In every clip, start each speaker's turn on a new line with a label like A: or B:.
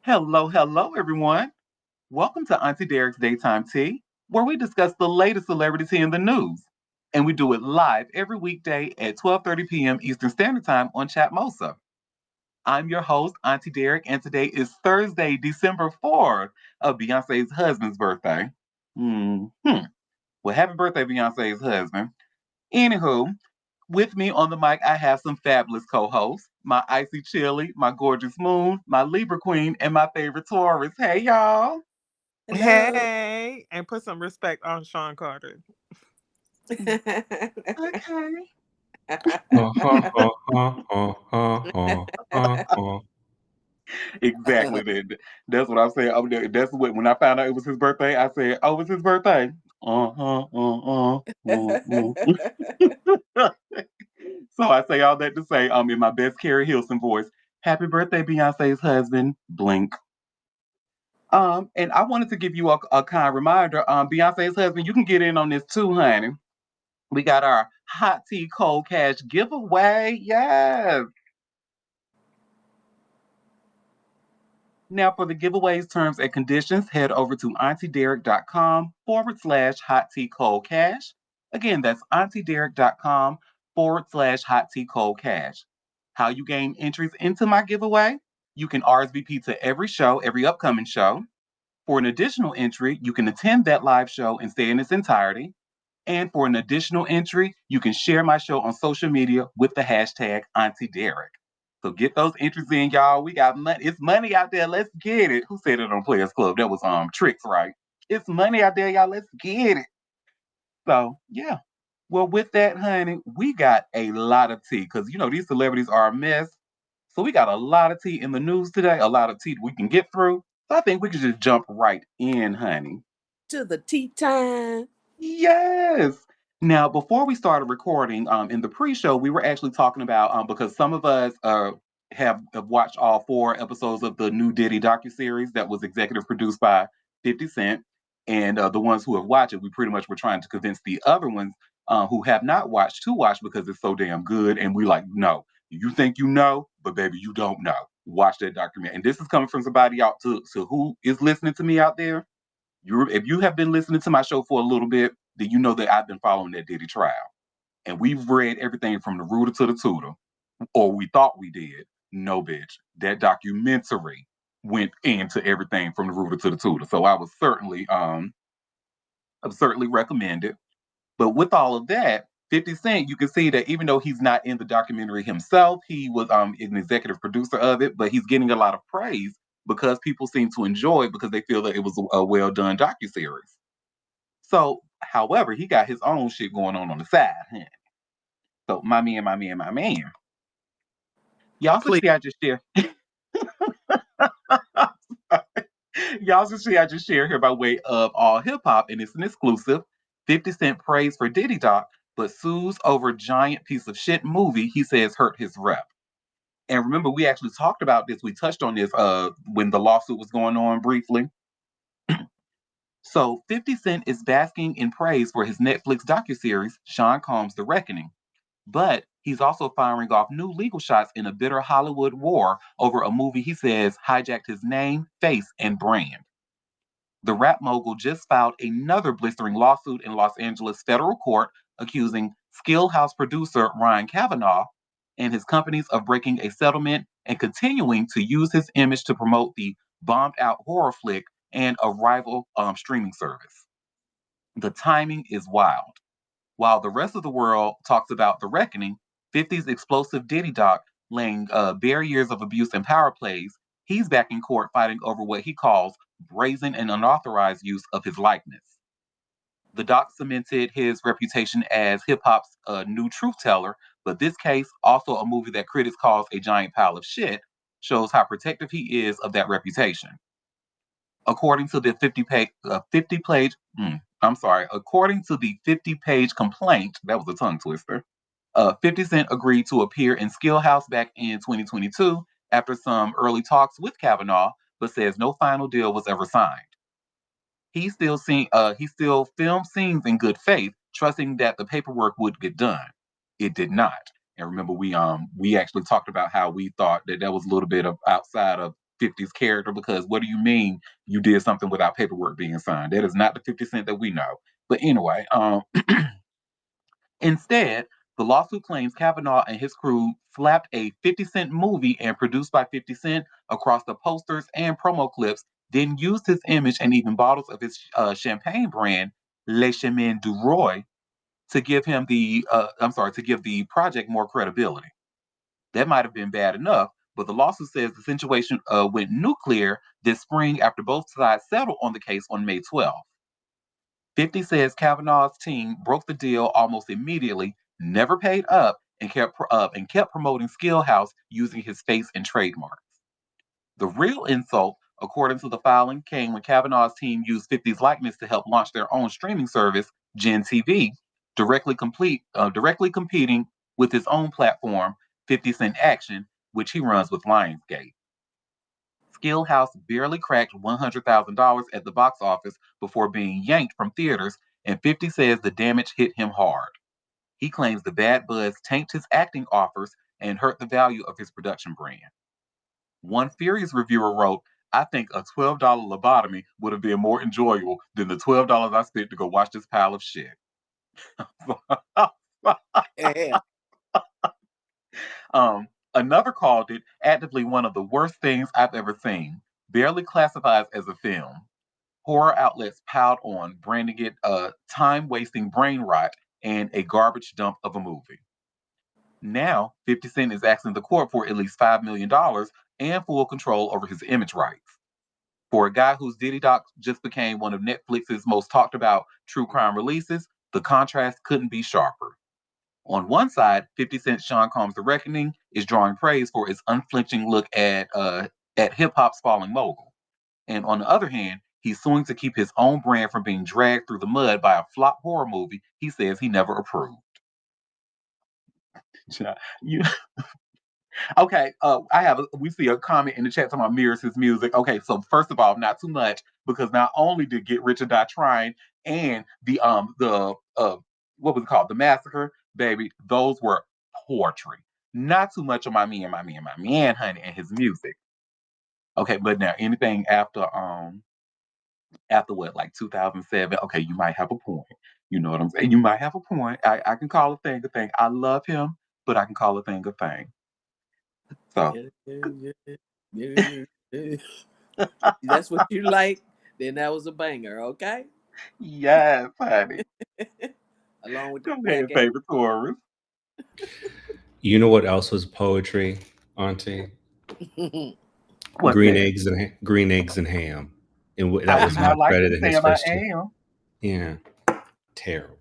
A: Hello, hello, everyone. Welcome to Auntie Derek's Daytime Tea, where we discuss the latest celebrity tea in the news. And we do it live every weekday at 12:30 p.m. Eastern Standard Time on Chatmosa. I'm your host, Auntie Derek, and today is Thursday, December 4th, of Beyonce's husband's birthday. Hmm. Well, happy birthday, Beyonce's husband. Anywho, with me on the mic, I have some fabulous co-hosts. My icy chili, my gorgeous moon, my Libra queen, and my favorite Taurus. Hey, y'all.
B: Hello.
C: Hey, and put some respect on Sean Carter.
A: Okay. Exactly. That's what I'm saying. That's what when I found out it was his birthday, I said, "Oh, it's his birthday." So I say all that to say, in my best Carrie Hilson voice, "Happy birthday, Beyonce's husband." Blink. And I wanted to give you a kind reminder. Beyonce's husband, you can get in on this too, honey. We got our hot tea cold cash giveaway. Yes. Now, for the giveaways, terms, and conditions, head over to auntiederik.com/ hot tea cold cash. Again, that's auntiederik.com/ hot tea cold cash. How you gain entries into my giveaway? You can RSVP to every show, every upcoming show. For an additional entry, you can attend that live show and stay in its entirety. And for an additional entry, you can share my show on social media with the hashtag Auntie Derek. So get those entries in, y'all. We got money. It's money out there. Let's get it. Who said it on Players Club? That was Tricks, right? It's money out there, y'all. Let's get it. So yeah. Well, with that, honey, we got a lot of tea because these celebrities are a mess. So we got a lot of tea in the news today, a lot of tea we can get through. So I think we can just jump right in, honey.
B: To the tea time.
A: Yes. Now, before we started recording, in the pre-show, we were actually talking about because some of us have watched all four episodes of the new Diddy docuseries that was executive produced by 50 Cent, and the ones who have watched it, we pretty much were trying to convince the other ones who have not watched to watch because it's so damn good, and we like, no, you think you know, but baby, you don't know. Watch that document, and this is coming from somebody out to who is listening to me out there. If you have been listening to my show for a little bit, then you know that I've been following that Diddy trial. And we've read everything from the rooter to the tutor, or we thought we did. No, bitch. That documentary went into everything from the rooter to the tutor. So I would certainly recommend it. But with all of that, 50 Cent, you can see that even though he's not in the documentary himself, he was an executive producer of it, but he's getting a lot of praise because people seem to enjoy it because they feel that it was a well done docuseries. So, however, he got his own shit going on the side. Huh? So, my man. Y'all should
C: Please.
A: see I just share. Y'all should see I just share here by way of all hip hop, and it's an exclusive. 50 Cent prays for Diddy Doc, but sues over giant piece of shit movie he says hurt his rep. And remember, we actually talked about this. We touched on this when the lawsuit was going on briefly. So 50 Cent is basking in praise for his Netflix docuseries, Sean Combs' The Reckoning. But he's also firing off new legal shots in a bitter Hollywood war over a movie he says hijacked his name, face, and brand. The rap mogul just filed another blistering lawsuit in Los Angeles federal court accusing Skill House producer Ryan Kavanaugh and his companies of breaking a settlement and continuing to use his image to promote the bombed out horror flick and a rival streaming service. The timing is wild. While the rest of the world talks about the reckoning, 50's explosive Diddy Doc laying bare years of abuse and power plays, he's back in court fighting over what he calls brazen and unauthorized use of his likeness. The doc cemented his reputation as hip hop's new truth teller, but this case, also a movie that critics calls a giant pile of shit, shows how protective he is of that reputation. According to the 50 page, according to the 50-page complaint, that was a tongue twister. 50 Cent agreed to appear in Skill House back in 2022 after some early talks with Kavanaugh, but says no final deal was ever signed. He still filmed scenes in good faith, trusting that the paperwork would get done. It did not. And remember, we actually talked about how we thought that that was a little bit of outside of 50's character because what do you mean you did something without paperwork being signed? That is not the 50 Cent that we know. But anyway, instead, the lawsuit claims Kavanaugh and his crew slapped a 50 Cent movie and produced by 50 Cent across the posters and promo clips, then used his image and even bottles of his champagne brand, Le Chemin du Roi, to give to give the project more credibility. That might have been bad enough, but the lawsuit says the situation went nuclear this spring after both sides settled on the case on May 12th. 50 says Kavanaugh's team broke the deal almost immediately, never paid up, and kept promoting Skillhouse using his face and trademarks. The real insult, according to the filing, came when Kavanaugh's team used 50's likeness to help launch their own streaming service, Gen TV, directly competing with his own platform, 50 Cent Action, which he runs with Lionsgate. Skillhouse barely cracked $100,000 at the box office before being yanked from theaters, and 50 says the damage hit him hard. He claims the bad buzz tanked his acting offers and hurt the value of his production brand. One Furious reviewer wrote, I think a $12 lobotomy would have been more enjoyable than the $12 I spent to go watch this pile of shit.
B: Yeah.
A: Another called it actively one of the worst things I've ever seen. Barely classifies as a film. Horror outlets piled on, branding it a time wasting brain rot and a garbage dump of a movie. Now, 50 Cent is asking the court for at least $5 million and full control over his image rights. For a guy whose Diddy Doc just became one of Netflix's most talked about true crime releases, the contrast couldn't be sharper. On one side, 50 Cent Sean Combs' The Reckoning is drawing praise for its unflinching look at hip hop's falling mogul. And on the other hand, he's suing to keep his own brand from being dragged through the mud by a flop horror movie he says he never approved. You, okay, we see a comment in the chat talking about mirrors his music. Okay, so first of all, not too much because not only did Get Rich or Die Trying and the what was it called, the Massacre, baby, those were poetry. Not too much of my man, honey, and his music. Okay, but now anything after what, like 2007, okay, you might have a point. You know what I'm saying? You might have a point. I can call a thing a thing. I love him, but I can call a thing a thing. So
B: That's what you like, then that was a banger, okay?
A: yes, honey.
B: Along with
A: Go
B: the
A: ahead,
B: jackass.
A: favorite Taurus.
D: You know what else was poetry, Auntie?
A: What's that?
D: Green eggs and ham, and that
A: I
D: was
A: do not
D: much
A: like
D: better
A: you,
D: than his
A: Sam. I
D: first two.
A: am.
D: Yeah, terrible.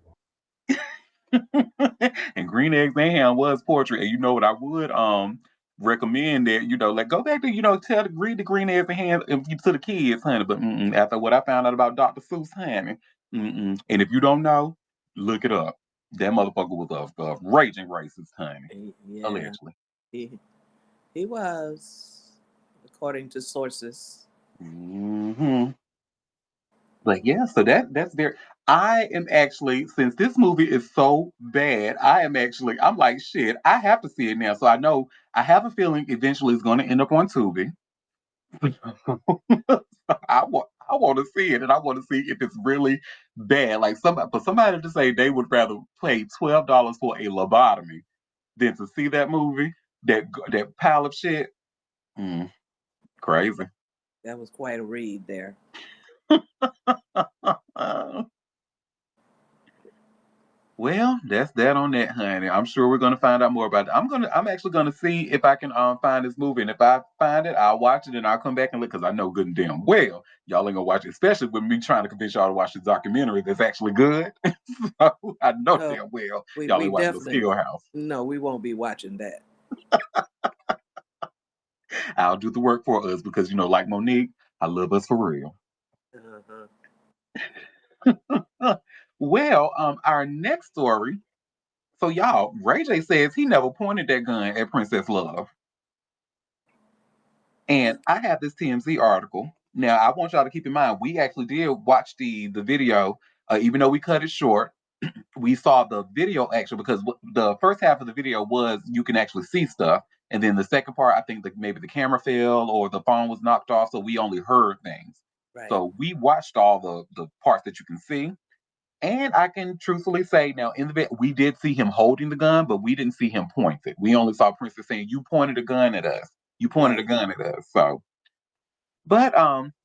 A: And green eggs and ham was poetry. And you know what I would recommend that, like go back to, read the green eggs and ham to the kids, honey. But after what I found out about Dr. Seuss, honey, and if you don't know, look it up. That motherfucker was a raging racist, honey.
B: Yeah,
A: Allegedly.
B: he was, according to sources.
A: hmm But yeah, so that's very. I am actually, since this movie is so bad, I'm like, shit, I have to see it now. So I know I have a feeling eventually it's going to end up on Tubi. I want to see it, and I want to see if it's really bad. Like for somebody to say they would rather pay $12 for a lobotomy than to see that movie, that pile of shit. Mm, crazy.
B: That was quite a read there.
A: Well, that's that on that, honey. I'm sure we're gonna find out more about it. I'm actually gonna see if I can find this movie, and if I find it, I'll watch it and I'll come back and look because I know good and damn well y'all ain't gonna watch it, especially with me trying to convince y'all to watch the documentary that's actually good. So I know
B: No,
A: damn well y'all
B: we
A: ain't watching the
B: definitely,
A: Skill House.
B: no, we won't be watching that.
A: I'll do the work for us because like Monique, I love us for real.
B: Uh-huh.
A: Well, our next story. So y'all, Ray J says he never pointed that gun at Princess Love. And I have this TMZ article. Now, I want y'all to keep in mind, we actually did watch the video, even though we cut it short. We saw the video actually because the first half of the video was you can actually see stuff, And then the second part, I think that maybe the camera fell or the phone was knocked off, so we only heard things.
B: Right.
A: So we watched all the parts that you can see. And I can truthfully say now in the bed we did see him holding the gun, but we didn't see him point it. We only saw Princess saying, "You pointed a gun at us. You pointed a
B: Right.
A: gun at us." So, but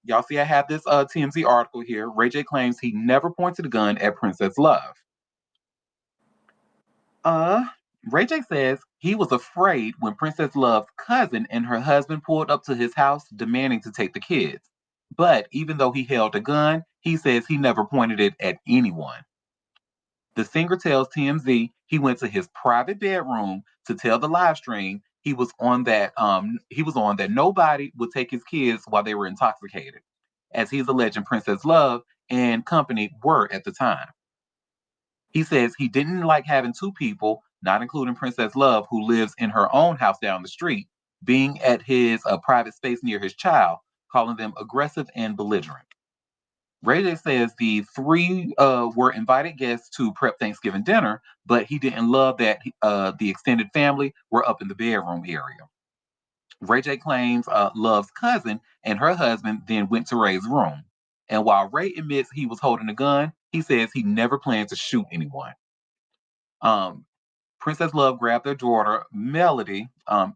A: y'all see, I have this TMZ article here. Ray J claims he never pointed a gun at Princess Love. Uh, Ray J says he was afraid when Princess Love's cousin and her husband pulled up to his house demanding to take the kids. But even though he held a gun, he says he never pointed it at anyone. The singer tells TMZ he went to his private bedroom to tell the live stream he was on that nobody would take his kids while they were intoxicated, as he's alleging Princess Love and company were at the time. He says he didn't like having two people, not including Princess Love, who lives in her own house down the street, being at his private space near his child, calling them aggressive and belligerent. Ray J says the three were invited guests to prep Thanksgiving dinner, but he didn't love that the extended family were up in the bedroom area. Ray J claims Love's cousin and her husband then went to Ray's room. And while Ray admits he was holding a gun, he says he never planned to shoot anyone. Um, Princess Love grabbed their daughter, Melody,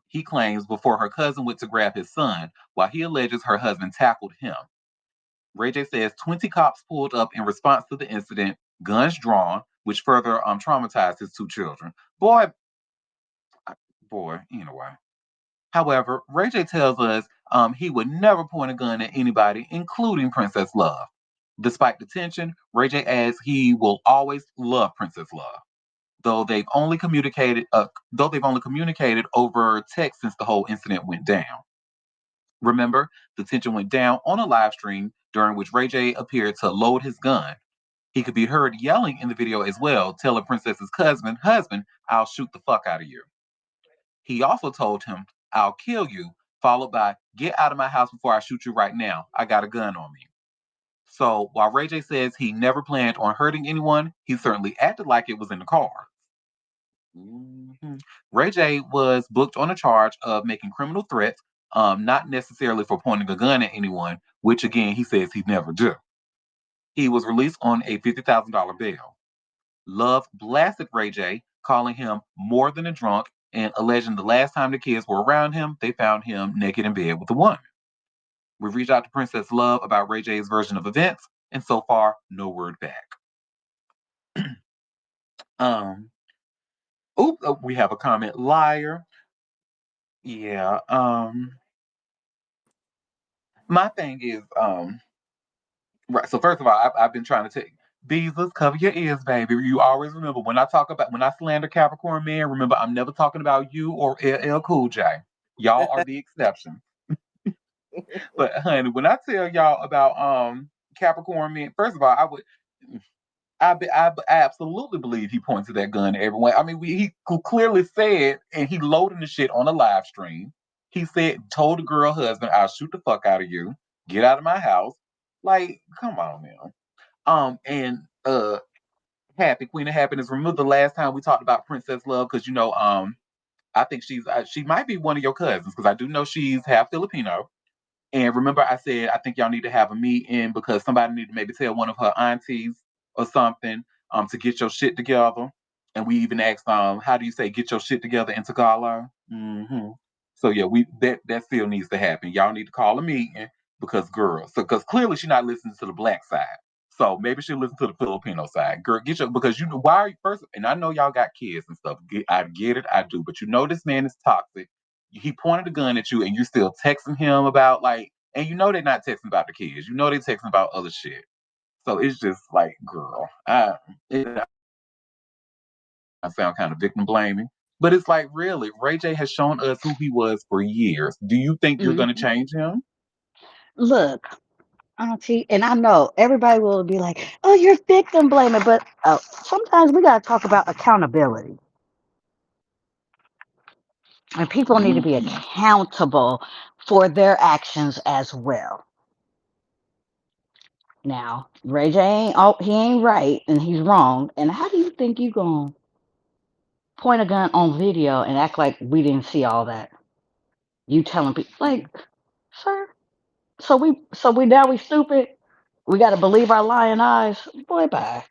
A: he claims, before her cousin went to grab his son, while he alleges her husband tackled him. Ray J says 20 cops pulled up in response to the incident, guns drawn, which further traumatized his two children. Boy, boy, anyway. However, Ray J tells us he would never point a gun at anybody, including Princess Love. Despite the tension, Ray J adds he will always love Princess Love, though they've only communicated over text since the whole incident went down. Remember, the tension went down on a live stream during which Ray J appeared to load his gun. He could be heard yelling in the video as well, telling Princess's husband, "I'll shoot the fuck out of you." He also told him, "I'll kill you," followed by, "Get out of my house before I shoot you right now. I got a gun on me." So while Ray J says he never planned on hurting anyone, he certainly acted like it was in the car. Mhm. Ray J was booked on a charge of making criminal threats, not necessarily for pointing a gun at anyone, which again he says he'd never do. He was released on a $50,000 bail. Love blasted Ray J, calling him more than a drunk and alleging the last time the kids were around him, they found him naked in bed with a woman. We reached out to Princess Love about Ray J's version of events, and so far, no word back. Um, we have a comment. Liar. Yeah. My thing is, right. So first of all, I've been trying to take Beezus, cover your ears, baby. You always remember when I slander Capricorn men. Remember, I'm never talking about you or LL Cool J. Y'all are the exception. But honey, when I tell y'all about Capricorn men, first of all, I absolutely believe he pointed that gun at everyone. I mean, he clearly said, and he loaded the shit on a live stream. He said, told the girl husband, "I'll shoot the fuck out of you. Get out of my house." Like, come on now. And Happy Queen of Happiness. Remember the last time we talked about Princess Love? Because I think she might be one of your cousins because I do know she's half Filipino. And remember, I said I think y'all need to have a meeting because somebody need to maybe tell one of her aunties or something to get your shit together. And we even asked how do you say get your shit together in Tagalog? So yeah, we that still needs to happen. Y'all need to call a meeting because girl, so because clearly she's not listening to the black side. So maybe she'll listen to the Filipino side. Girl, get your because you know why are you first and I know y'all got kids and stuff. I get it, I do, but you know this man is toxic. He pointed a gun at you and you still texting him about like and you know they're not texting about the kids. You know they're texting about other shit. So it's just like, girl, I sound kind of victim blaming. But it's like, really, Ray J has shown us who he was for years. Do you think you're going to
E: Mhm.
A: change him?
E: Look, Auntie, and I know everybody will be like, "Oh, you're victim blaming," but sometimes we gotta talk about accountability, and people need to be
A: Mhm.
E: accountable for their actions as well. Now, Ray J ain't he ain't right and he's wrong. And how do you think you gonna point a gun on video and act like we didn't see all that? You telling people like, sir? So we now we stupid. We got to believe our lying eyes. Boy, bye.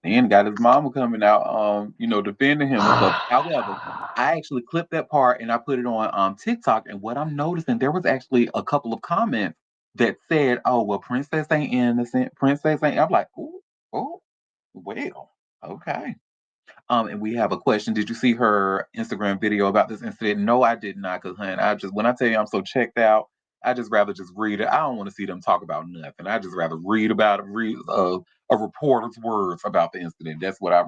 A: And got his mama coming out, defending him and stuff. However, I actually clipped that part and I put it on TikTok. And what I'm noticing, there was actually a couple of comments that said, "Oh, well, Princess ain't innocent. Princess ain't." I'm like, "Ooh, oh, well, okay." And we have a question. Did you see her Instagram video about this incident? No, I did not, because honey, when I tell you I'm so checked out, I just rather just read it. I don't want to see them talk about nothing. I just rather read about it, read a reporter's words about the incident. That's what I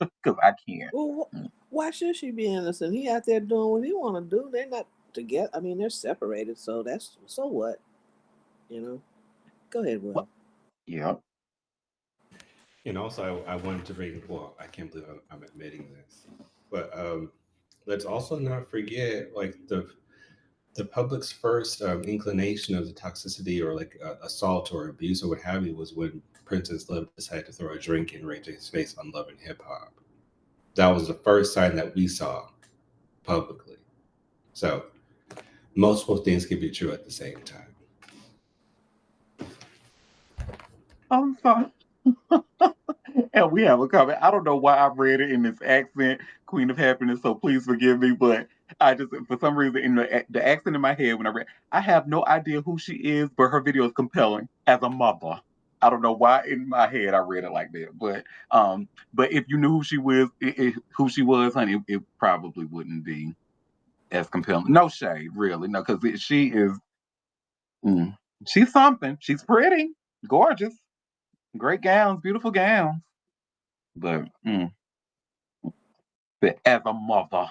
A: because I can't.
B: Well,
A: Mm.
B: why should she be innocent? He out there doing what he want to do. They're not together. I mean, they're separated. So that's so what, you know. Go ahead, Will.
A: Well, yeah.
D: And also, I wanted to bring, well, I can't believe I'm admitting this, but let's also not forget, like, the public's first inclination of the toxicity or like assault or abuse or what have you was when Princess Love decided to throw a drink in Ray J's face on Love and Hip Hop. That was the first sign that we saw publicly. So multiple things can be true at the same time.
A: I'm sorry. And we have a comment. I don't know why I read it in this accent, Queen of Happiness, so please forgive me. But I just, for some reason, in the accent in my head when I read, I have no idea who she is, but her video is compelling as a mother. I don't know why in my head I read it like that, but if you knew who she was, honey, it probably wouldn't be as compelling. No shade, really, no, because she is, mm, she's something. She's pretty, gorgeous, great gowns, beautiful gowns, but. But as a mother.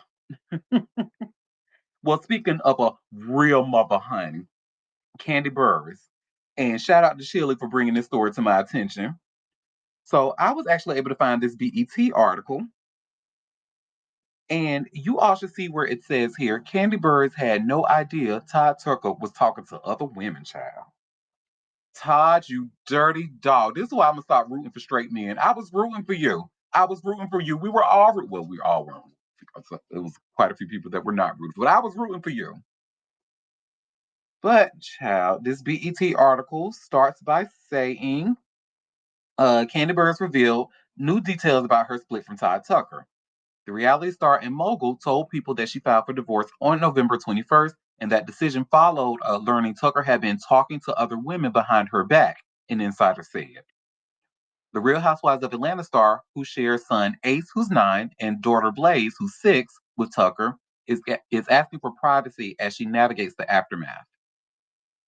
A: Well, speaking of a real mother, honey, Candy Burris. And shout out to Shirley for bringing this story to my attention. So I was actually able to find this BET article, and you all should see where it says here Candy Burris had no idea Todd Tucker was talking to other women, child. Todd, you dirty dog. This is why I'm gonna start rooting for straight men. I was rooting for you. I was rooting for you. We were all well, we were all rooting. It was quite a few people that were not rooting, but I was rooting for you. But child, this BET article starts by saying Candy Burns revealed new details about her split from Todd Tucker. The reality star and mogul told people that she filed for divorce on November 21st, and that decision followed learning Tucker had been talking to other women behind her back, an insider said. The Real Housewives of Atlanta star, who shares son Ace, who's 9, and daughter Blaze, who's 6, with Tucker, is asking for privacy as she navigates the aftermath.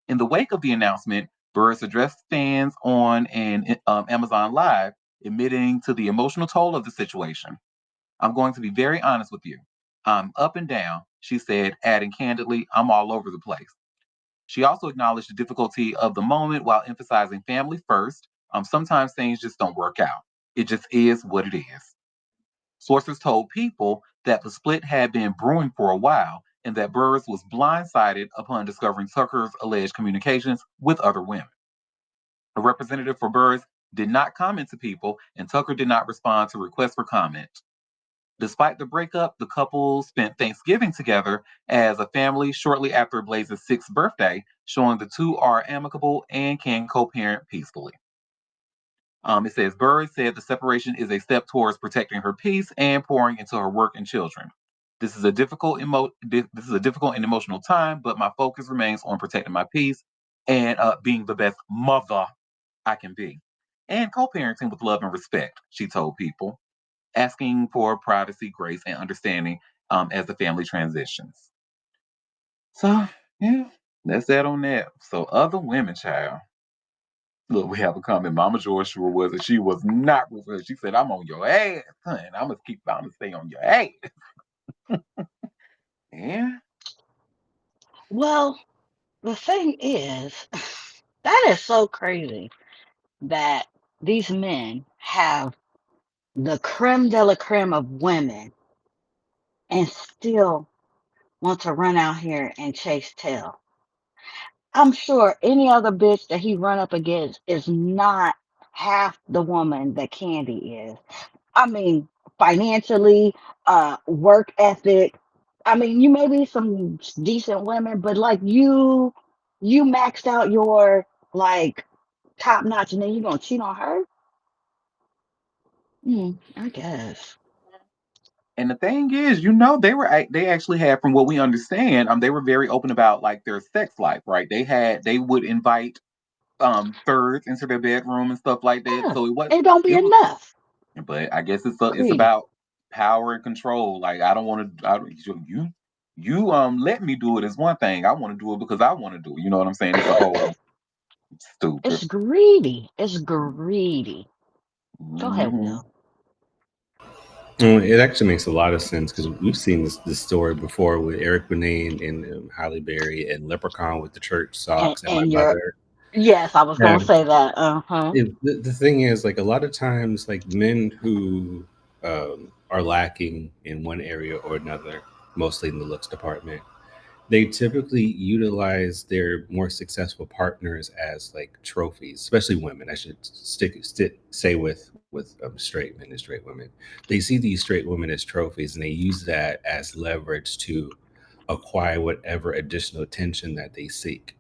A: In the wake of the announcement, Burris addressed fans on an Amazon Live, admitting to the emotional toll of the situation. I'm going to be very honest with you. I'm up and down, she said, adding candidly, I'm all over the place. She also acknowledged the difficulty of the moment while emphasizing family first. Sometimes things just don't work out. It just is what it is. Sources told People that the split had been brewing for a while and that Burris was blindsided upon discovering Tucker's alleged communications with other women. A representative for Burris did not comment to People, and Tucker did not respond to requests for comment. Despite the breakup, the couple spent Thanksgiving together as a family shortly after Blaze's 6th birthday, showing the two are amicable and can co parent peacefully. It says Burris said the separation is a step towards protecting her peace and pouring into her work and children. This is a difficult and emotional time, but my focus remains on protecting my peace and being the best mother I can be, and co-parenting with love and respect. She told People, asking for privacy, grace, and understanding as the family transitions. So yeah, that's that on that. So other women, child. Look, we have a comment. Mama George sure was, and she was not with her. She said, "I'm on your ass, son. I'm gonna stay on your ass." Yeah.
E: Well, the thing is, that is so crazy that these men have the creme de la creme of women and still want to run out here and chase tail. I'm sure any other bitch that he run up against is not half the woman that Candy is. I mean, financially, work ethic, I mean, you may be some decent women, but like you maxed out your like top notch, and then you gonna cheat on her? I guess.
A: And the thing is, they actually had, from what we understand, they were very open about like their sex life, right? They would invite thirds into their bedroom and stuff like that.
E: Yeah,
A: So
E: it don't be
A: it was,
E: enough.
A: but I guess it's
E: Greedy.
A: about power and control. Like I don't want to, you let me do it is one thing. I want to do it because I want to do it. You know what I'm saying? It's a whole stupid.
E: It's greedy. It's greedy. Go ahead,
A: Hmm.
E: Will.
D: Well, it actually makes a lot of sense because we've seen this story before with Eric Benet and Halle Berry and Leprechaun with the church socks and my
E: And you're
D: mother.
E: yes, I was
D: Yeah.
E: gonna say that. Uh-huh.
D: The thing is, like a lot of times, like men who are lacking in one area or another, mostly in the looks department, they typically utilize their more successful partners as like trophies, especially women. I should say with straight men and straight women. They see these straight women as trophies, and they use that as leverage to acquire whatever additional attention that they seek.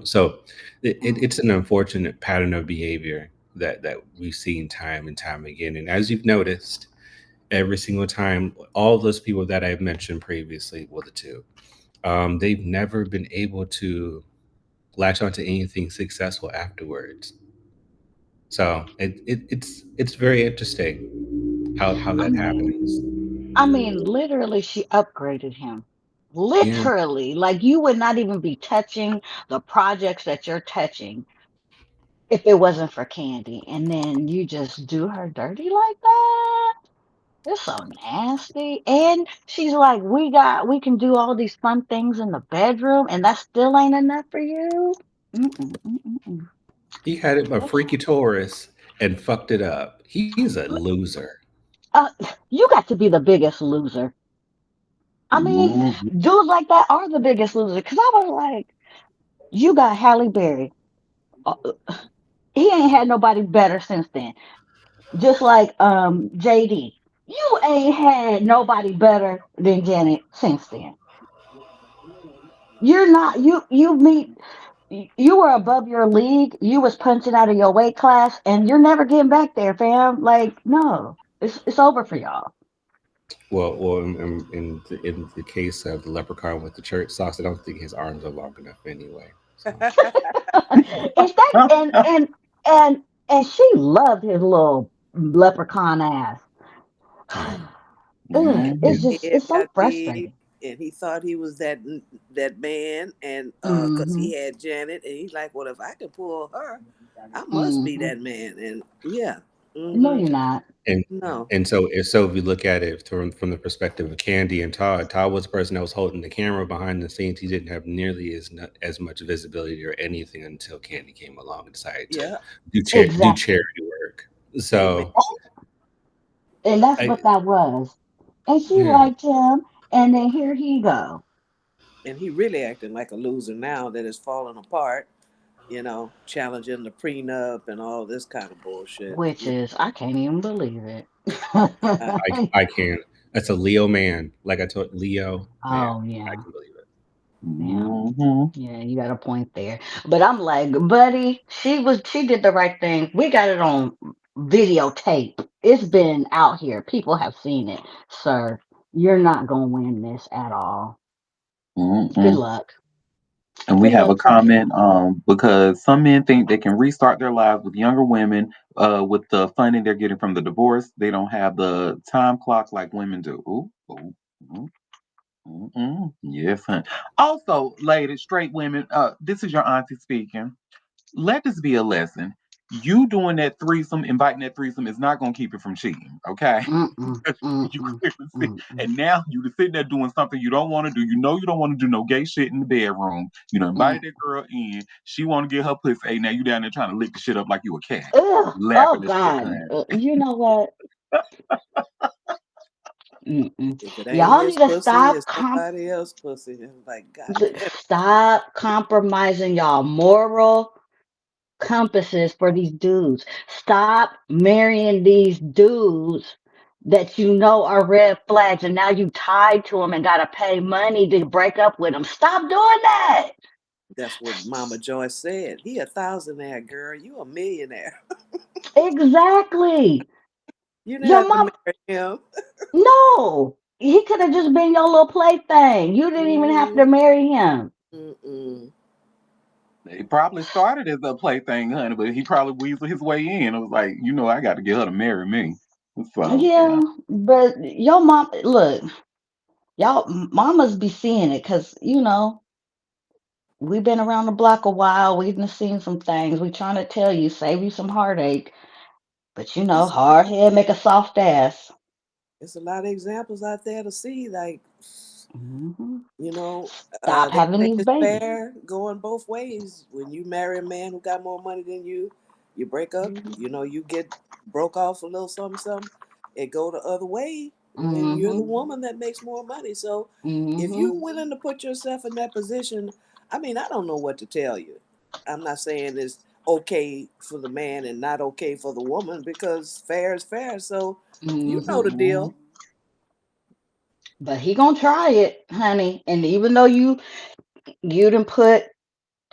D: So it's an unfortunate pattern of behavior that we've seen time and time again. And as you've noticed, every single time, all those people that I've mentioned previously, well, the two they've never been able to latch onto anything successful afterwards. So it's very interesting how
E: I
D: that happens.
E: mean, literally, she upgraded him.
D: Yeah.
E: Literally, like you would not even be touching the projects that you're touching if it wasn't for Candy, and then you just do her dirty like that. It's so nasty. And she's like, we can do all these fun things in the bedroom, and that still ain't enough for you. Mm-mm, mm-mm.
D: He had a
E: That's,
D: freaky Taurus and fucked it up. He's a loser.
E: uh, you got to be the biggest loser. I mean,
A: Hmm.
E: dudes like that are the biggest loser. Cause I was like, you got Halle Berry. Uh, he ain't had nobody better since then. Just like JD, you ain't had nobody better than Janet since then. You're not you meet you were above your league. You was punching out of your weight class, and you're never getting back there, fam. Like, no, it's over for y'all.
D: Well, in the case of the leprechaun with the church socks, I don't think his arms are long enough anyway. So
E: Is that and she loved his little leprechaun ass.
D: yeah,
E: Ugh,
D: it,
E: it's
D: it,
E: just
B: Head
E: it's so
B: got big,
E: frustrating.
B: and he thought he was that man, and cause
E: Mm-hmm.
B: he had Janet, and he's like, well, if I can pull her, I must be
E: Mm-hmm.
B: that man, and yeah,
E: No,
B: hmm
E: you're not.
D: and
B: no,
D: and so if you look at it from the perspective of Candy and Todd, Todd was the person that was holding the camera behind the scenes. He didn't have nearly as much visibility or anything until Candy came along and decided to
B: yeah,
D: do
E: Exactly.
D: charity work.
B: amen.
D: So
E: And that's
D: I
E: what that was. And she
D: yeah.
E: liked him, and then here he go.
B: And he really acting like a loser now that it's falling apart. Challenging the prenup and all this kind of bullshit.
E: Which is, I can't even believe it.
B: Uh,
D: I can. That's a Leo man. Like I told Leo man,
E: Oh
D: I
E: yeah,
D: can believe it.
E: yeah,
A: Hmm.
E: yeah. You got a point there. But I'm like, buddy, she did the right thing. We got it on videotape. It's been out here. People have seen it, sir. You're not gonna win this at all. Good
A: Hmm.
E: luck.
A: And we
E: Good
A: have a
E: luck to him.
A: comment because some men think they can restart their lives with younger women with the funding they're getting from the divorce. They don't have the time clock like women do. Ooh, ooh, ooh, yes, hun. Also, ladies, straight women, this is your auntie speaking. Let this be a lesson. You doing that threesome, inviting that threesome is not going to keep you from cheating, okay?
E: Mm-mm,
A: You
E: mm-mm,
A: clearly see.
E: mm-mm,
A: And now you just sitting there doing something you don't want to do. You know you don't want to do no gay shit in the bedroom. You know,
E: mm.
A: invited that girl in. She want to get her pussy. Hey, now you down there trying to lick the shit up like you a cat.
E: Ugh, oh
A: Laughing at shit,
E: God.
A: man.
E: You know what? Mm-mm.
B: if it ain't
E: Y'all
B: his
E: need to
B: pussy,
E: stop
B: it's somebody else's pussy. And like, god damn.
E: stop compromising y'all moral compasses for these dudes. Stop marrying these dudes that you know are red flags, and now you tied to them and gotta pay money to break up with them. Stop doing that.
B: That's what Mama Joyce said. He a thousandaire, girl. You a millionaire.
E: Exactly.
B: You didn't
E: Your
B: have to
E: mom,
B: marry him.
E: no. He could have just been your little plaything. You didn't even have to
B: Mm,
E: marry him.
B: mm-mm.
A: It probably started as a plaything, honey, but he probably weaseled his way in. It was like, I got to get her to marry me. So yeah.
E: Yeah, but your mom, look, y'all, mamas be seeing it because, we've been around the block a while. We've done seen some things. We trying to tell you, save you some heartache. But
B: It's
E: hard head make a soft ass.
B: it's a lot of examples out there to see. Like,
E: Hmm.
B: you know,
E: Stop
B: they
E: having
B: say
E: these
B: it's
E: babies.
B: fair going both ways. When you marry a man who got more money than you break up. You know, you get broke off a little something, something. It go the other way when you're the
E: Hmm.
B: woman that makes more money. So, if
E: Hmm.
B: you're willing to put yourself in that position, I mean, I don't know what to tell you. I'm not saying it's okay for the man and not okay for the woman because fair is fair. So, you know
E: Hmm.
B: the
A: Mhm.
B: deal.
E: But he gonna try it, honey. And even though you done put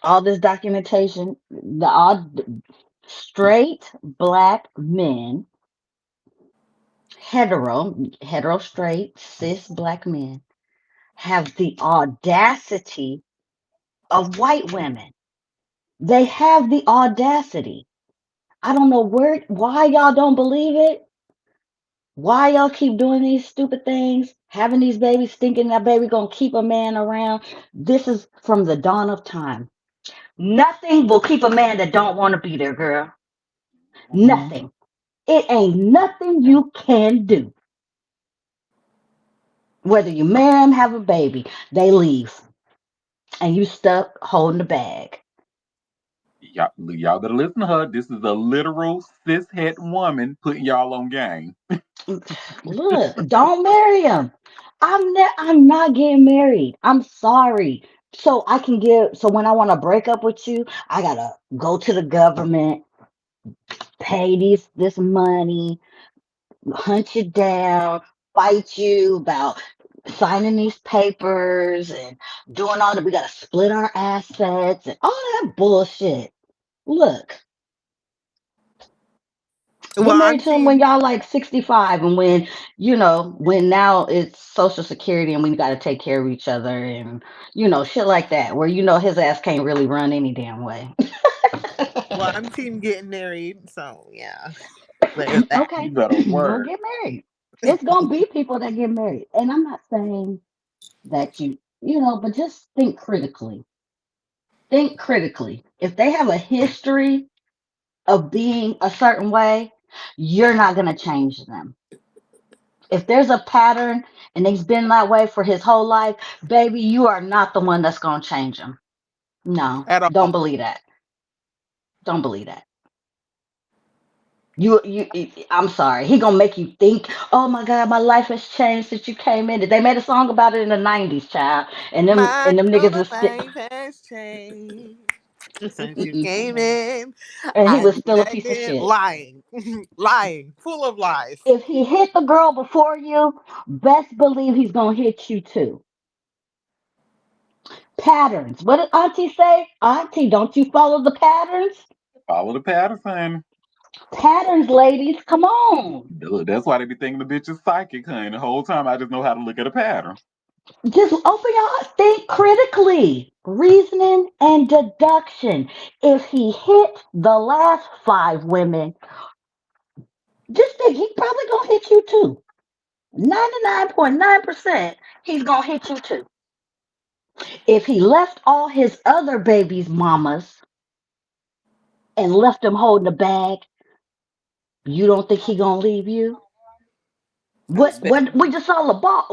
E: all this documentation, the all straight black men, hetero straight cis black men, have the audacity of white women. They have the audacity. I don't know why y'all don't believe it. Why y'all keep doing these stupid things, having these babies, thinking that baby gonna keep a man around. This is from the dawn of time. Nothing will keep a man that don't want to be there, girl.
A: Mhm.
E: Nothing. It ain't nothing you can do. Whether you marry them, have a baby, they leave, and you stuck holding the bag.
A: Y'all better listen to her. This is a literal cishet woman putting y'all on game.
E: Look, don't marry him. I'm not getting married. I'm sorry. So when I want to break up with you, I gotta go to the government, pay this money, hunt you down, fight you about signing these papers and doing all that. We gotta split our assets and all that bullshit. Look, get
C: Well,
E: married to him
C: Auntie,
E: when y'all like 65, and when now it's social security and we got to take care of each other, and shit like that, where his ass can't really run any damn way.
C: well, I'm team getting married, so yeah, there's that.
A: You
E: Okay,
A: better
E: go
A: work.
E: get married. It's gonna be people that get married, and I'm not saying that but just think critically. Think critically. If they have a history of being a certain way, you're not gonna change them. If there's a pattern and he's been that way for his whole life, baby, you are not the one that's gonna change him. No,
C: At
E: don't
C: all.
E: believe that. Don't believe that. I'm sorry. He gonna make you think, oh my God, my life has changed since you came in. They made a song about it in the '90s, child, and them
C: My
E: and them niggas
C: whole
E: is still,
C: life has changed since you came in.
E: and he
C: I
E: was still a piece of
C: did
E: shit.
C: lying, lying, full of lies.
E: If he hit the girl before you, best believe he's gonna hit you too. Patterns. What did Auntie say? Auntie, don't you follow the patterns?
A: Follow the Patterson.
E: Patterns, ladies, come on.
A: Look, that's why they be thinking the bitch is psychic, honey. The whole time I just know how to look at a pattern.
E: Just open your eyes, think critically. Reasoning and deduction. If he hit the last five women, just think he probably gonna hit you too. 99.9% he's gonna hit you too. If he left all his other babies' mamas and left them holding the bag, you don't think he gonna leave you?
B: I
E: What
B: expect
E: what we just saw the ball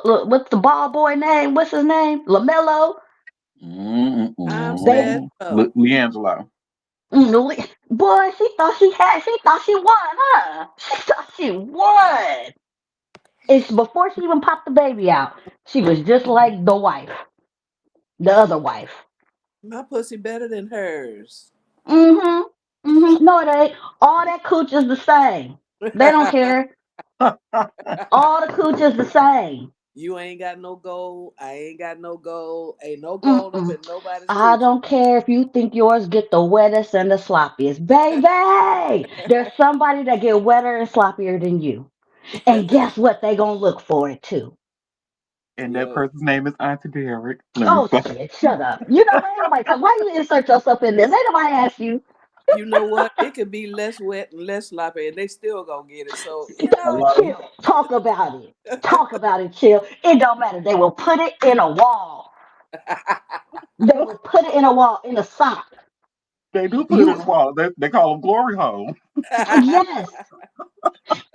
E: look, what's the ball boy name? What's his name? LaMelo?
B: I'm
E: They
B: said
A: Mm-mm.
B: so.
A: Look, Leangelo.
E: boy, she thought she won, huh? She thought she won. It's before she even popped the baby out. She was just like the wife, the other wife.
B: My pussy better than hers.
E: Mm-hmm. Mm-hmm. No, it ain't. All that cooch is the same. They don't care. All the cooches the same.
B: You ain't got no gold. I ain't got no gold. Ain't no gold up
E: Mm-mm.
B: in nobody's
E: I
B: coochie.
E: don't care if you think yours get the wettest and the sloppiest. Baby, there's somebody that get wetter and sloppier than you. And guess what? They gonna look for it too.
A: And that
B: Yo,
A: person's name is Auntie Derek. Let me
E: Oh
A: stop.
E: shit, shut up. You know what? Ain't nobody talk. Why you insert yourself in this? Ain't nobody ask you.
B: you know what? It could be less wet and less sloppy, and they still gonna get it. So
E: Baby,
A: Hello?
E: chill. Talk about it. Talk about it, chill. It don't matter. They will put it in a wall. They will put it in a wall in a sock.
A: They do put it in
E: You
A: the wall. They call them glory hole.
E: yes.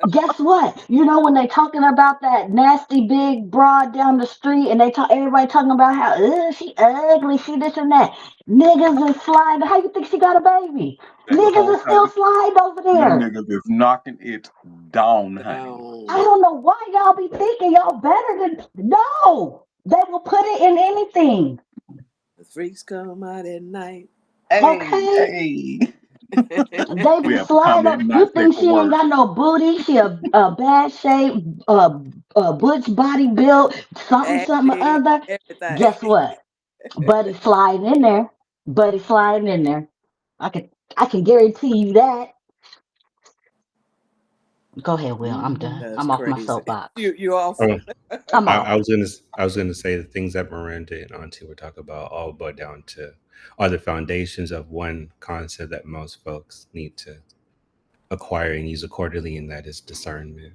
E: Guess what? You know when they talking about that nasty big broad down the street and they talk everybody talking about how she ugly, she this and that. Niggas is sliding. How you think she got a baby?
A: Baby,
E: Niggas
A: whole
E: is still
A: time.
E: sliding over
A: Them
E: there.
A: niggas is knocking it down, honey.
E: I
B: Down.
E: don't know why y'all be thinking y'all better than no. They will put it in anything.
B: The freaks come out at night.
A: Hey,
E: Okay?
A: hey.
E: They
A: We
E: be
A: have to
E: sliding
A: comment
E: up.
A: and not
E: You
A: safe
E: think
A: for
E: she ain't
A: work.
E: got no booty? She a bad shape, butch body built, something,
B: Bad
E: something or
B: leg,
E: other. Guess
B: everything.
E: what? Buddy sliding in there. Buddy sliding in there. I can I can guarantee you that. Go ahead, Will. I'm
A: Hmm.
E: done.
B: That's
E: I'm off my
B: crazy.
E: soapbox.
B: You off?
D: Oh,
E: I'm
D: I
E: off.
D: was gonna say the things that Miranda and Auntie were talking about all boil down to are the foundations of one concept that most folks need to acquire and use accordingly, and that is discernment.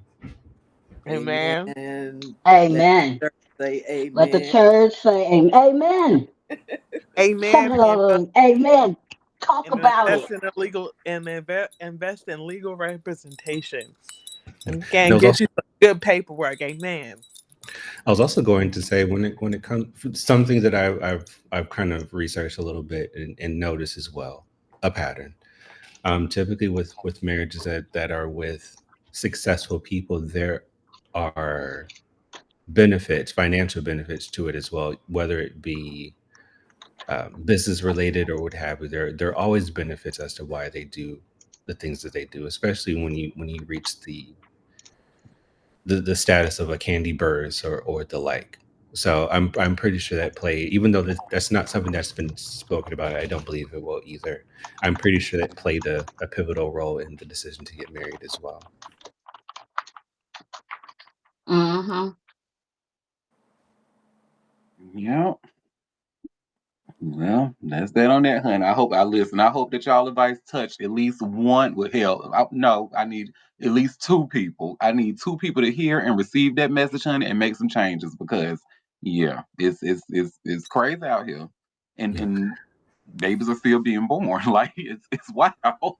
C: Amen.
B: Amen. Let
E: Amen.
B: the church say
E: Let the
B: amen.
E: church say amen.
C: Amen.
E: Amen. Talk
C: And
E: about it.
C: invest in a legal and invest in legal representation and can
D: And
C: get you some good paperwork. Amen.
D: I was also going to say when it comes something that I've kind of researched a little bit and noticed as well a pattern. Typically with marriages that are with successful people, there are benefits, financial benefits to it as well, whether it be business related or what have you. There are always benefits as to why they do the things that they do, especially when you reach the status of a candy burrs or the like. So I'm pretty sure that play, even though that's not something that's been spoken about, I don't believe it will either. I'm pretty sure that played a pivotal role in the decision to get married as well.
E: Mm-hmm.
A: Yeah. Well, that's that on that, honey. I hope I listen. I hope that y'all advice touched at least one with hell. No, I need at least two people. I need two people to hear and receive that message, honey, and make some changes because yeah, it's crazy out here,
D: Yeah.
A: and babies are still being born. Like it's wild.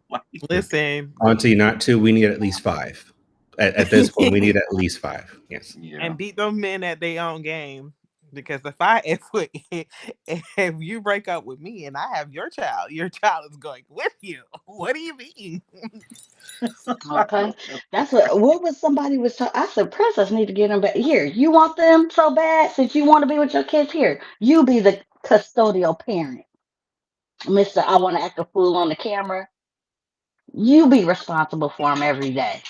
A: Like
C: Listen,
D: Auntie, not two. We need at least five. At this point, we need at least five. Yes.
A: yeah,
C: and beat those men at their own game. Because if you break up with me and I have your child is going with you. What do you mean?
E: Okay. That's what was somebody was talking. I said, Princess need to get them back. Here, you want them so bad since you want to be with your kids here. You be the custodial parent. Mr. I want to act a fool on the camera. You be responsible for them every day.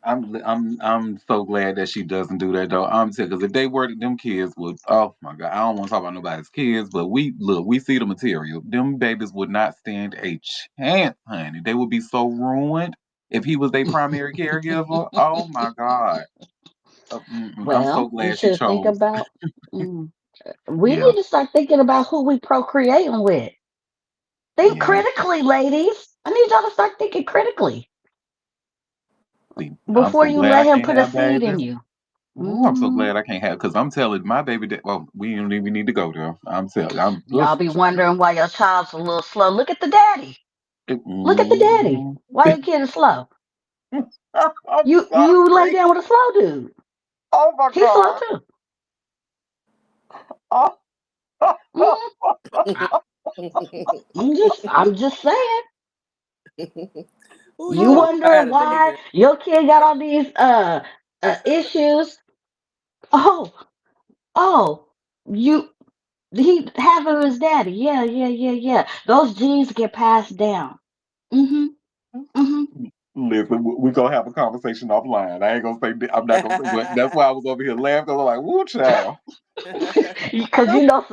A: I'm so glad that she doesn't do that though. I'm saying because if they were them kids would oh my god, I don't want to talk about nobody's kids, but we see the material. Them babies would not stand a chance, honey. They would be so ruined if he was their primary caregiver. Oh my god. I'm so
E: Well, we
A: glad she
E: should think
A: chose.
E: about. mm, we
A: Yeah,
E: need to start thinking about who we procreating with. Think
A: yeah.
E: critically, ladies. I need y'all to start thinking critically
A: See, I'm
E: before
A: so
E: you
A: glad I
E: let him
A: can't
E: put a
A: have
E: seed
A: babies.
E: in you.
A: Ooh, I'm so
E: hmm
A: glad I can't have because I'm telling my baby that well, we don't even need to go there. I'm telling I'm
E: Y'all be wondering why your child's a little slow. Look at the daddy. Look at the daddy.
A: mm,
E: Why your kid is slow?
A: I'm
E: You lay
A: sorry.
E: down with a slow dude.
A: Oh my
E: He's slow
A: God.
E: too.
A: Oh,
E: hmm I'm just saying.
B: Oh,
E: You
B: you
A: oh,
E: wondering
B: inspired a
E: why
B: David.
E: your kid got all these issues? Oh, oh, you he having his daddy. Yeah, yeah, yeah, yeah. Those genes get passed down. Mm-hmm. Mm-hmm.
A: Listen, we gonna have a conversation offline. I ain't gonna say. I'm not gonna say. But that's why I was over here laughing. 'Cause I'm like, "Woo, child,
E: Because you know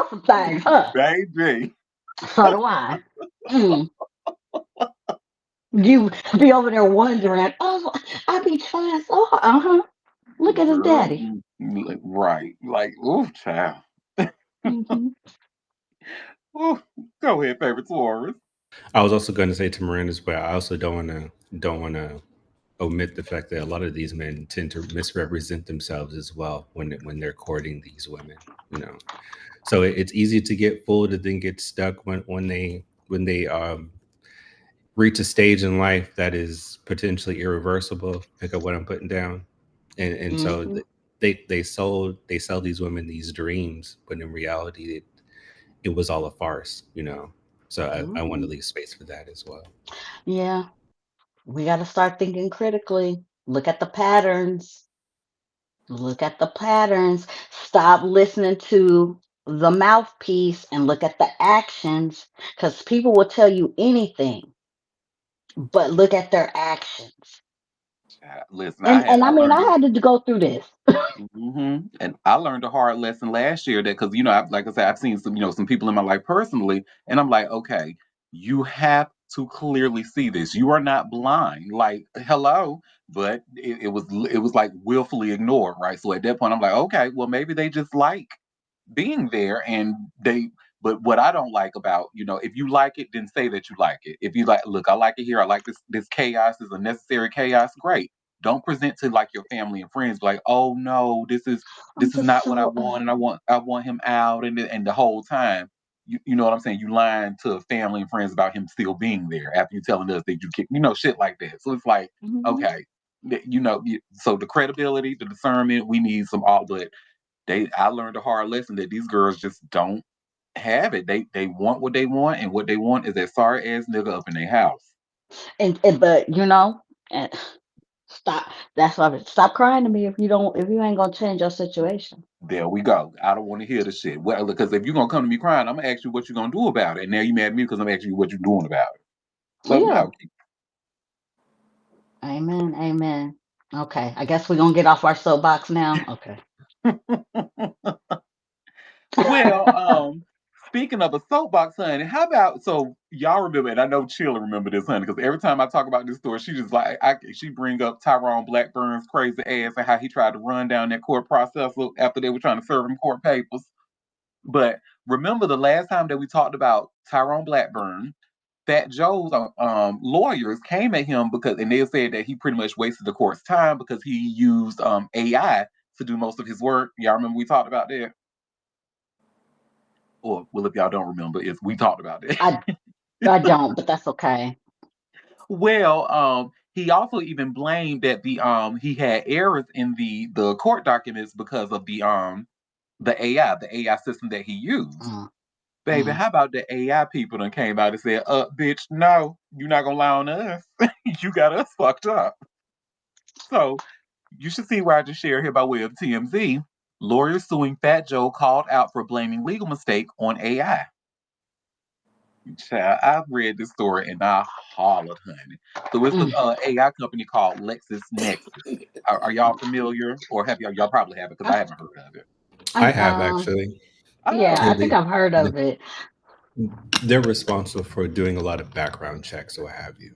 E: some things, huh?
A: baby."
E: So do I. Mm. You be over there wondering, oh, I be trying so hard. Uh-huh. Look at his
A: Girl,
E: daddy.
A: right? Like, ooh, child.
E: Hmm.
A: Ooh, go ahead, favorite Taurus.
D: I was also going to say to Miranda as well. I also don't want to omit the fact that a lot of these men tend to misrepresent themselves as well when they're courting these women. You know, so it's easy to get fooled and then get stuck when they reach a stage in life that is potentially irreversible. Pick up what I'm putting down, and so
E: Hmm.
D: they sell these women these dreams, but in reality, it was all a farce. You know, so I want
E: Hmm.
D: to leave space for that as well.
E: Yeah, we got to start thinking critically. Look at the patterns. Look at the patterns. Stop listening to the mouthpiece and look at the actions because people will tell you anything, but look at their actions.
A: Listen,
E: And I
A: I
E: mean,
A: learned.
E: I had to go through this.
A: And I learned a hard lesson last year that because like I said, I've seen some people in my life personally, and I'm like, okay, you have to clearly see this. You are not blind. Like, hello, but it was like willfully ignored, right? So at that point, I'm like, okay, well maybe they just like being there and they but what I don't like about, if you like it, then say that you like it. If you like, look, I like it here, I like this chaos is a necessary chaos, great. Don't present to like your family and friends like, oh no,
E: I'm
A: this is
E: just
A: not what I
E: so
A: want, and I want him out, and the whole time you know what I'm saying, you lying to family and friends about him still being there after you telling us that you can, shit like that. So it's like,
E: mhm.
A: okay, so the credibility, the discernment, we need some all, but I learned a hard lesson that these girls just don't have it. They want what they want, and what they want is that sorry ass nigga up in their house.
E: And but and stop. That's why stop crying to me if you ain't gonna change your situation.
A: There we go. I don't want to hear the shit. Well, because if you're gonna come to me crying, I'm gonna ask you what you're gonna do about it. And now you mad at me because I'm asking you what you're doing about it. So
E: Yeah.
A: no.
E: Amen. Amen. Okay. I guess we're gonna get off our soapbox now. Okay.
A: Well, speaking of a soapbox, honey, how about so y'all remember? And I know Chilla remember this, honey, because every time I talk about this story, she just like she bring up Tyrone Blackburn's crazy ass and how he tried to run down that court process after they were trying to serve him court papers. But remember the last time that we talked about Tyrone Blackburn, Fat Joe's lawyers came at him and they said that he pretty much wasted the court's time because he used AI to do most of his work. Y'all remember we talked about that? Or well, if y'all don't remember, if we talked about it.
E: I I don't, but that's okay.
A: Well, he also even blamed that he had errors in the court documents because of the AI system that he used.
E: Mm,
A: Baby,
E: mm.
A: how about the AI people done came out and said, bitch, no, you're not gonna lie on us. You got us fucked up. So you should see where I just shared here by way of TMZ. Lawyers suing Fat Joe called out for blaming legal mistake on AI. Child, I've read this story and I hollered, honey. So it's
E: Mm.
A: the AI company called LexisNexis. Are y'all familiar, or have y'all probably have it because I haven't heard of it.
D: I
E: I
D: have actually.
E: Yeah, I
A: Oh,
D: And
E: think I've heard of it.
D: they're responsible for doing a lot of background checks or what have you.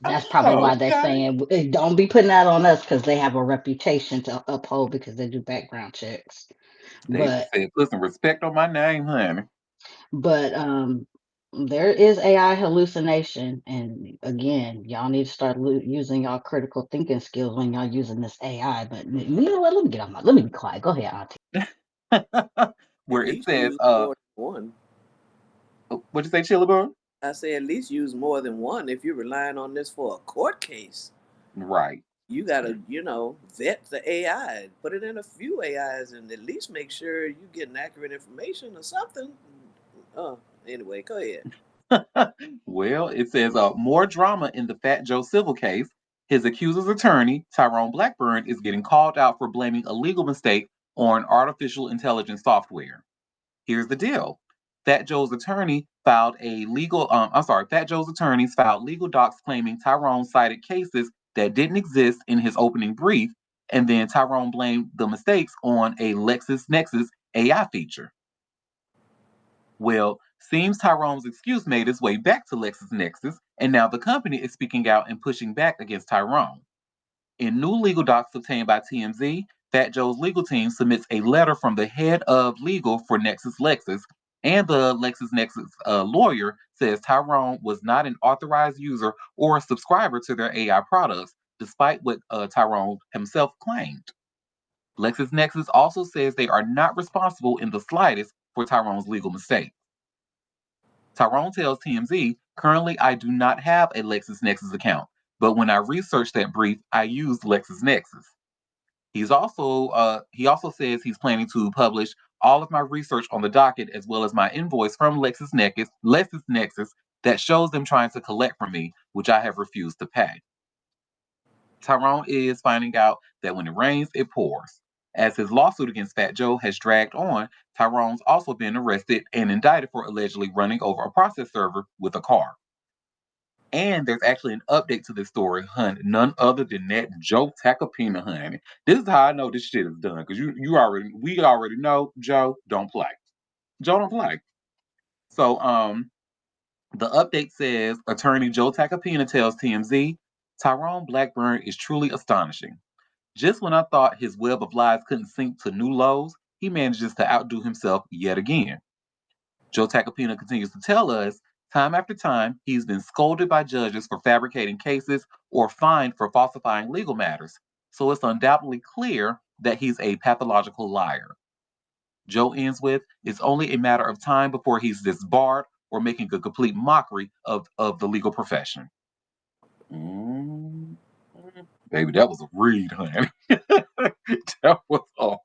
E: That's probably
A: oh,
E: why they're
A: okay.
E: saying don't be putting that on us because they have a reputation to uphold because they do background checks.
A: They
E: But
A: said, put some respect on my name, honey.
E: but there is AI hallucination, and again, y'all need to start using y'all critical thinking skills when y'all using this AI. But you know what? Let me be quiet. Go ahead, Auntie.
B: At
A: Where it
B: least
A: says,
B: use more than one.
A: what'd you say, Chillabone?
B: I say at least use more than one if you're relying on this for a court case.
A: Right.
B: You gotta, vet the AI, put it in a few AIs, and at least make sure you getting accurate information or something. Uh, anyway, go ahead.
A: Well, it says more drama in the Fat Joe civil case. His accuser's attorney, Tyrone Blackburn, is getting called out for blaming a legal mistake on artificial intelligence software. Here's the deal. Fat Joe's attorney filed a legal Fat Joe's attorneys filed legal docs claiming Tyrone cited cases that didn't exist in his opening brief, and then Tyrone blamed the mistakes on a LexisNexis AI feature. Well, seems Tyrone's excuse made its way back to LexisNexis, and now the company is speaking out and pushing back against Tyrone. In new legal docs obtained by TMZ, Fat Joe's legal team submits a letter from the head of legal for Lexis, and the LexisNexis lawyer says Tyrone was not an authorized user or a subscriber to their AI products, despite what Tyrone himself claimed. LexisNexis also says they are not responsible in the slightest for Tyrone's legal mistakes. Tyrone tells TMZ, currently I do not have a LexisNexis account, but when I researched that brief, I used LexisNexis. He also says he's planning to publish all of my research on the docket as well as my invoice from LexisNexis that shows them trying to collect from me, which I have refused to pay. Tyrone is finding out that when it rains, it pours. As his lawsuit against Fat Joe has dragged on, Tyrone's also been arrested and indicted for allegedly running over a process server with a car. And there's actually an update to this story, honey. None other than that Joe Tacopina, honey. This is how I know this shit is done. Because we already know Joe don't play. Joe don't play. So the update says attorney Joe Tacopina tells TMZ, Tyrone Blackburn is truly astonishing. Just when I thought his web of lies couldn't sink to new lows, he manages to outdo himself yet again. Joe Tacopina continues to tell us, time after time, he's been scolded by judges for fabricating cases or fined for falsifying legal matters. So it's undoubtedly clear that he's a pathological liar. Joe ends with, it's only a matter of time before he's disbarred or making a complete mockery of the legal profession. Mm. Baby, that was a read, honey. That was a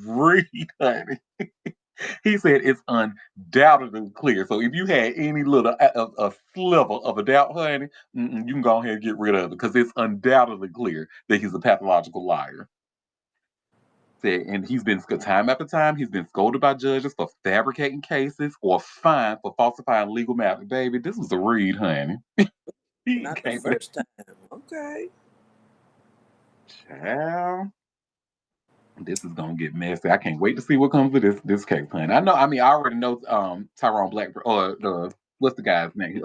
A: read, honey. He said it's undoubtedly clear. So if you had any little a sliver of a doubt, honey, you can go ahead and get rid of it because it's undoubtedly clear that he's a pathological liar. Said, and he's been time after time, he's been scolded by judges for fabricating cases or fined for falsifying legal matters. Baby, this was a read, honey. He
B: Not the
A: came
B: first time. Okay.
A: Child. This is gonna get messy. I can't wait to see what comes of this case, honey. I know. I mean, I already know Tyrone Blackburn or the what's the guy's name?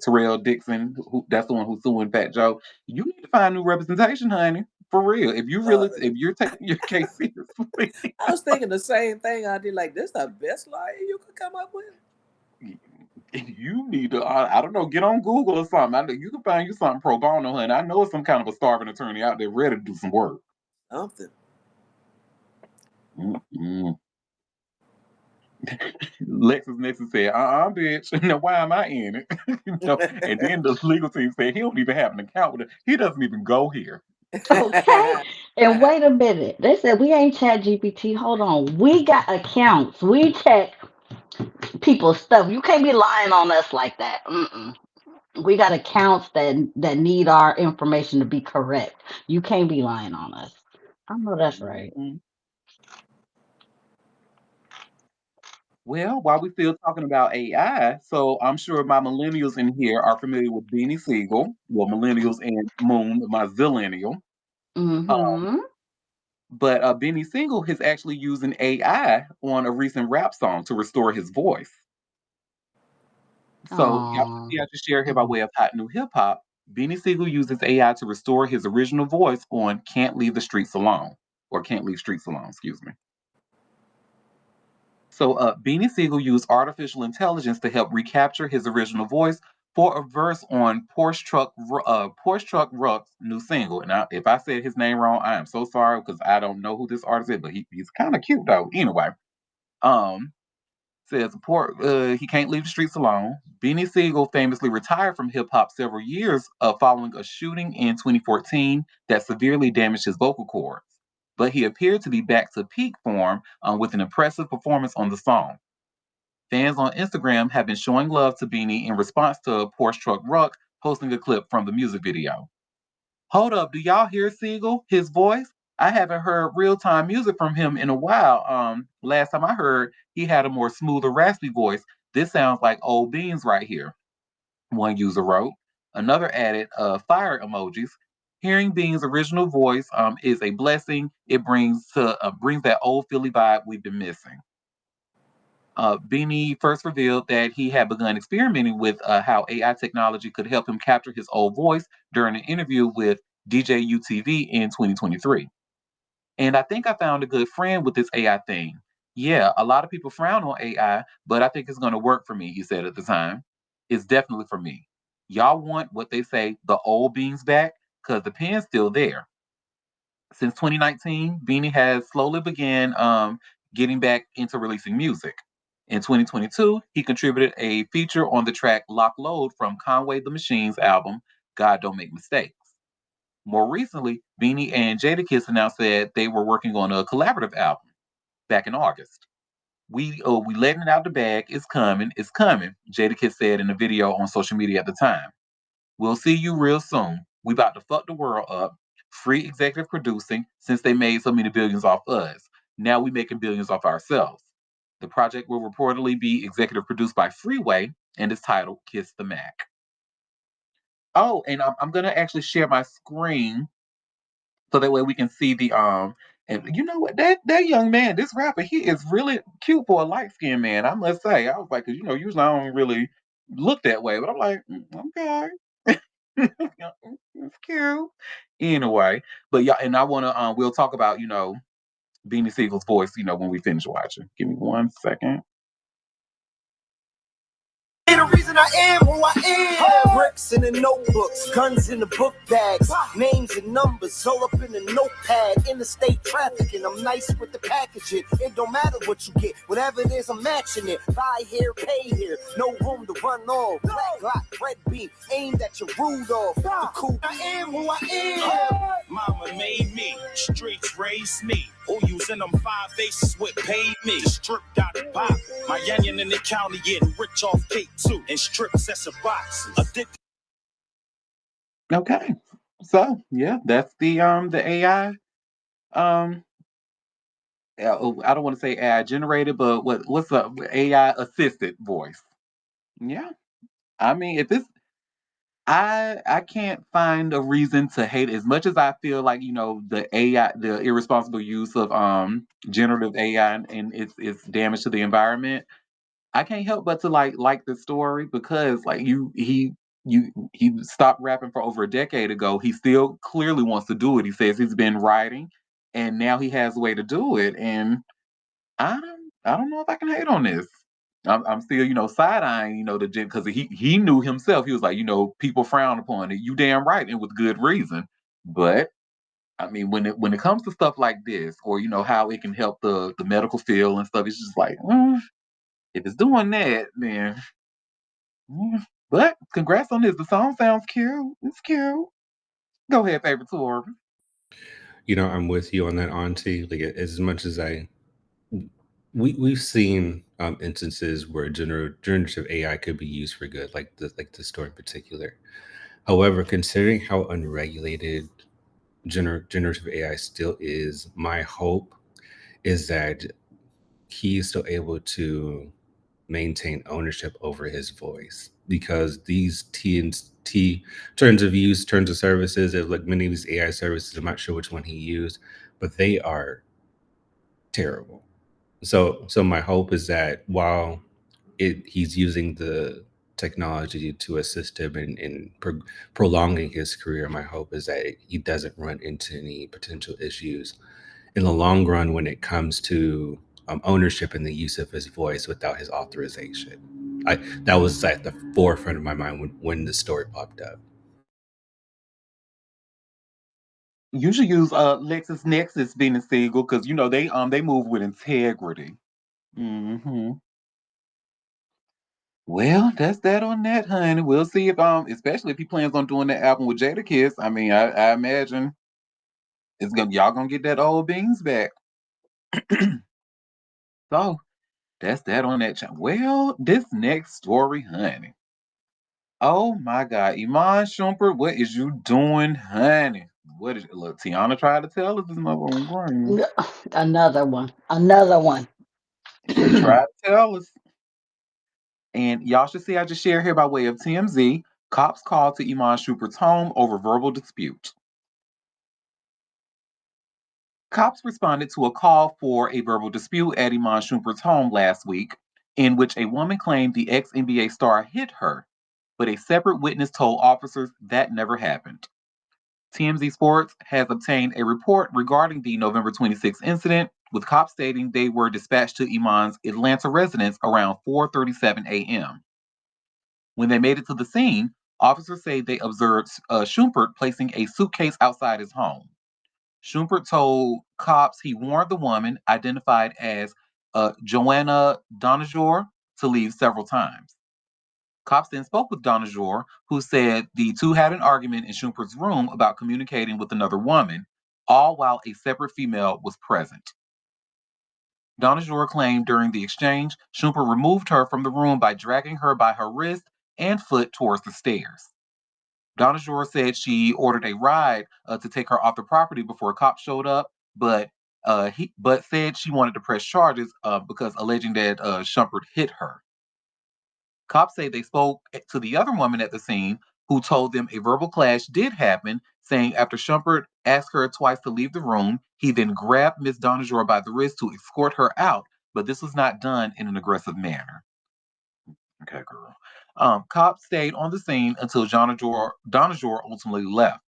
A: Terrell Dixon. Who that's the one who's suing Fat Joe. You need to find new representation, honey. For real. If you're taking your case seriously,
B: I was thinking the same thing. I did like this. The best liar you could come up with.
A: you need to. I don't know. Get on Google or something. I know you can find you something pro bono, honey. I know it's some kind of a starving attorney out there ready to do some work.
B: Something.
A: Mm-mm. LexisNexis said, bitch. Now, why am I in it? And then the legal team said he don't even have an account with it. He doesn't even go here.
E: Okay. And wait a minute. They said we ain't Chat GPT. Hold on. We got accounts. We check people's stuff. You can't be lying on us like that. Mm-mm. We got accounts that need our information to be correct. You can't be lying on us. I know that's right.
A: Mhm. Well, while we're still talking about AI, so I'm sure my millennials in here are familiar with Beanie Siegel. Well, millennials and Moon, my zillennial. Um,
E: Mm-hmm.
A: but Beanie Siegel is actually using AI on a recent rap song to restore his voice. So y'all can
E: Oh.
A: see I just shared here by way of hot new hip hop. Beanie Siegel uses AI to restore his original voice on "Can't Leave the Streets Alone" or "Can't Leave Streets Alone." Excuse me. So Beanie Siegel used artificial intelligence to help recapture his original voice for a verse on Porsche Truck Ruck's new single. And if I said his name wrong, I am so sorry because I don't know who this artist is, but he's kind of cute though. Anyway, um, says he can't leave the streets alone. Beanie Siegel famously retired from hip hop several years following a shooting in 2014 that severely damaged his vocal cords. But he appeared to be back to peak form with an impressive performance on the song. Fans on Instagram have been showing love to Beanie in response to Porsche Truck Ruck posting a clip from the music video. Hold up, do y'all hear Siegel? His voice? I haven't heard real time music from him in a while. Last time I heard, he had a more smoother, raspy voice. This sounds like old beans right here. One user wrote. Another added fire emojis. Hearing Bean's original voice is a blessing. It brings that old Philly vibe we've been missing. Beanie first revealed that he had begun experimenting with how AI technology could help him capture his old voice during an interview with DJ UTV in 2023. And I think I found a good friend with this AI thing. Yeah, a lot of people frown on AI, but I think it's going to work for me, he said at the time. It's definitely for me. Y'all want what they say, the old beans back? Because the pen's still there. Since 2019, Beanie has slowly began getting back into releasing music. In 2022, he contributed a feature on the track Lock Load from Conway the Machine's album, God Don't Make Mistakes. More recently, Beanie and Jadakiss announced that they were working on a collaborative album back in August. We letting it out the bag. It's coming. It's coming. Jadakiss said in a video on social media at the time. We'll see you real soon. We about to fuck the world up. Free executive producing since they made so many billions off us. Now we making billions off ourselves. The project will reportedly be executive produced by Freeway and is titled Kiss the Mac. Oh, and I'm gonna actually share my screen so that way we can see the and you know what, that young man, this rapper, he is really cute for a light skinned man, I must say. I was like, 'cause usually I don't really look that way, but I'm like, okay. It's cute. Anyway, but yeah, and I wanna we'll talk about, Beanie Siegel's voice, when we finish watching. Give me 1 second.
F: The reason I am who I am. Bricks in the notebooks, guns in the book bags, names and numbers all up in the notepad. Interstate trafficking, I'm nice with the packaging. It don't matter what you get, whatever it is, I'm matching it. Buy here, pay here, no room to run off. Black Glock, red beam, aimed at your Rudolph. The cool, I am who I am.
G: Mama made me, streets raised me. Who using them 5 bases with paid me? Stripped out the pop. My onion in the county getting rich off cake too. And strip sets of boxes. Addicted.
A: Okay. So yeah, that's the AI. Um I don't want to say AI generated, but what's a AI assisted voice? Yeah. I mean, if it's I can't find a reason to hate it. As much as I feel like, the AI, the irresponsible use of generative AI and its damage to the environment. I can't help but to like the story because like he stopped rapping for over a decade ago. He still clearly wants to do it. He says he's been writing and now he has a way to do it. And I don't know if I can hate on this. I'm still, side eyeing, the because he knew himself. He was like, people frown upon it. You damn right, and with good reason. But I mean, when it comes to stuff like this, or how it can help the medical field and stuff, it's just like, if it's doing that, then. But congrats on this. The song sounds cute. It's cute. Go ahead, favorite tour.
D: I'm with you on that, Auntie. Like as much as we've seen instances where generative AI could be used for good, like the story in particular. However, considering how unregulated generative AI still is, my hope is that he's still able to maintain ownership over his voice, because these T terms of use, terms of services, like many of these AI services, I'm not sure which one he used, but they are terrible. So my hope is that while he's using the technology to assist him in prolonging his career, my hope is that he doesn't run into any potential issues in the long run when it comes to ownership and the use of his voice without his authorization. That was at the forefront of my mind when the story popped up.
A: You should use LexisNexis being a single because they move with integrity. Hmm. Well, that's that on that, honey. We'll see if especially if he plans on doing that album with Jadakiss. I mean, I imagine it's gonna y'all gonna get that old beans back. So that's that on that. Well, this next story, honey. Oh my God, Iman Shumpert, what is you doing, honey? What is it? Look, Tiana tried to tell us this mother on green.
E: Another one. Another one.
A: She tried to tell us. And y'all should see I just shared here by way of TMZ. Cops called to Iman Shumpert's home over verbal dispute. Cops responded to a call for a verbal dispute at Iman Shumpert's home last week, in which a woman claimed the ex NBA star hit her, but a separate witness told officers that never happened. TMZ Sports has obtained a report regarding the November 26th incident, with cops stating they were dispatched to Iman's Atlanta residence around 4:37 a.m. When they made it to the scene, officers say they observed Schumpert placing a suitcase outside his home. Schumpert told cops he warned the woman, identified as Joanna Donajor, to leave several times. Cops then spoke with Donajor, who said the two had an argument in Schumpert's room about communicating with another woman, all while a separate female was present. Donajor claimed during the exchange, Schumpert removed her from the room by dragging her by her wrist and foot towards the stairs. Donajor said she ordered a ride to take her off the property before cops showed up, but said she wanted to press charges because alleging that Schumpert hit her. Cops say they spoke to the other woman at the scene, who told them a verbal clash did happen, saying after Schumpert asked her twice to leave the room, he then grabbed Miss Donajor by the wrist to escort her out, but this was not done in an aggressive manner. Okay, girl. Cops stayed on the scene until Donajor ultimately left.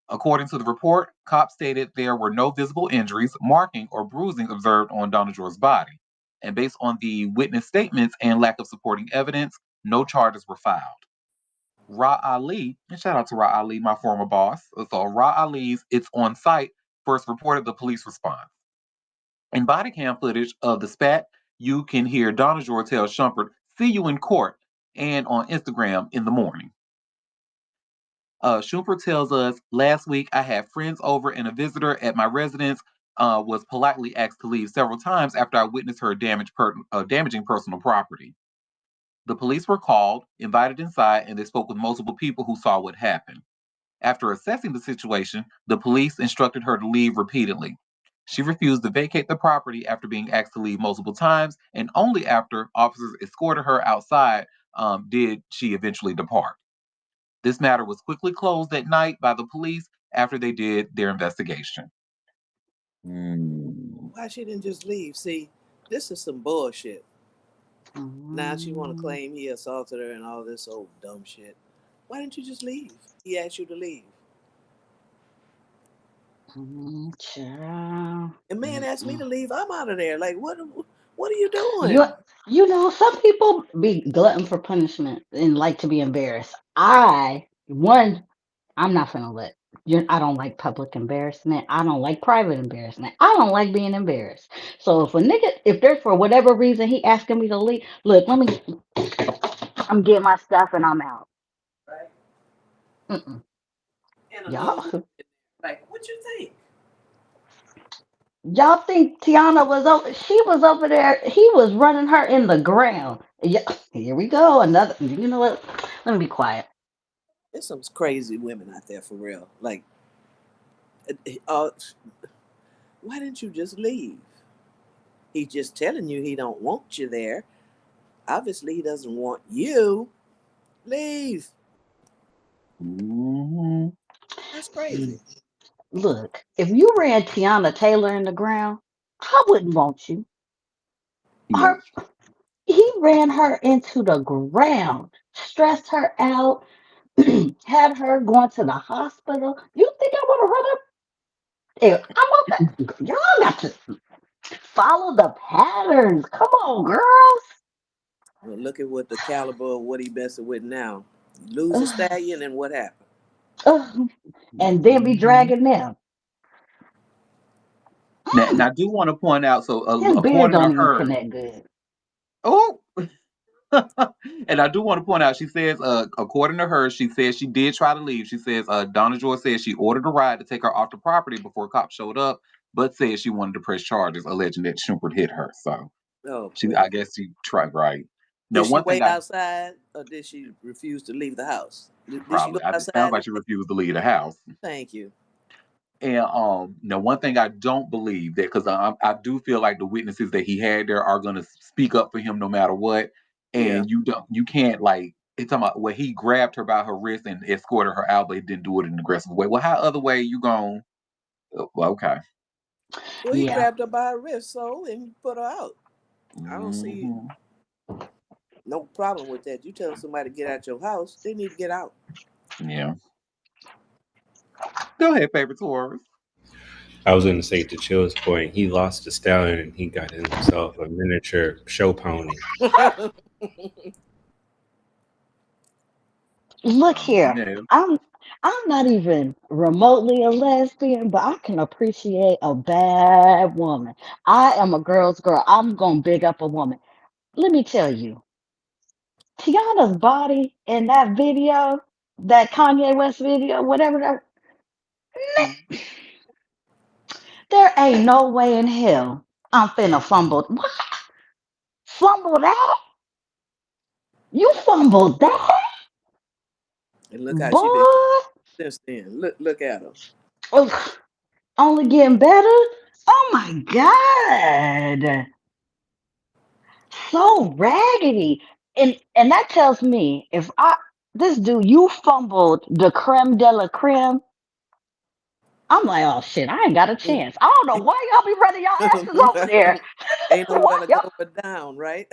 A: According to the report, cops stated there were no visible injuries, marking, or bruising observed on Donajor's body. And based on the witness statements and lack of supporting evidence, no charges were filed. Ra Ali, and shout out to Ra Ali, my former boss. So Ra Ali's It's On Site first reported the police response. In body cam footage of the spat, you can hear Donajor tell Schumpert, "See you in court," and on Instagram in the morning. Schumpert tells us, "Last week I had friends over and a visitor at my residence was politely asked to leave several times after I witnessed her damaging personal property. The police were called, invited inside, and they spoke with multiple people who saw what happened. After assessing the situation, the police instructed her to leave repeatedly. She refused to vacate the property after being asked to leave multiple times, and only after officers escorted her outside did she eventually depart. This matter was quickly closed that night by the police after they did their investigation." Mm.
B: Why she didn't just leave? See, this is some bullshit. Now she want to
E: Mm,
B: claim he assaulted her and all this old dumb shit. Why didn't you just leave? He asked you to leave.
E: child.
B: A man asked me
E: Mm-mm.
B: to leave. I'm out of there. Like, what are you
E: You
B: doing?
E: you know, some people be glutton for punishment and like to be embarrassed. I'm not gonna let you. I don't like public embarrassment. I don't like private embarrassment. I don't like being embarrassed. So if there's for whatever reason he asking me to leave, look, I'm getting my stuff and I'm out.
B: Right?
E: Mm-mm.
B: And a little
E: Y'all,
B: woman. Like, what you think?
E: y'all think Tiana was over? She was over there. He was running her in the ground. Yeah, here we go. Another. You know what? Let me be quiet.
B: There's some crazy women out there for real. Like, uh, why didn't you just leave? He's just telling you he don't want you there. Obviously, he doesn't want you. Leave.
A: Mhm.
B: That's crazy.
E: Look, if you ran Tiana Taylor in the ground, I wouldn't want you.
A: Yeah.
E: Her, he ran her into the ground, stressed her out, had her going to the hospital. You think I want to run up? I want that. Y'all got to follow the patterns. Come on, girls.
B: Well, look at what the caliber of what he messing with now. You lose a stallion, and what happened?
E: Ugh, and then be
A: Mhm.
E: dragging them.
A: Now,
E: Mm,
A: I do want to point out, so
E: his beard
A: according to
E: don't even
A: her,
E: connect good.
A: oh, and I do want to point out, she says, according to her, she says she did try to leave. She says, Donna Joy says she ordered a ride to take her off the property before cops showed up, but said she wanted to press charges, alleging that Schumpert hit her. So
B: Oh,
A: I
B: please.
A: guess she tried, right. Now,
B: Did she
A: one thing
B: wait
A: I
B: outside, or did she refuse to leave the house? Did she go
A: probably, it sounds
B: outside?
A: like she refused to leave the house.
B: Thank you.
A: And now one thing I don't believe that because I do feel like the witnesses that he had there are gonna speak up for him no matter what.
B: Yeah.
A: And you can't like it's talking about where he grabbed her by her wrist and escorted her out, but he didn't do it in an aggressive way. Well, how other way you going? Well, okay.
B: Well, he
E: Yeah.
B: grabbed her by her wrist, so and put her out. I don't see
A: Hmm.
B: no problem with that. You tell somebody to get out your house, they need to get out.
A: Yeah. Go ahead, favorite Taurus.
D: I was going to say to Chill's point, he lost a stallion and he got himself a miniature show pony.
E: Look here.
A: Yeah.
E: I'm not even remotely a lesbian, but I can appreciate a bad woman. I am a girl's girl. I'm gonna big up a woman. Let me tell you, Tiana's body in that video, that Kanye West video, whatever that, there ain't no way in hell I'm finna fumble. What? Fumble that? You fumbled that,
B: And look how she been
E: boy?
B: since then. Look at her.
E: Ugh, only getting better. Oh my god, so raggedy. And that tells me if I this dude you fumbled the creme de la creme. I'm like, oh shit, I ain't got a chance. I don't know why y'all be running y'all asses over there.
B: Ain't
E: why
B: nowhere to
E: y'all
B: go but down, right?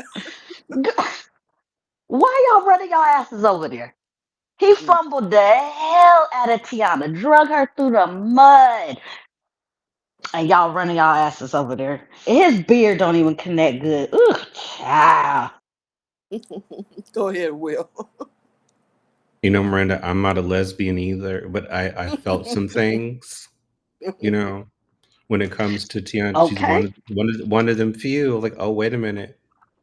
E: why y'all running y'all asses over there? He
B: Mm.
E: fumbled the hell out of Tiana, drug her through the mud, and y'all running y'all asses over there. And his beard don't even connect good. Ugh, child.
B: Go ahead, Will.
D: You know, Miranda, I'm not a lesbian either, but I felt some things, you know, when it comes to Tiana. She's
E: Okay.
D: one of them few. Like, oh, wait a minute.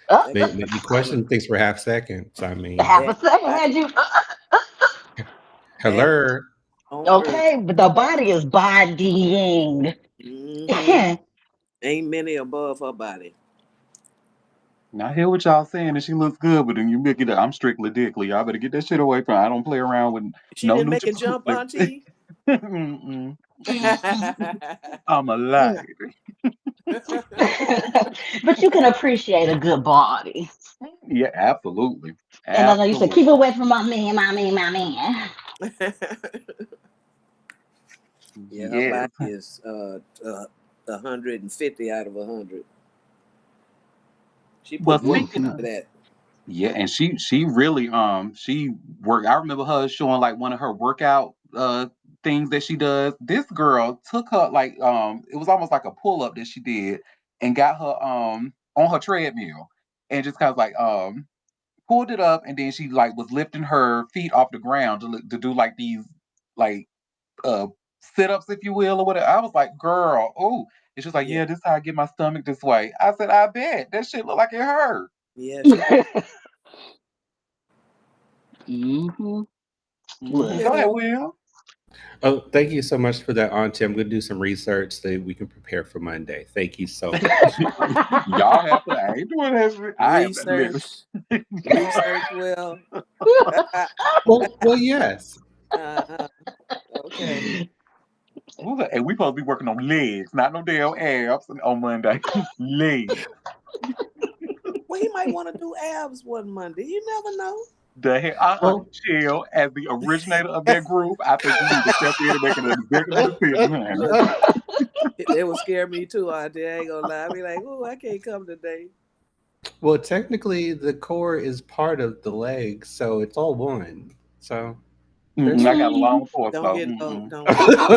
E: Uh,
B: That
D: Make me
B: color,
D: question things for half seconds. I mean,
E: half
B: that
E: a second
B: body,
E: had you.
B: that
D: hello.
B: on earth.
E: Okay, but the body is bodying.
B: Hmm. Ain't many above her body.
A: Now I hear what y'all saying, and she looks good, but then you make it. I'm strictly dickly. Y'all better get that shit away from. I don't play around with
B: She
A: no
B: didn't make a jump,
A: nutraceuticals.
B: Auntie.
A: Mm-mm. I'm a lie.
E: But you can appreciate a good body.
A: Yeah, absolutely,
E: And I know you said,
A: absolutely.
E: keep away from my man, my man, my man.
B: Yeah, her
A: Yes.
B: body is 150 out of 100. She
A: Well,
B: put work
A: speaking
E: Hmm.
A: of
B: into that.
A: yeah, and she really she worked. I remember her showing like one of her workout things that she does. This girl took her like it was almost like a pull up that she did and got her on her treadmill and just kind of like pulled it up and then she like was lifting her feet off the ground to do like these like uh sit ups if you will or whatever. I was like, girl, oh, and she was like,
B: Yeah,
A: yeah, this is how I get my stomach this way. I said, I bet that shit look like it hurt.
B: yeah, she
E: Hmm.
A: Hmm.
E: Look.
A: Go ahead,
B: Will.
A: Will.
D: Oh, thank you so much for that, Auntie. I'm going to do some research so that we can prepare for Monday. Thank you so much.
A: Y'all have to. I ain't doing that shit. I have to listen.
B: Research, research. Will.
D: Well, yes.
B: Uh-huh. Okay.
A: And we supposed to be working on legs, not no damn abs on Monday. Legs.
B: Well, he might want to do abs one Monday. You never know.
A: The hell,
D: Well,
A: chill. As the originator of that group, I think you need to step in and make an executive decision, honey.
B: Look, they would scare me too, Auntie. I ain't gonna lie. I be like, oh, I can't come today.
D: well, technically, the core is part of the leg, so it's all one. So there's
A: Mm-mm, I
D: that.
A: got a
E: Hmm.
A: long
B: Don't
A: torso.
B: get no,
A: Mm-mm.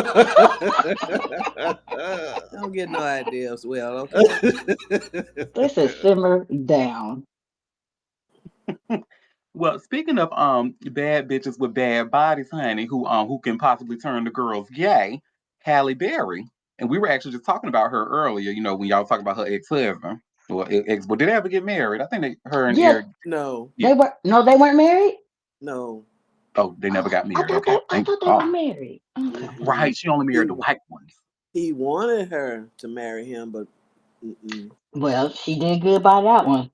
B: don't get no ideas. Well, okay.
E: This is simmer down.
A: Well, speaking of bad bitches with bad bodies, honey, who can possibly turn the girls gay, Halle Berry, and we were actually just talking about her earlier. You know, when y'all talking about her ex husband, well, did they ever get married? I think her and
E: Yeah,
A: Eric,
B: No,
A: yeah.
E: they were no, they weren't married.
B: no.
A: Oh, they never
E: Oh,
A: got married. Okay,
E: I
A: thank
E: thought they were
A: God.
E: married. Okay.
B: Mm-mm.
A: Right, she only married
B: He
A: the white ones.
B: he wanted her to marry him, but mm-mm.
E: Well, she did good by that one.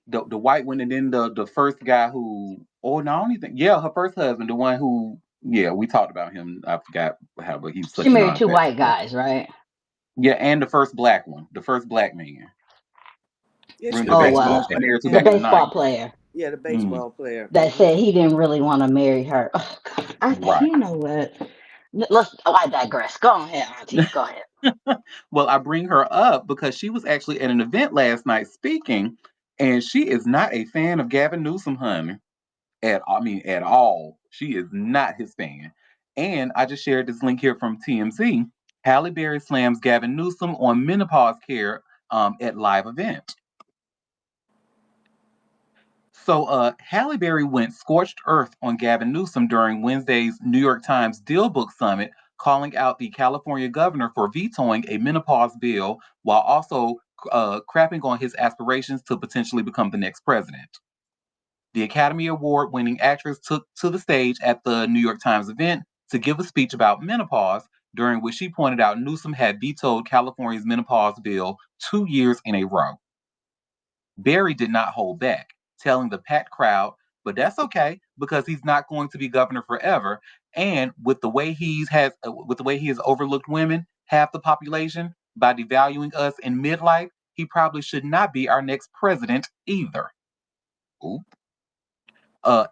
A: The white one, and then the first guy who, oh no, I don't even think, yeah, her first husband, the one who Yeah, we talked about him. I forgot how, but he's
E: She
A: such a
E: married two
A: non-factor.
E: white guys, right?
A: Yeah, and the first black one, the first black man.
B: Yeah,
A: During
B: she
A: the
E: Oh,
B: married
A: baseball,
B: most
A: she
B: of
A: married to
E: the
A: back in the
B: them.
E: baseball
A: 90s.
E: player
B: Yeah, the
A: Mm,
B: baseball player.
E: that said he didn't really want to marry her. Oh, God.
A: right.
E: You know what? Let's. Oh, I digress. Go ahead, Auntie. Go ahead.
A: Well, I bring her up because she was actually at an event last night speaking, and she is not a fan of Gavin Newsom, honey. At all. She is not his fan. And I just shared this link here from TMZ. Halle Berry slams Gavin Newsom on menopause care at live event. So Halle Berry went scorched earth on Gavin Newsom during Wednesday's New York Times Deal Book Summit, calling out the California governor for vetoing a menopause bill while also crapping on his aspirations to potentially become the next president. The Academy Award winning actress took to the stage at the New York Times event to give a speech about menopause, during which she pointed out Newsom had vetoed California's menopause bill 2 years in a row. Barry did not hold back, telling the packed crowd, but that's okay because he's not going to be governor forever. And with the way he has overlooked women, half the population, by devaluing us in midlife, he probably should not be our next president either. Ooh.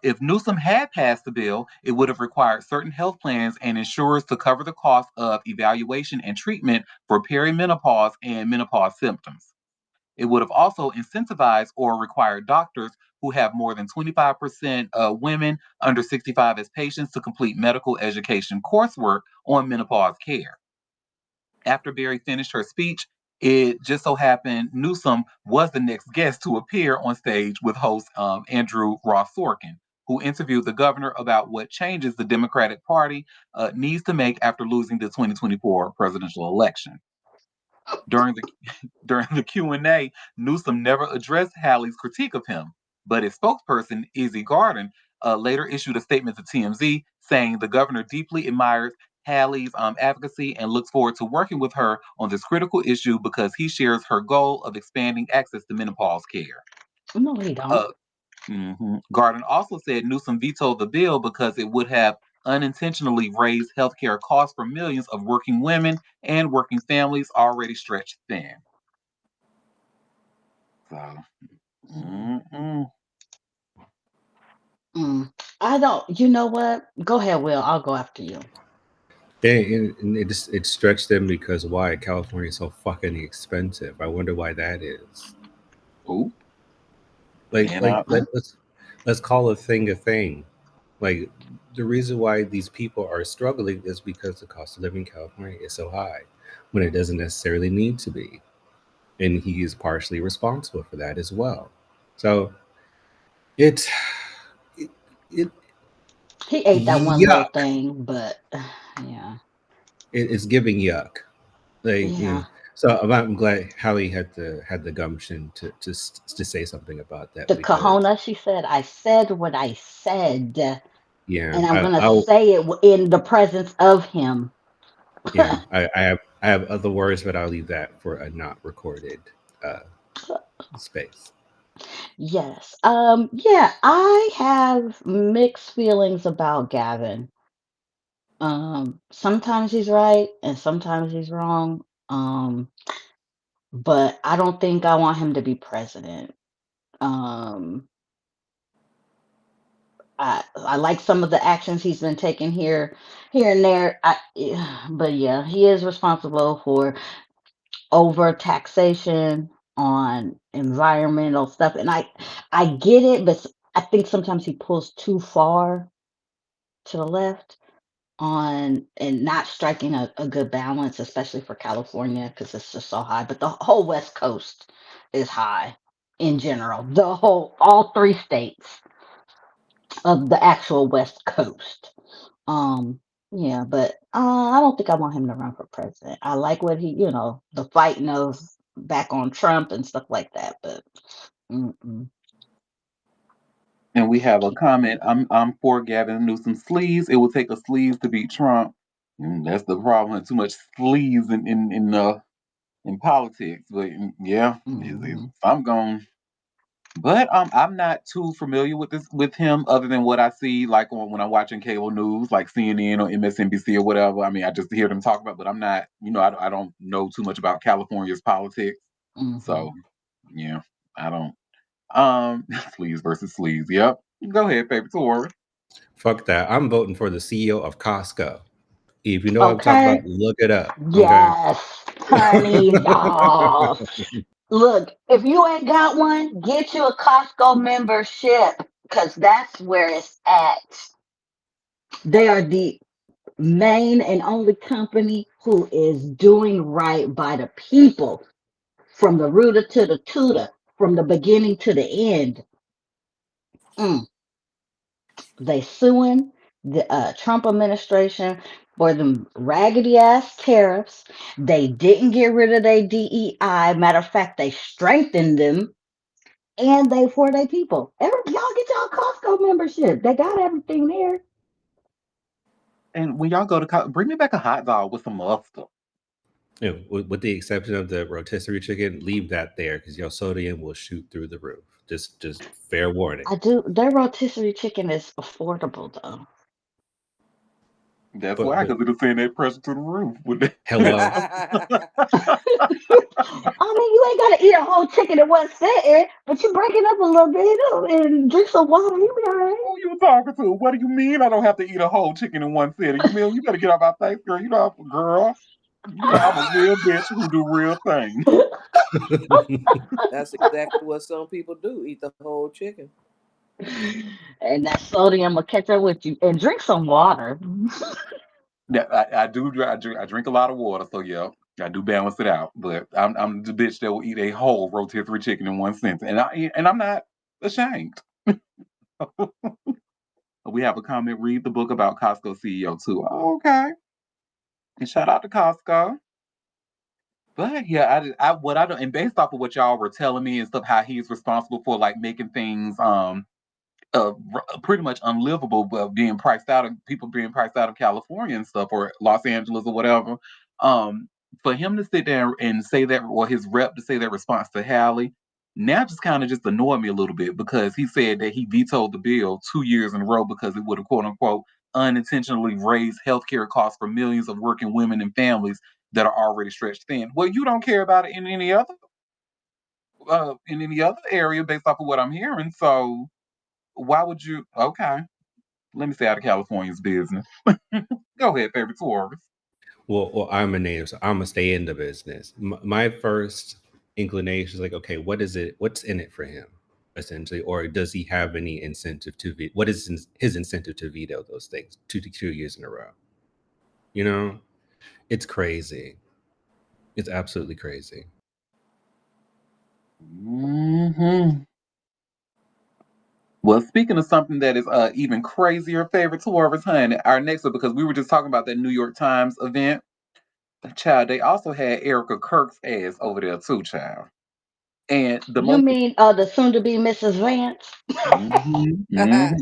A: If Newsom had passed the bill, it would have required certain health plans and insurers to cover the cost of evaluation and treatment for perimenopause and menopause symptoms. It would have also incentivized or required doctors who have more than 25% women under 65 as patients to complete medical education coursework on menopause care. After Berry finished her speech, it just so happened Newsom was the next guest to appear on stage with host Andrew Ross Sorkin, who interviewed the governor about what changes the Democratic Party needs to make after losing the 2024 presidential election. During the during the Q&A, Newsom never addressed Halley's critique of him, but his spokesperson, Izzy Garden, later issued a statement to TMZ saying the governor deeply admires Halley's advocacy and looks forward to working with her on this critical issue because he shares her goal of expanding access to menopause care.
E: No, he don't.
A: Uh, Garden also said Newsom vetoed the bill because it would have unintentionally raised healthcare costs for millions of working women and working families already stretched thin. So, mm-mm.
E: Mm. I don't. You know what? Go ahead, Will. I'll go after you.
D: And it stretched them because why? California is so fucking expensive. I wonder why that is.
A: Ooh,
D: Like
A: and
D: like let, let's call a thing a thing. Like the reason why these people are struggling is because the cost of living in California is so high when it doesn't necessarily need to be. And he is partially responsible for that as well. So it's it, it
E: He ate that one little
D: yuck.
E: thing, but yeah,
D: It's giving yuck. Like
E: yeah.
D: so I'm glad Hallie had the gumption to say something about that
E: The
D: because
E: kahuna, she said. I said what I said,
D: yeah
E: and I'm gonna
D: I
E: say it in the presence of him.
D: yeah I have other words, but I'll leave that for a not recorded uh, space.
E: Yes. Yeah, I have mixed feelings about Gavin. Sometimes he's right and sometimes he's wrong. But I don't think I want him to be president. Um, I like some of the actions he's been taking here and there. But yeah, he is responsible for over taxation on environmental stuff, and I get it, but I think sometimes he pulls too far to the left on and not striking a good balance, especially for California because it's just so high. But the whole West Coast is high in general. All three states of the actual West Coast. Um, yeah, but I don't think I want him to run for president. I like what the fighting of back on Trump and stuff like that, but mm-mm.
A: and we have a comment. I'm for Gavin Newsom sleaze. It will take a sleaze to beat Trump. That's the problem. Too much sleaze in politics. But yeah, if
E: Mm-hmm.
A: I'm going. But I'm not too familiar with him other than what I see like when I'm watching cable news, like CNN or MSNBC or whatever. I mean, I just hear them talk about, but I'm not, I don't know too much about California's politics.
E: Hmm.
A: So yeah, I don't. Sleeves versus sleeves. Yep. Go ahead, favorite tour.
D: Fuck that. I'm voting for the CEO of Costco. If you know what I'm talking about,
E: Okay.
D: look it up. Okay.
E: Yes, honey. Oh, look, if you ain't got one, get you a Costco membership because that's where it's at. They are the main and only company who is doing right by the people from the rooter to the tutor, from the beginning to the end. Mm. They suing the Trump administration for them raggedy ass tariffs. They didn't get rid of their DEI. Matter of fact, they strengthened them, and they for their people. Y'all get y'all Costco membership. They got everything there.
A: And when y'all go to bring me back a hot dog with some mustard.
D: With the exception of the rotisserie chicken, leave that there because your sodium will shoot through the roof. Just fair warning.
E: I do. Their rotisserie chicken is affordable though.
A: That's why,
D: But
A: because it'll send that pressure to the roof. With that.
D: hello.
E: I mean, you ain't gotta eat a whole chicken in one sitting, but you break it up a little bit and drink some water. You be all right.
A: Who you talking to? What do you mean I don't have to eat a whole chicken in one sitting? You mean you better get out my face, girl? Girl. I'm a real bitch who do real things.
B: That's exactly what some people do. Eat the whole chicken.
E: And that sodium will catch up with you. And drink some water.
A: Yeah, I do. I drink a lot of water, so yeah, I do balance it out. But I'm the bitch that will eat a whole rotisserie chicken in one sentence, and I'm not ashamed. We have a comment. Read the book about Costco CEO too. Okay, and shout out to Costco. But yeah, what I don't, and based off of what y'all were telling me and stuff, how he's responsible for like making things pretty much unlivable, but being priced out of people being priced out of California and stuff, or Los Angeles or whatever. Um, for him to sit there and say that, or his rep to say that response to Hallie, now just kind of just annoyed me a little bit because he said that he vetoed the bill 2 years in a row because it would have quote unquote unintentionally raised healthcare costs for millions of working women and families that are already stretched thin. Well, you don't care about it in any other area based off of what I'm hearing. So why would you? Okay, let me stay out of California's business. Go ahead, favorite tourist.
D: Well, I'm a native, so I'm gonna stay in the business. My first inclination is like, okay, what is it? What's in it for him, essentially, or does he have any incentive to what is his incentive to veto those things 2 years in a row? You know, it's crazy. It's absolutely crazy.
A: Hmm. Well, speaking of something that is even crazier, favorite tourist, honey, our next one, because we were just talking about that New York Times event. Child, they also had Erica Kirk's ass over there too, child. And the
E: You
A: most
E: mean the soon to be Mrs. Vance?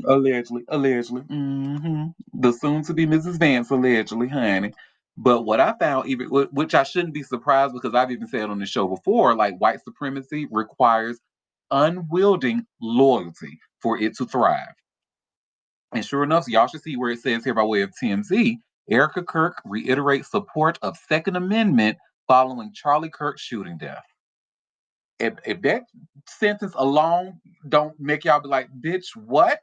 A: allegedly, the soon to be Mrs. Vance, allegedly, honey. But what I found, even which I shouldn't be surprised because I've even said on the show before, like white supremacy requires unwielding loyalty for it to thrive. And sure enough, y'all should see where it says here by way of TMZ. Erica Kirk reiterates support of Second Amendment following Charlie Kirk's shooting death. If that sentence alone don't make y'all be like, bitch, what?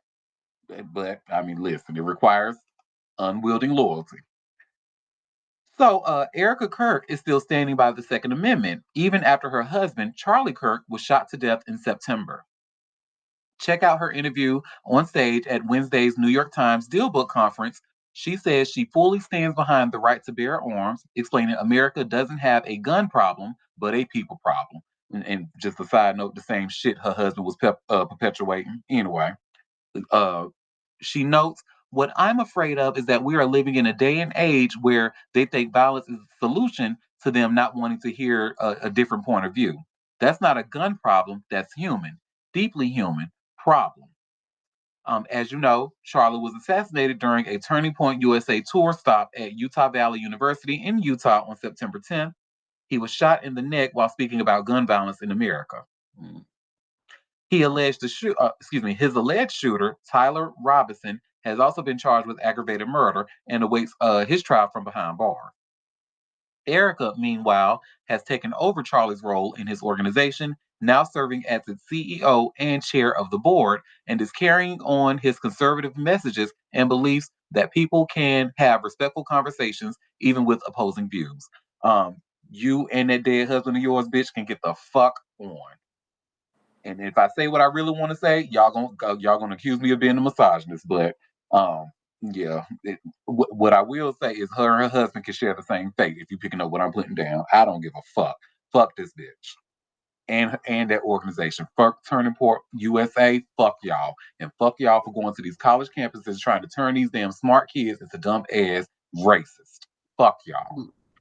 A: But I mean, listen, it requires unwielding loyalty. So Erica Kirk is still standing by the Second Amendment, even after her husband, Charlie Kirk, was shot to death in September. Check out her interview on stage at Wednesday's New York Times Deal Book Conference. She says she fully stands behind the right to bear arms, explaining America doesn't have a gun problem, but a people problem. And just a side note, the same shit her husband was perpetuating anyway. Uh, she notes, what I'm afraid of is that we are living in a day and age where they think violence is a solution to them not wanting to hear a different point of view. That's not a gun problem, that's human, deeply human problem. As you know, Charlie was assassinated during a Turning Point USA tour stop at Utah Valley University in Utah on September 10th. He was shot in the neck while speaking about gun violence in America. Mm. His alleged shooter, Tyler Robinson, has also been charged with aggravated murder and awaits his trial from behind bars. Erica, meanwhile, has taken over Charlie's role in his organization, now serving as its CEO and chair of the board, and is carrying on his conservative messages and beliefs that people can have respectful conversations even with opposing views. Um, you and that dead husband of yours, bitch, can get the fuck on. And if I say what I really want to say, y'all gonna accuse me of being a misogynist. But yeah, what I will say is her and her husband can share the same fate. If you picking up what I'm putting down, I don't give a fuck. Fuck this bitch and that organization. Fuck Turning Point USA. Fuck y'all and fuck y'all for going to these college campuses trying to turn these damn smart kids into dumb ass racist. Fuck y'all.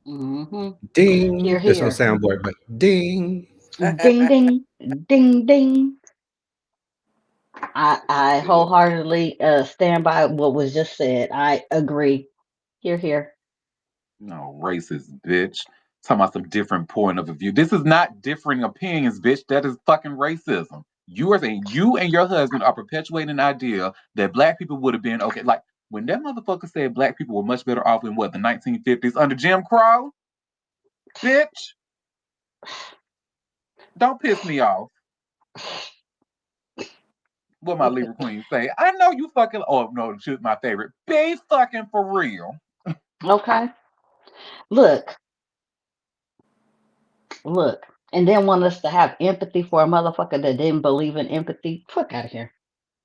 E: Mm-hmm.
D: Ding.
E: Here,
D: There's no
E: here.
D: soundboard, but ding.
E: Ding, ding, ding, ding. I
A: Yeah.
E: wholeheartedly stand by what was just said. I agree. Here, here.
A: No, racist, bitch. Talking about some different point of view. This is not differing opinions, bitch. That is fucking racism. You are saying you and your husband are perpetuating an idea that black people would have been okay. Like when that motherfucker said black people were much better off in what the 1950s under Jim Crow, bitch. Don't piss me off. What my Libra queen say? I know you fucking. Oh no, she's my favorite. Be fucking for real.
E: Okay. Look, look. And then want us to have empathy for a motherfucker that didn't believe in empathy. Fuck out of here.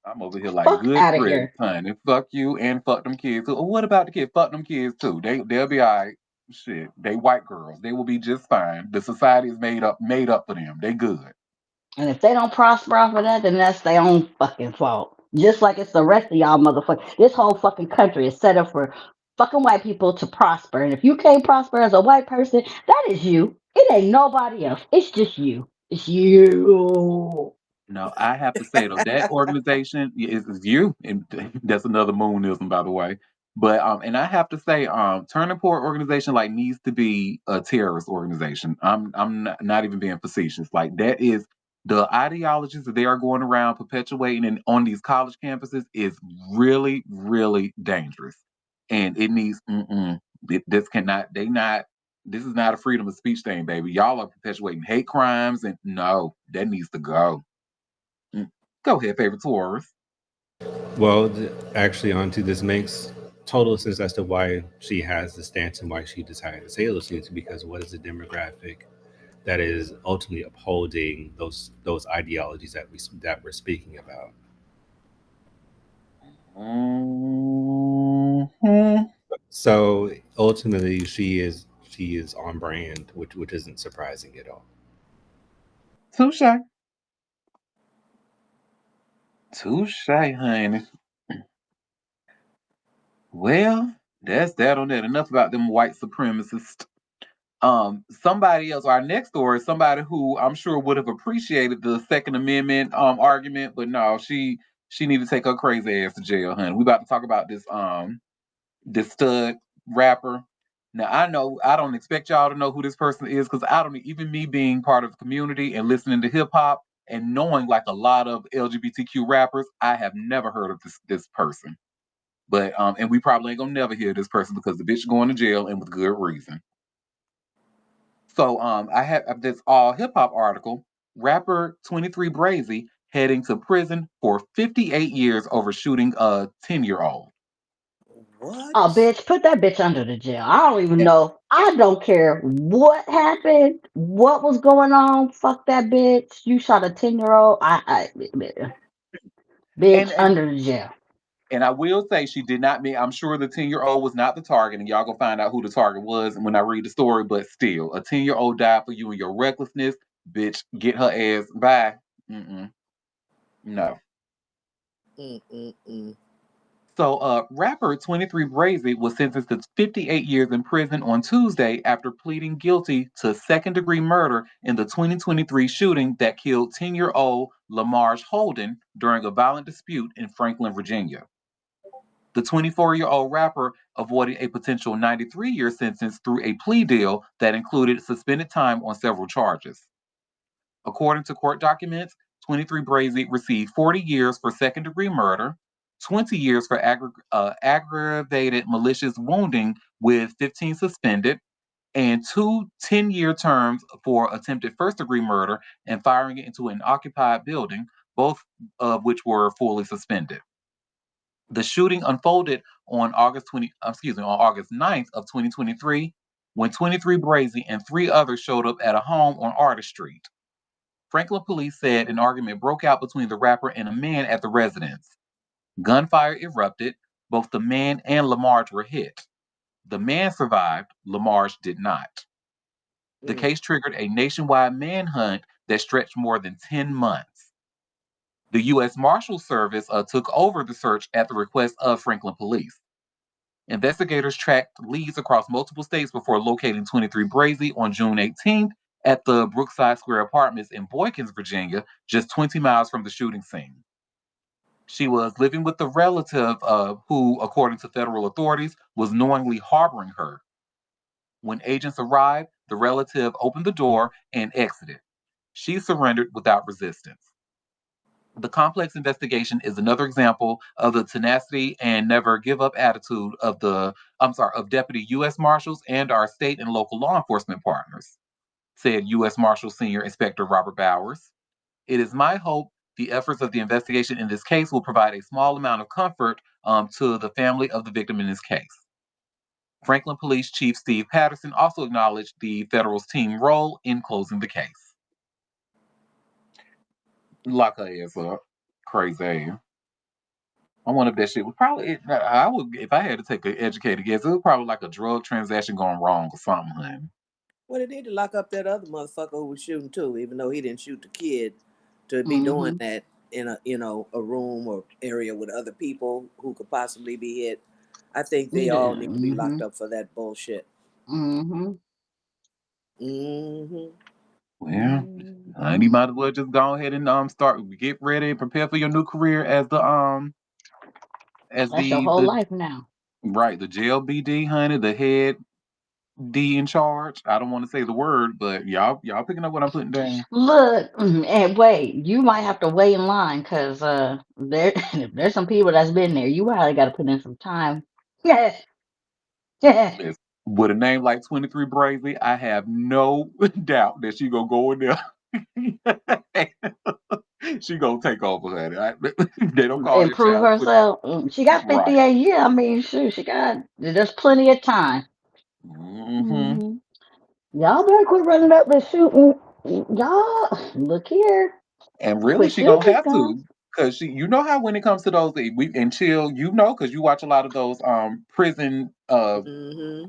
A: I'm over here like
E: Fuck
A: good
E: out of
A: credit,
E: here.
A: honey. Fuck you and fuck them kids too. What about the kids? Fuck them kids too. They'll be all right. Shit, they white girls. They will be just fine. The society is made up for them. They good.
E: And if they don't prosper off of that, then that's their own fucking fault. Just like it's the rest of y'all motherfuckers. This whole fucking country is set up for fucking white people to prosper. And if you can't prosper as a white person, that is you. It ain't nobody else. It's just you. It's you.
A: No, I have to say though, that organization is you, and that's another moonism, by the way. But and I have to say, Turning Point organization like needs to be a terrorist organization. I'm not even being facetious. Like that is the ideologies that they are going around perpetuating and on these college campuses is really, really dangerous, and it needs. This cannot. They not. This is not a freedom of speech thing, baby. Y'all are perpetuating hate crimes, and no, that needs to go. Mm. Go ahead, favorite tourist.
D: Well, actually, Auntie, this makes total sense as to why she has the stance and why she decided to say those things. Because what is the demographic that is ultimately upholding those ideologies that we're speaking about?
A: Mhm.
D: So ultimately, she is on brand, which isn't surprising at all.
A: Touche. Touche, honey. Well, that's that on that. Enough about them white supremacists. Somebody else, our next story, somebody who I'm sure would have appreciated the Second Amendment argument, but no, she need to take her crazy ass to jail, honey. We about to talk about this stud rapper. Now I know I don't expect y'all to know who this person is because I don't even me being part of the community and listening to hip hop and knowing like a lot of LGBTQ rappers, I have never heard of this person. But and we probably ain't gonna never hear this person because the bitch going to jail and with good reason. So I have this all hip hop article. Rapper 23 Brazy heading to prison for 58 years over shooting a 10-year-old.
E: Oh,
B: What?
E: bitch, put that bitch under the jail. I don't even know. I don't care what happened, what was going on. Fuck that bitch. You shot a 10-year-old.
A: And
E: Bitch,
A: and
E: under the jail.
A: and I will say she did not mean. I'm sure the 10-year-old was not the target, and y'all gonna find out who the target was when I read the story. But still, a 10-year-old died for you and your recklessness, bitch. Get her ass by. Mm-mm, no.
B: Mm-mm-mm.
A: So, rapper 23 Brazy was sentenced to 58 years in prison on Tuesday after pleading guilty to second-degree murder in the 2023 shooting that killed 10-year-old Lamarge Holden during a violent dispute in Franklin, Virginia. The 24-year-old rapper avoided a potential 93-year sentence through a plea deal that included suspended time on several charges. According to court documents, 23 Brazy received 40 years for second-degree murder, 20 years for aggravated malicious wounding with 15 suspended, and two 10-year terms for attempted first-degree murder and firing it into an occupied building, both of which were fully suspended. The shooting unfolded on August 9th of 2023 when 23 Brazy and three others showed up at a home on Artist Street. Franklin police said an argument broke out between the rapper and a man at the residence. Gunfire erupted. Both the man and Lamarge were hit. The man survived, Lamarge did not. The
B: Mm,
A: case triggered a nationwide manhunt that stretched more than 10 months. The U.S. Marshal Service took over the search at the request of Franklin police. Investigators tracked leads across multiple states before locating 23 Brazy on June 18th at the Brookside Square Apartments in Boykins, Virginia, just 20 miles from the shooting scene. She was living with a relative who, according to federal authorities, was knowingly harboring her. When agents arrived, the relative opened the door and exited. She surrendered without resistance. The complex investigation is another example of the tenacity and never give up attitude of Deputy U.S. Marshals and our state and local law enforcement partners, said U.S. Marshal Senior Inspector Robert Bowers. It is my hope the efforts of the investigation in this case will provide a small amount of comfort to the family of the victim in this case. Franklin Police Chief Steve Patterson also acknowledged the federal's team role in closing the case. Lock her ass up. Crazy. I wonder if that shit would probably. I would if I had to take an educated guess. It was probably like a drug transaction gone wrong or something, honey.
B: well, they need to lock up that other motherfucker who was shooting too, even though he didn't shoot the kid, to be doing
E: Mm-hmm.
B: that in a a room or area with other people who could possibly be hit. I think they
E: Yeah.
B: all need to be
E: Mm-hmm.
B: locked up for that bullshit.
E: Mm-hmm.
B: Hmm.
A: Well, you
E: Mm-hmm.
A: might as well just go ahead and start get ready and prepare for your new career as
E: That's your
A: the
E: whole
A: the
E: life now.
A: right the JLBD, honey, the head D in charge. I don't want to say the word, but y'all picking up what I'm putting down.
E: Look, and wait, you might have to wait in line because there's some people that's been there. You probably got to put in some time. Yeah, yeah.
A: Listen, with a name like 23 Brazy, I have no doubt that she gonna go in there. She gonna take over, honey. They don't call that
E: Improve
A: child 20.
E: herself. She got
A: Right.
E: 58 years. I mean, shoot, she got there's plenty of time.
A: Hmm.
E: Hmm. Y'all better quit running up and shooting. Y'all, look here.
A: And really,
E: Quit
A: she
E: shooting
A: gonna
E: these
A: have
E: guns.
A: to, cause you know how when it comes to those, we and chill, cause you watch a lot of those prison
B: Hmm.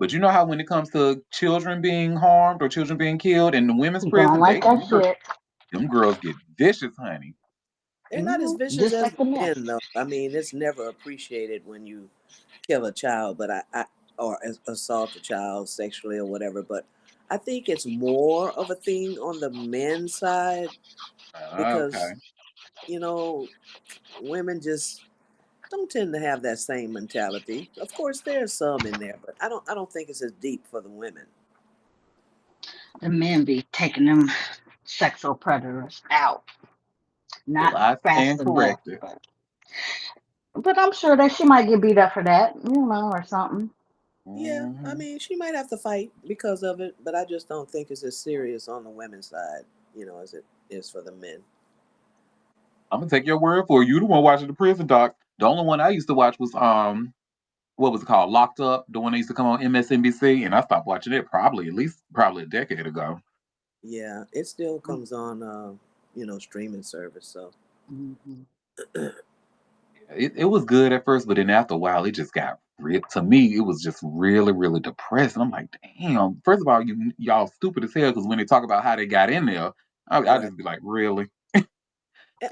A: but you know how when it comes to children being harmed or children being killed in the women's
E: You don't
A: prison,
E: like that shit.
A: them girls get vicious, honey.
B: They're not as vicious
E: Just
B: as
E: like
B: the
E: the men.
B: men, though. I mean, it's never appreciated when you kill a child, but or assault a child sexually or whatever. But I think it's more of a thing on the men's side
A: Okay.
B: because you know women just don't tend to have that same mentality. Of course, there's some in there, but I don't think it's as deep for the women.
E: The men be taking them sexual predators out.
A: Well,
E: Not
A: I
E: fast
A: stand
E: enough,
A: corrected.
E: but I'm sure that she might get beat up for that, or something.
B: Yeah, I
A: Hmm.
B: mean, she might have to fight because of it, but I just don't think it's as serious on the women's side, as it is for the men.
A: I'm gonna take your word for it. You the one watching the prison doc. The only one I used to watch was what was it called? Locked Up, the one that used to come on MSNBC, and I stopped watching it probably a decade ago.
B: Yeah, it still comes on, streaming service. So,
E: Mm-hmm.
A: It was good at first, but then after a while, it just got to me. It was just really, really depressing. I'm like, damn. First of all, y'all stupid as hell because when they talk about how they got in there, I
B: right.
A: just be like, really?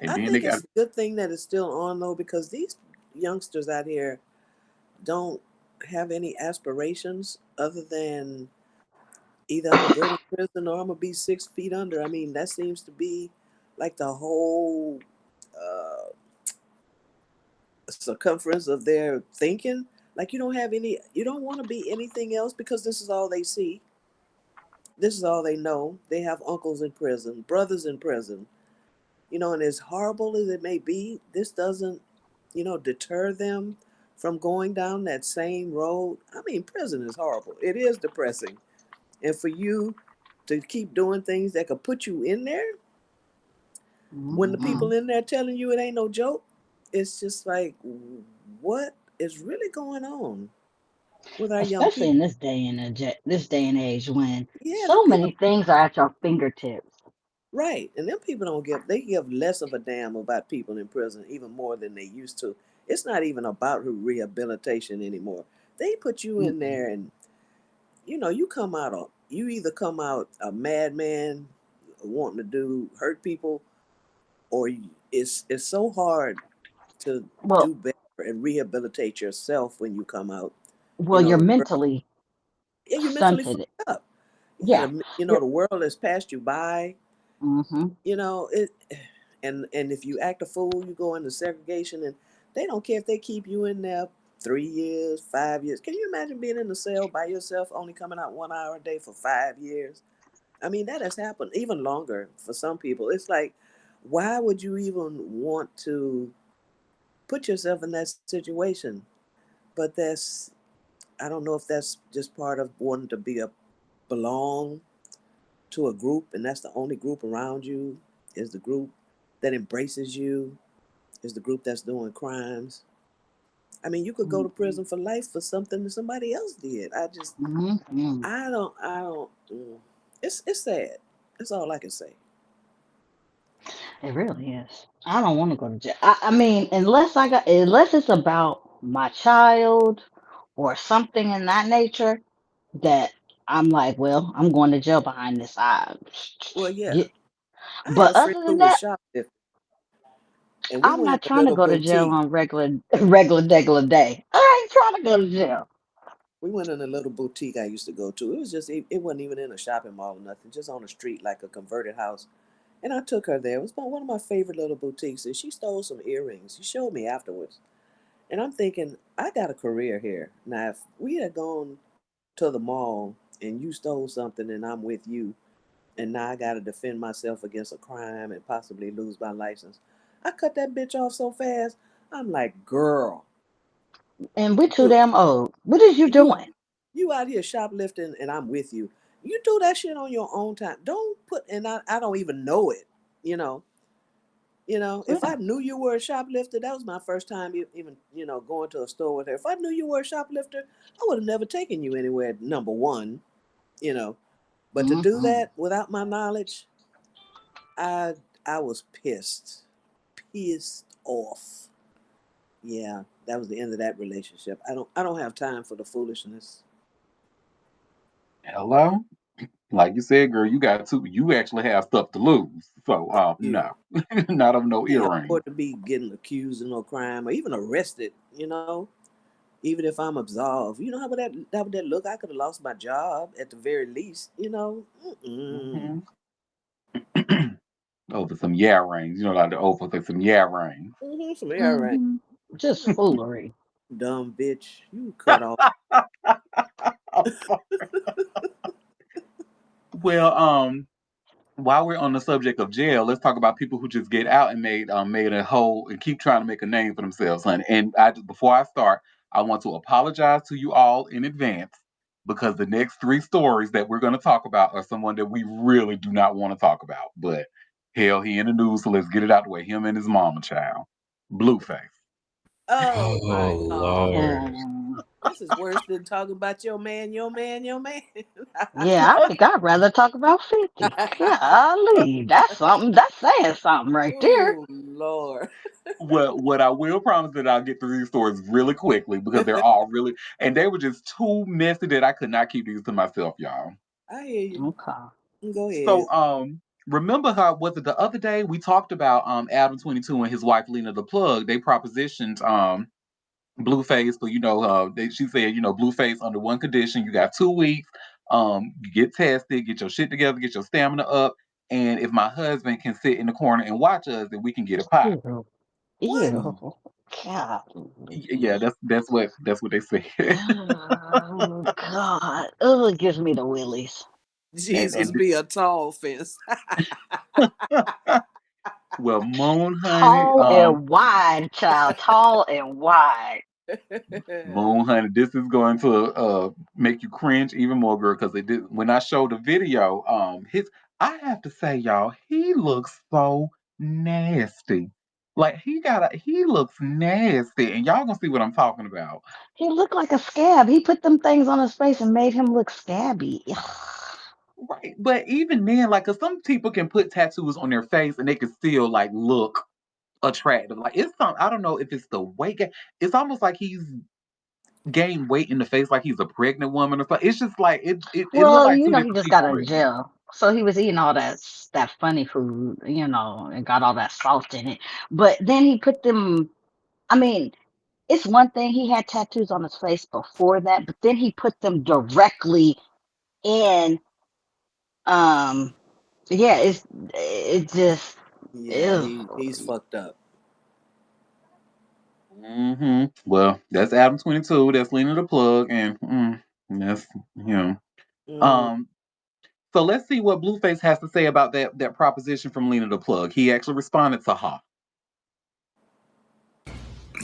A: And
B: I
A: then they
B: think
A: got
B: it's a good thing that it's still on though, because these youngsters out here don't have any aspirations other than either I'm gonna go to prison or I'm gonna be 6 feet under. I mean, that seems to be like the whole uh, circumference of their thinking. Like you don't want to be anything else because this is all they see. This is all they know. They have uncles in prison, brothers in prison. And as horrible as it may be, this doesn't, deter them from going down that same road. I mean, prison is horrible. It is depressing. And for you to keep doing things that could put you in there, when the
E: Mm-hmm.
B: people in there telling you it ain't no joke, it's just like, what is really going on with our young
E: Especially in
B: people?
E: this day and age when
B: Yeah, them
E: so
B: people.
E: many things are at your fingertips.
B: Right. And them people don't give, they give less of a damn about people in prison, even more than they used to. It's not even about rehabilitation anymore. They put you in
E: Mm-mm.
B: there and, you either come out a madman wanting to hurt people, or it's so hard to
E: Well,
B: do better and rehabilitate yourself when you come out.
E: you're
B: The world,
E: mentally
B: yeah, you mentally
E: stunted.
B: fucked up. Yeah,
E: Yeah, you're.
B: the world has passed you by.
E: Mm-hmm.
B: It, and if you act a fool, you go into segregation, and they don't care if they keep you in there 3 years, 5 years. Can you imagine being in the cell by yourself, only coming out 1 hour a day for 5 years? I mean, that has happened even longer for some people. It's like, why would you even want to put yourself in that situation? But I don't know if that's just part of wanting to belong to a group, and that's the only group around you, is the group that embraces you, is the group that's doing crimes. I mean, you could go to
E: Mm-hmm.
B: prison for life for something that somebody else did.
E: Mm-hmm.
B: I don't. It's sad. That's all I can say.
E: It really is. I don't want to go to jail. I mean, unless it's about my child or something in that nature that I'm like, well, I'm going to jail behind this.
B: Well, yeah,
E: Yeah.
B: I had
E: But
B: a friend
E: other
B: who
E: than
B: was
E: that,
B: shoplifting, and we
E: I'm
B: went
E: not
B: in a
E: trying to
B: little
E: go to jail
B: boutique.
E: on regular day. I ain't trying to go to jail.
B: We went in a little boutique I used to go to. It was just, it wasn't even in a shopping mall or nothing, just on the street, like a converted house. And I took her there. It was one of my favorite little boutiques, and she stole some earrings. She showed me afterwards. And I'm thinking, I got a career here. Now, if we had gone to the mall and you stole something and I'm with you, and now I got to defend myself against a crime and possibly lose my license, I cut that bitch off so fast. I'm like, girl,
E: And we're too
B: you
E: damn old. What is you
B: you
E: doing?
B: you out here shoplifting and I'm with you. You do that shit on your own time. Don't put, and I don't even know it. You know, if
E: Yeah.
B: I knew you were a shoplifter, that was my first time even, going to a store with her. If I knew you were a shoplifter, I would have never taken you anywhere, number one, you know. But to do
E: Mm-hmm.
B: that without my knowledge, I I was pissed off. Yeah, that was the end of that relationship. I don't have time for the foolishness.
A: Hello? Like you said, girl, you actually have stuff to lose. So
B: Thank
A: no.
B: you.
A: Not of no
B: Can't
A: earrings.
B: afford to be getting accused of no crime or even arrested, even if I'm absolved. You know how would that look? I could have lost my job at the very least. Mm-mm.
A: Hmm. Over some yeah rings. Like the old folks say some yeah rings.
B: Mm-hmm. All right.
E: Mm-hmm. Just foolery.
B: Dumb bitch. You cut off.
A: Well, while we're on the subject of jail, let's talk about people who just get out and made a whole and keep trying to make a name for themselves, honey. And before I start, I want to apologize to you all in advance because the next three stories that we're going to talk about are someone that we really do not want to talk about. But hell, he in the news, so let's get it out the way. Him and his mama child, Blueface.
B: Oh my
D: Oh
B: God.
D: Lord.
E: Um,
B: This is worse than talking about your man, your man, your man.
E: yeah, I think I'd rather talk about 50. Golly, that's something. That's saying something right there.
B: Oh Lord.
A: Well, what I will promise that I'll get through these stories really quickly because they're all really, and they were just too messy that I could not keep these to myself, y'all.
B: I hear you.
E: Okay.
B: Go ahead.
A: So, remember how was it the other day we talked about Adam 22 and his wife Lena the Plug? They propositioned Blueface, but she said Blueface under one condition: you got 2 weeks, you get tested, get your shit together, get your stamina up, and if my husband can sit in the corner and watch us, then we can get it popping.
E: Ew.
B: What?
E: Ew. Golly.
A: Yeah, that's what they said.
E: Oh God. Oh, it gives me the willies.
A: and
B: Jesus
A: and
B: be a tall fence.
A: Well, Moon Honey,
E: Tall and wide, child. Tall and wide.
A: Moon Honey, this is going to make you cringe even more, girl, because it did when I showed the video, his I have to say, y'all, he looks so nasty. Like he looks nasty, and y'all gonna see what I'm talking about.
E: He looked like a scab. He put them things on his face and made him look scabby.
A: Right. But even then, like, 'cause some people can put tattoos on their face and they can still like look attractive. Like it's some I don't know if it's the weight it's almost like he's gained weight in the face like he's a pregnant woman or something. It's just like it looked
E: Well,
A: like two
E: he
A: different
E: just got
A: people,
E: out of
A: really.
E: jail. So he was eating all that funny food, and got all that salt in it. But then he put them, I mean, it's one thing he had tattoos on his face before that, but then he put them directly in um yeah, it just
B: Yeah,
E: ew.
B: he's fucked up.
A: Well, that's Adam 22. That's Lena the Plug, and that's him.
B: Mm.
A: Um, so let's see what Blueface has to say about that proposition from Lena the Plug. He actually responded to her.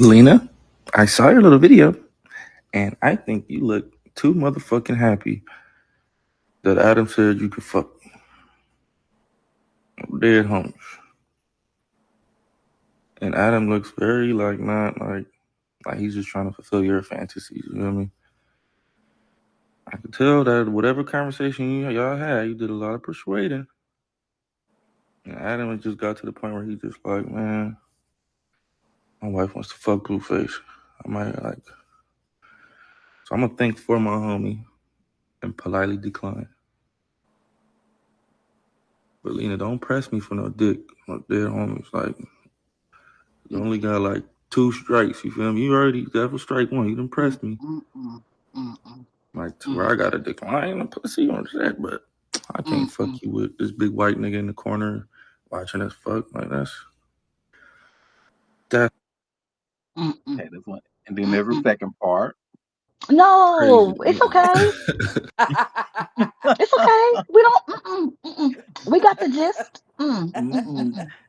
H: Lena, I saw your little video, and I think you look too motherfucking happy that Adam said you could fuck dead homies. And Adam looks very not like he's just trying to fulfill your fantasies. You know what I mean? I could tell that whatever conversation y'all had, you did a lot of persuading. And Adam had just got to the point where he's just like, man, my wife wants to fuck Blueface. I might so I'm gonna think for my homie and politely decline. But Lena, don't press me for no dick, no dead homies. Like you only got like 2 strikes. You feel me? You already got for strike 1. You done pressed me. Like to where I gotta decline the pussy on that, but I can't fuck you with this big white nigga in the corner watching us fuck. Like that.
A: Okay, that's one. And then there's a second part.
H: Crazy
E: No,
H: to
E: it's
H: me.
E: okay. It's okay. We don't. We got the gist.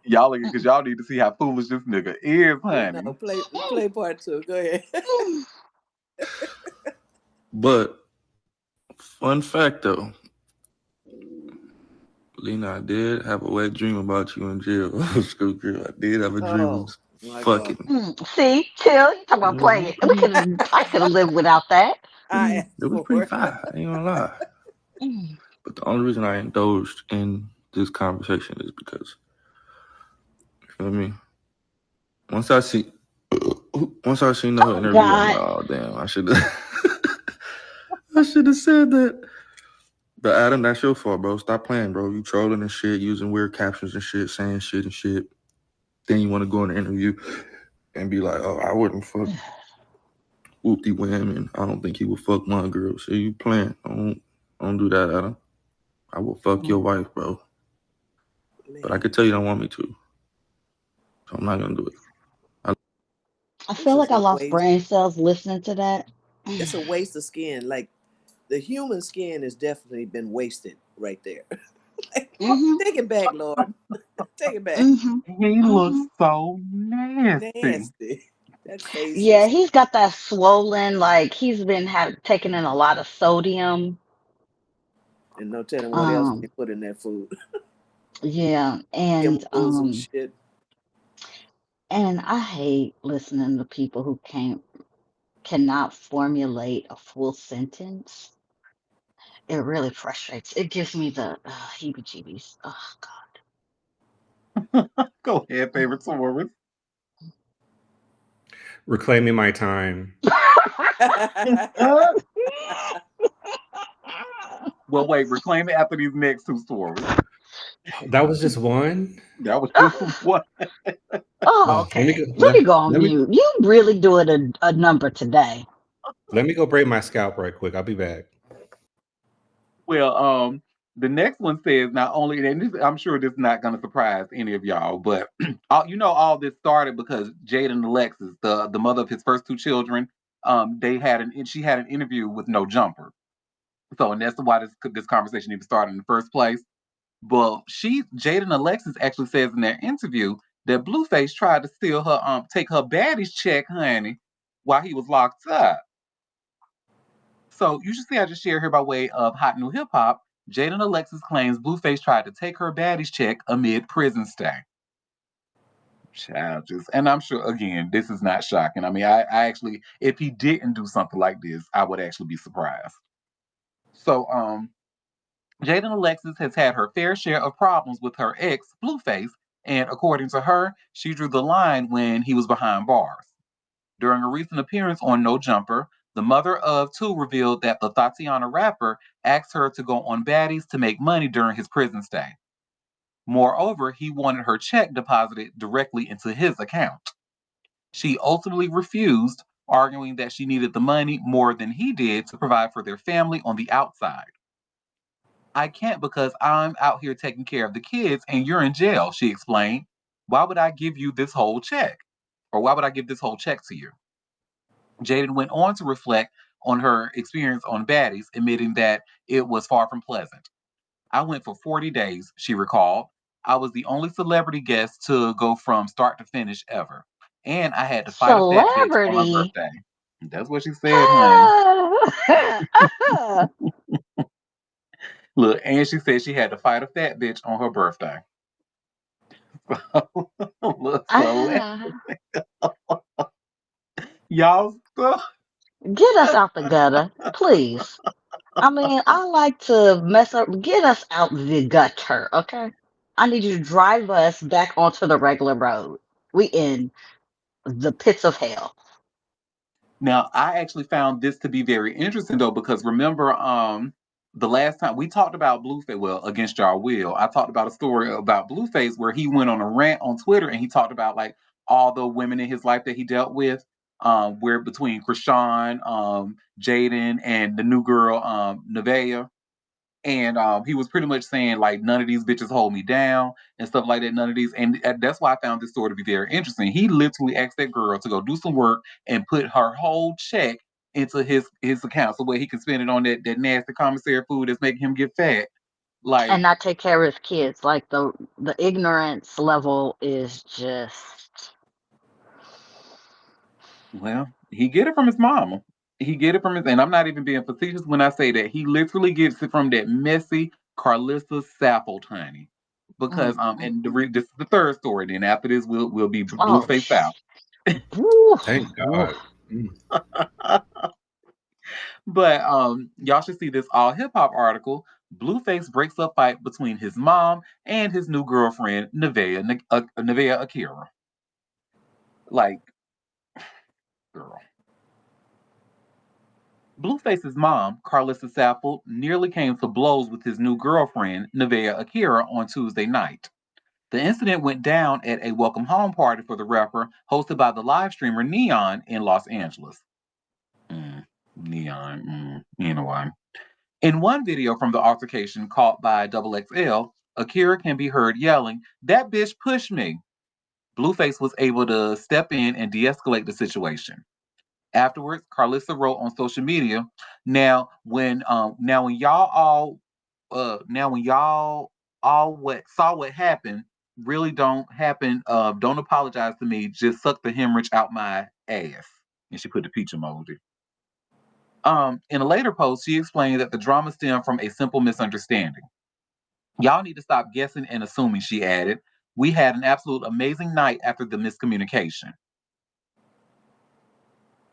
A: Y'all looking because y'all need to see how foolish this nigga is, honey.
B: No, play part 2. Go ahead.
H: But fun fact though, Lena, I did have a wet dream about you in jail. School girl, I did have a dream
B: Oh
H: of
B: my God.
H: fucking.
E: See, chill. You talking about playing? I could have lived without that.
B: I
H: It
B: asked
H: was pretty
B: for it.
H: fire. I ain't gonna lie. But the only reason I indulged in this conversation is because, you feel me? Once I seen the whole
E: Oh
H: interview, I'm
E: God.
H: like, oh damn, I should have I should have said that. But Adam, that's your fault, bro. Stop playing, bro. You trolling and shit, using weird captions and shit, saying shit and shit. Then you want to go in the interview and be like, oh, I wouldn't fuck whoopty wham, and I don't think he would fuck my girl. So you playing. Don't do that, Adam. I will fuck your wife, bro. But I could tell you don't want me to. So I'm not gonna do it.
E: I
B: This
E: feel
B: is
E: like I
B: a
E: lost
B: waste.
E: brain cells listening to that.
B: It's a waste of skin. Like the human skin has definitely been wasted right there. Like,
E: Mhm.
B: take it back, Lord. Take it back.
E: Mhm.
A: He looks
E: Mhm.
A: so nasty.
B: Nasty. That face
E: Yeah,
B: is.
E: he's got that swollen. Like he's been taking in a lot of sodium.
B: And no telling what else they
E: Um.
B: put in that food.
E: Yeah,
B: Chemicals and shit.
E: and I hate listening to people who cannot formulate a full sentence. It really frustrates. It gives me the heebie-jeebies. Oh
A: Go ahead, favorite Taurus.
D: Reclaiming my time.
A: Uh,
E: God.
A: well, wait, reclaim it after these next 2 stories.
D: That was just one.
A: That was just what.
E: Oh,
D: Oh, let me
E: okay.
D: go.
E: Let me go on
D: Let me
E: mute. You really doing a number today.
D: let me go braid my scalp right quick. I'll be back.
A: Well, the next one says not only, and this, I'm sure this is not going to surprise any of y'all, but all this started because Jade and Alexis, the mother of his first 2 children, she had an interview with no jumper. So, and that's why this conversation even started in the first place. Well, Jada Alexis actually says in that interview that Blueface tried to steal her take her baddie's check, honey, while he was locked up. So you should see I just shared here by way of hot new hip hop. Jaden Alexis claims Blueface tried to take her baddie's check amid prison stay. Child, and I'm sure again, this is not shocking. I mean, I actually, if he didn't do something like this, I would actually be surprised. So, Jaden Alexis has had her fair share of problems with her ex, Blueface, and according to her, she drew the line when he was behind bars. During a recent appearance on No Jumper, the mother of two revealed that the Tatiana rapper asked her to go on baddies to make money during his prison stay. Moreover, he wanted her check deposited directly into his account. She ultimately refused, arguing that she needed the money more than he did to provide for their family on the outside. I can't because I'm out here taking care of the kids and you're in jail, she explained. Why would I give you this whole check? Or why would I give this whole check to you? Jaden went on to reflect on her experience on Baddies, admitting that it was far from pleasant. I went for 40 days, she recalled. I was the only celebrity guest to go from start to finish ever. And I had to fight a fat bitch on my
E: Celebrity.
A: birthday. That's what she said, honey.
E: Ah.
A: Look, and she said she had to fight a fat bitch on her birthday. Look, celebrity.
E: Ah.
A: Y'all,
E: Get us out the gutter, please. I mean, I like to mess up. Get us out the gutter, okay? I need you to drive us back onto the regular road. We in the pits of hell.
A: now, I actually found this to be very interesting though, because remember, the last time we talked about Blueface, well, against y'all will, I talked about a story about Blueface where he went on a rant on Twitter and he talked about like all the women in his life that he dealt with, where between Krishan, Jaden, and the new girl, Nevaeh. And he was pretty much saying like none of these bitches hold me down and stuff like that. None of these, and that's why I found this story to be very interesting. He literally asked that girl to go do some work and put her whole check into his account so where he can spend it on that nasty commissary food that's making him get fat.
E: And
A: Like,
E: not take care of his kids. Like the ignorance level is just
A: well, he get it from his mama. He get it from his, and I'm not even being facetious when I say that he literally gets it from that messy Carlissa Saffold, honey. Because
E: mm.
A: this is the third story. Then after this, we'll be
E: Oh
A: Blueface out.
E: woo,
D: Thank
E: woo.
D: God. Mm.
A: But y'all should see this all hip hop article. Blueface breaks up fight between his mom and his new girlfriend Nevaeh Akira. Like, girl. Blueface's mom, Carlissa Saffold, nearly came to blows with his new girlfriend, Nevaeh Akira, on Tuesday night. The incident went down at a welcome home party for the rapper hosted by the live streamer Neon in Los Angeles. Neon, you know why. In one video from the altercation caught by XXL, Akira can be heard yelling, "That bitch pushed me." Blueface was able to step in and de escalate the situation. Afterwards, Carlissa wrote on social media, "Now when y'all all what saw what happened, really don't apologize to me, just suck the hemorrhage out my ass." And she put the peach emoji. In a later post, she explained that the drama stemmed from a simple misunderstanding. Y'all need to stop guessing and assuming, she added. We had an absolute amazing night after the miscommunication.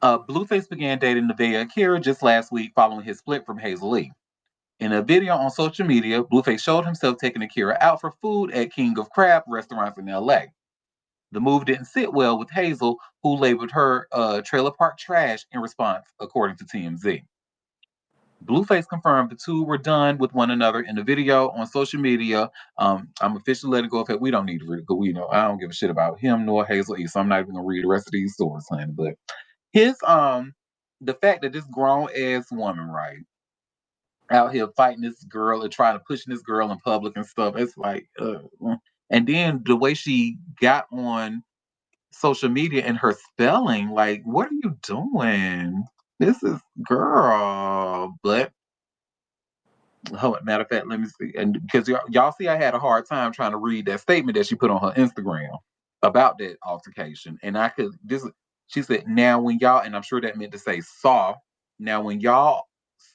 A: Blueface began dating Nevaeh Akira just last week following his split from Hazel Lee. In a video on social media, Blueface showed himself taking Akira out for food at King of Crab restaurants in LA. The move didn't sit well with Hazel, who labeled her trailer park trash in response, according to TMZ. Blueface confirmed the two were done with one another in the video on social media. I'm officially letting go of it. We don't need to read it. I don't give a shit about him nor Hazel E. So I'm not even gonna read the rest of these stories, honey. But his the fact that this grown ass woman, right, out here fighting this girl and trying to push this girl in public and stuff, it's like, and then the way she got on social media and her spelling, like, what are you doing? This is girl, but Matter of fact, let me see. And because y'all see, I had a hard time trying to read that statement that she put on her Instagram about that altercation. And I could, this, she said, now when y'all, and I'm sure that meant to say saw, now when y'all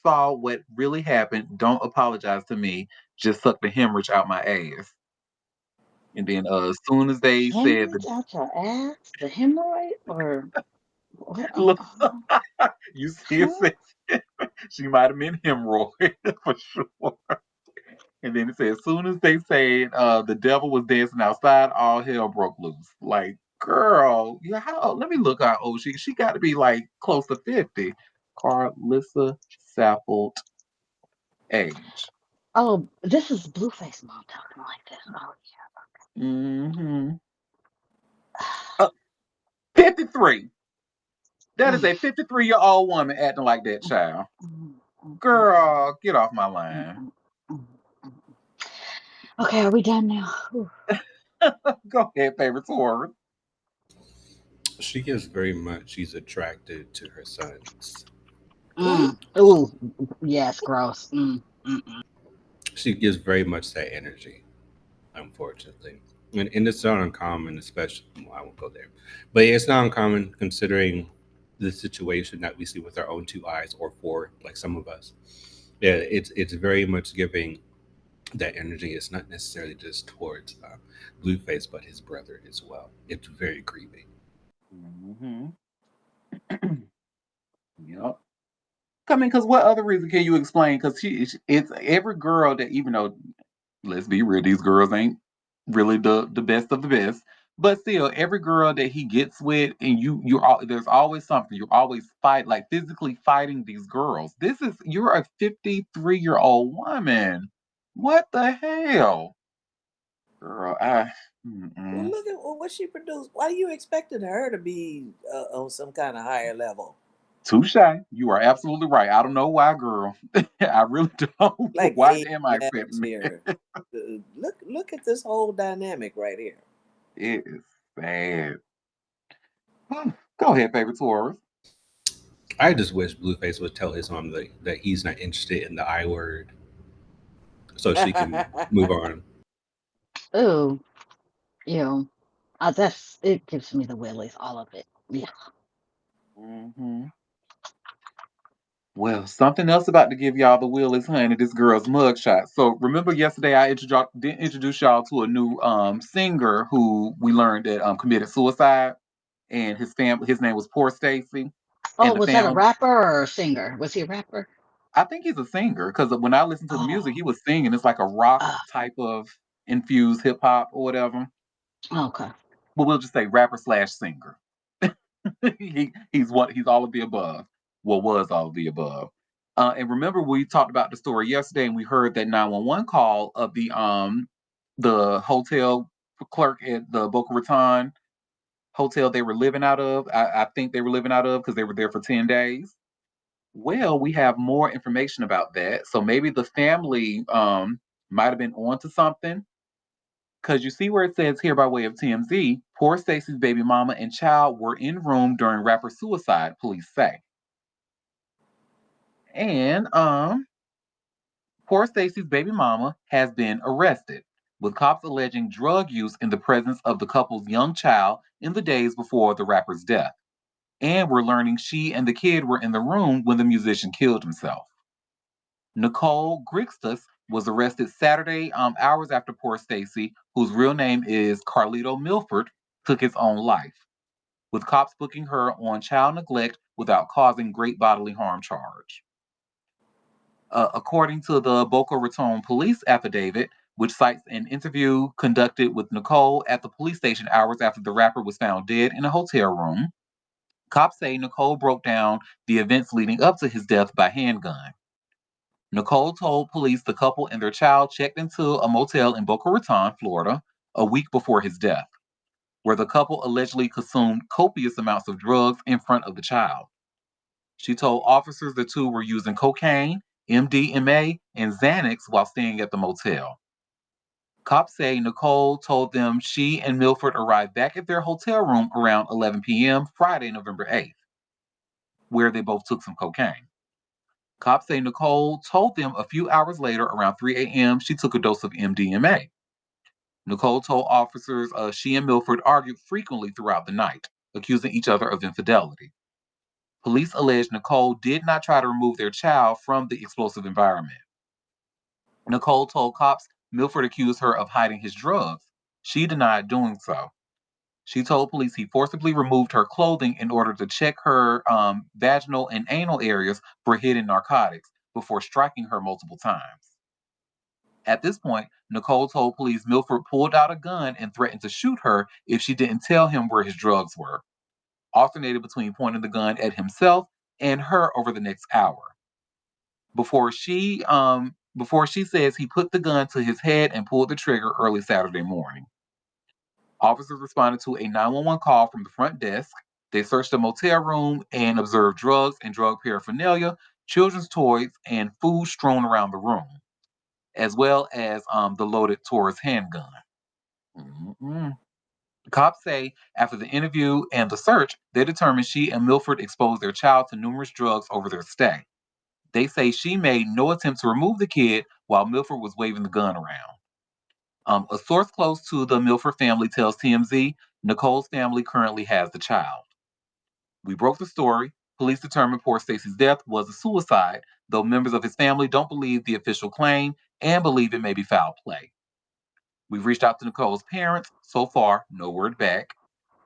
A: saw what really happened, don't apologize to me. Just suck the hemorrhage out my ass. And then as soon as they said the
E: Hemorrhage out your ass? The hemorrhoid? Or what?
A: look, you see it
E: Huh?
A: said she might have meant hemorrhoid for sure. And then it said, as soon as they said the devil was dancing outside, all hell broke loose. Like, girl, yeah, let me look how old she got to be like close to 50. Carlissa Saffold age.
E: Oh, this is Blueface mom talking like this. Oh,
A: Mm-hmm.
E: yeah.
A: 53. That is
E: Mm,
A: a 53-year-old woman acting like that
E: mm,
A: child.
E: mm, mm, mm,
A: Girl, get off my
E: mm,
A: line.
E: mm, mm, mm. Okay, are we done now? Whew.
A: Go ahead, favorite Taurus.
D: She gives very much. She's attracted to her sons.
B: Who?
E: Ooh, yes, gross.
D: She gives very much that energy, unfortunately. And it's not uncommon, especially, well, I won't go there, but it's not uncommon considering the situation that we see with our own two eyes or four, like some of us. Yeah, it's very much giving that energy. It's not necessarily just towards Blueface, but his brother as well. It's very creepy.
A: Mm-hmm. Yep. I mean, because what other reason can you explain? Because it's every girl that, even though, let's be real, these girls ain't really the best of the best, but still, every girl that he gets with, and there's always something. You're always like physically fighting these girls. You're a 53-year-old woman. What the hell, girl?
B: Well,
A: Mm-mm.
B: look at what she produced. Why you expecting her to be on some kind of higher level?
A: Touche. You are absolutely right. I don't know why, girl. I really don't.
B: Like
A: Why
B: age
A: am I
B: matters
A: accepting
B: here. Look at this whole dynamic right here.
A: it? Is sad. Go ahead, favorite Taurus.
D: I just wish Blueface would tell his mom that he's not interested in the I word, so she can move on.
E: Ooh, ew. That's it. Gives me the willies, all of it. Yeah.
A: Hmm. Well, something else about to give y'all the willies, honey. This girl's mugshot. So remember yesterday I introduced y'all to a new singer who we learned that committed suicide, and his name was Poor Stacy,
E: Oh,
A: and the
E: was that a
A: family.
E: rapper or a singer? Was he a rapper?
A: I think he's a singer because when I listened to the music,
E: Oh,
A: he was singing. It's like a rock
E: uh,
A: type of infused hip hop or whatever.
E: okay.
A: But we'll just say rapper slash singer. He's all of the above. Well, was all of the above. And remember, we talked about the story yesterday, and we heard that 911 call of the hotel clerk at the Boca Raton hotel they were living out of. I think they were living out of because they were there for 10 days. Well, we have more information about that. So maybe the family might have been onto something. Because you see where it says here by way of TMZ, poor Stacy's baby mama and child were in room during rapper suicide, police say. And poor Stacy's baby mama has been arrested, with cops alleging drug use in the presence of the couple's young child in the days before the rapper's death. And we're learning she and the kid were in the room when the musician killed himself. Nicole Grixtus was arrested Saturday, hours after poor Stacy, whose real name is Carlito Milford, took his own life, with cops booking her on child neglect without causing great bodily harm charge. According to the Boca Raton police affidavit, which cites an interview conducted with Nicole at the police station hours after the rapper was found dead in a hotel room, cops say Nicole broke down the events leading up to his death by handgun. Nicole told police the couple and their child checked into a motel in Boca Raton, Florida, a week before his death, where the couple allegedly consumed copious amounts of drugs in front of the child. She told officers the two were using cocaine, MDMA, and Xanax while staying at the motel. Cops say Nicole told them she and Milford arrived back at their hotel room around 11 p.m. Friday, November 8th, where they both took some cocaine. Cops say Nicole told them a few hours later, around 3 a.m., she took a dose of MDMA. Nicole told officers she and Milford argued frequently throughout the night, accusing each other of infidelity. Police allege Nicole did not try to remove their child from the explosive environment. Nicole told cops Milford accused her of hiding his drugs. She denied doing so. She told police he forcibly removed her clothing in order to check her vaginal and anal areas for hidden narcotics before striking her multiple times. At this point, Nicole told police Milford pulled out a gun and threatened to shoot her if she didn't tell him where his drugs were, alternated between pointing the gun at himself and her over the next hour. Before she says he put the gun to his head and pulled the trigger early Saturday morning. Officers responded to a 911 call from the front desk. They searched the motel room and observed drugs and drug paraphernalia, children's toys, and food strewn around the room, as well as the loaded Taurus handgun. Mm-mm. Cops say after the interview and the search, they determined she and Milford exposed their child to numerous drugs over their stay. They say she made no attempt to remove the kid while Milford was waving the gun around. A source close to the Milford family tells TMZ Nicole's family currently has the child. We broke the story. Police determined poor Stacy's death was a suicide, though members of his family don't believe the official claim and believe it may be foul play. We've reached out to Nicole's parents. So far, no word back.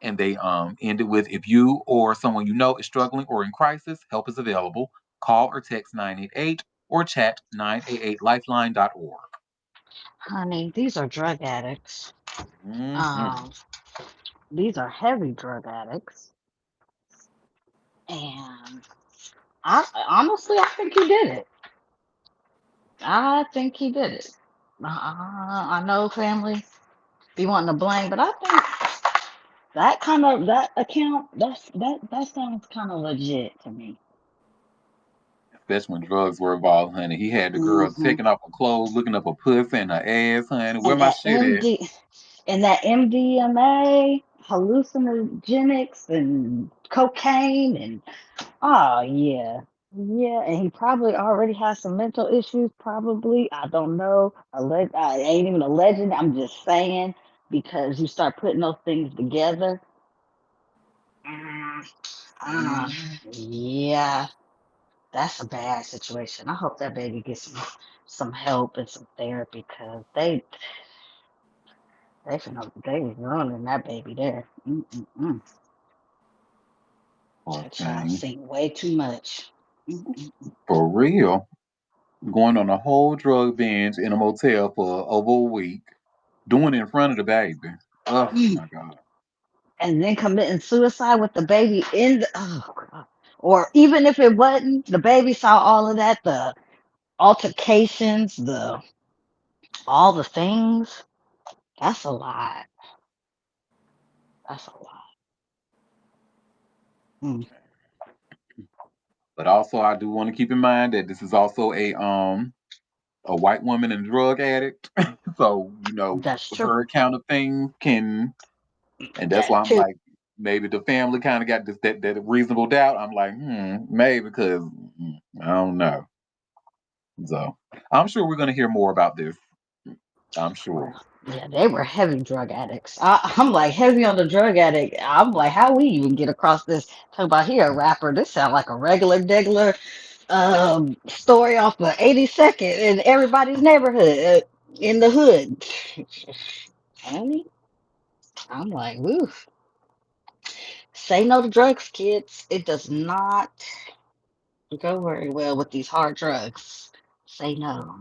A: And they ended with if you or someone you know is struggling or in crisis, help is available. Call or text 988 or chat 988lifeline.org.
E: Honey, these are drug addicts.
A: Mm-hmm.
E: Um, these are heavy drug addicts. And I honestly, I think he did it. I think he did it. I know family be wanting to blame, but I think that account that sounds kind of legit to me.
A: Especially when drugs were involved, honey. He had the girl
E: Hmm.
A: taking off her clothes, looking up her pussy and her ass, honey. Where
E: And
A: my
E: that
A: shit at?
E: MD and that MDMA, hallucinogenics, and cocaine, and oh yeah, yeah. And he probably already has some mental issues. Probably, I don't know. I ain't even alleging. I'm just saying because you start putting those things together. Mm,
A: Mm.
E: yeah, that's a bad situation. I hope that baby gets some help and some therapy because they was running that baby there. Mm-mm-mm.
A: Poor
E: That child
A: thing.
E: seen way too much. Mm-mm.
A: For real. Going on a whole drug binge in a motel for over a week, doing it in front of the baby. Oh
E: Mm.
A: my God.
E: And then committing suicide with the baby in the oh God. Or even if it wasn't, the baby saw all of that, the altercations, the all the things. That's a lot. That's a lot. Mm.
A: But also I do want to keep in mind that this is also a white woman and a drug addict. So,
E: That's true.
A: her account of things can, and that's why
E: That
A: I'm
E: too.
A: like, maybe the family kind of got that reasonable doubt. I'm like, maybe because I don't know. So I'm sure we're gonna hear more about this. I'm sure.
E: Well, yeah, they were heavy drug addicts. I'm like heavy on the drug addict. I'm like, how we even get across this? Talk about here a rapper. This sound like a regular degular story off of 82nd in everybody's neighborhood in the hood. Honey, I'm like, oof. Say no to drugs, kids. It does not go very well with these hard drugs. Say no.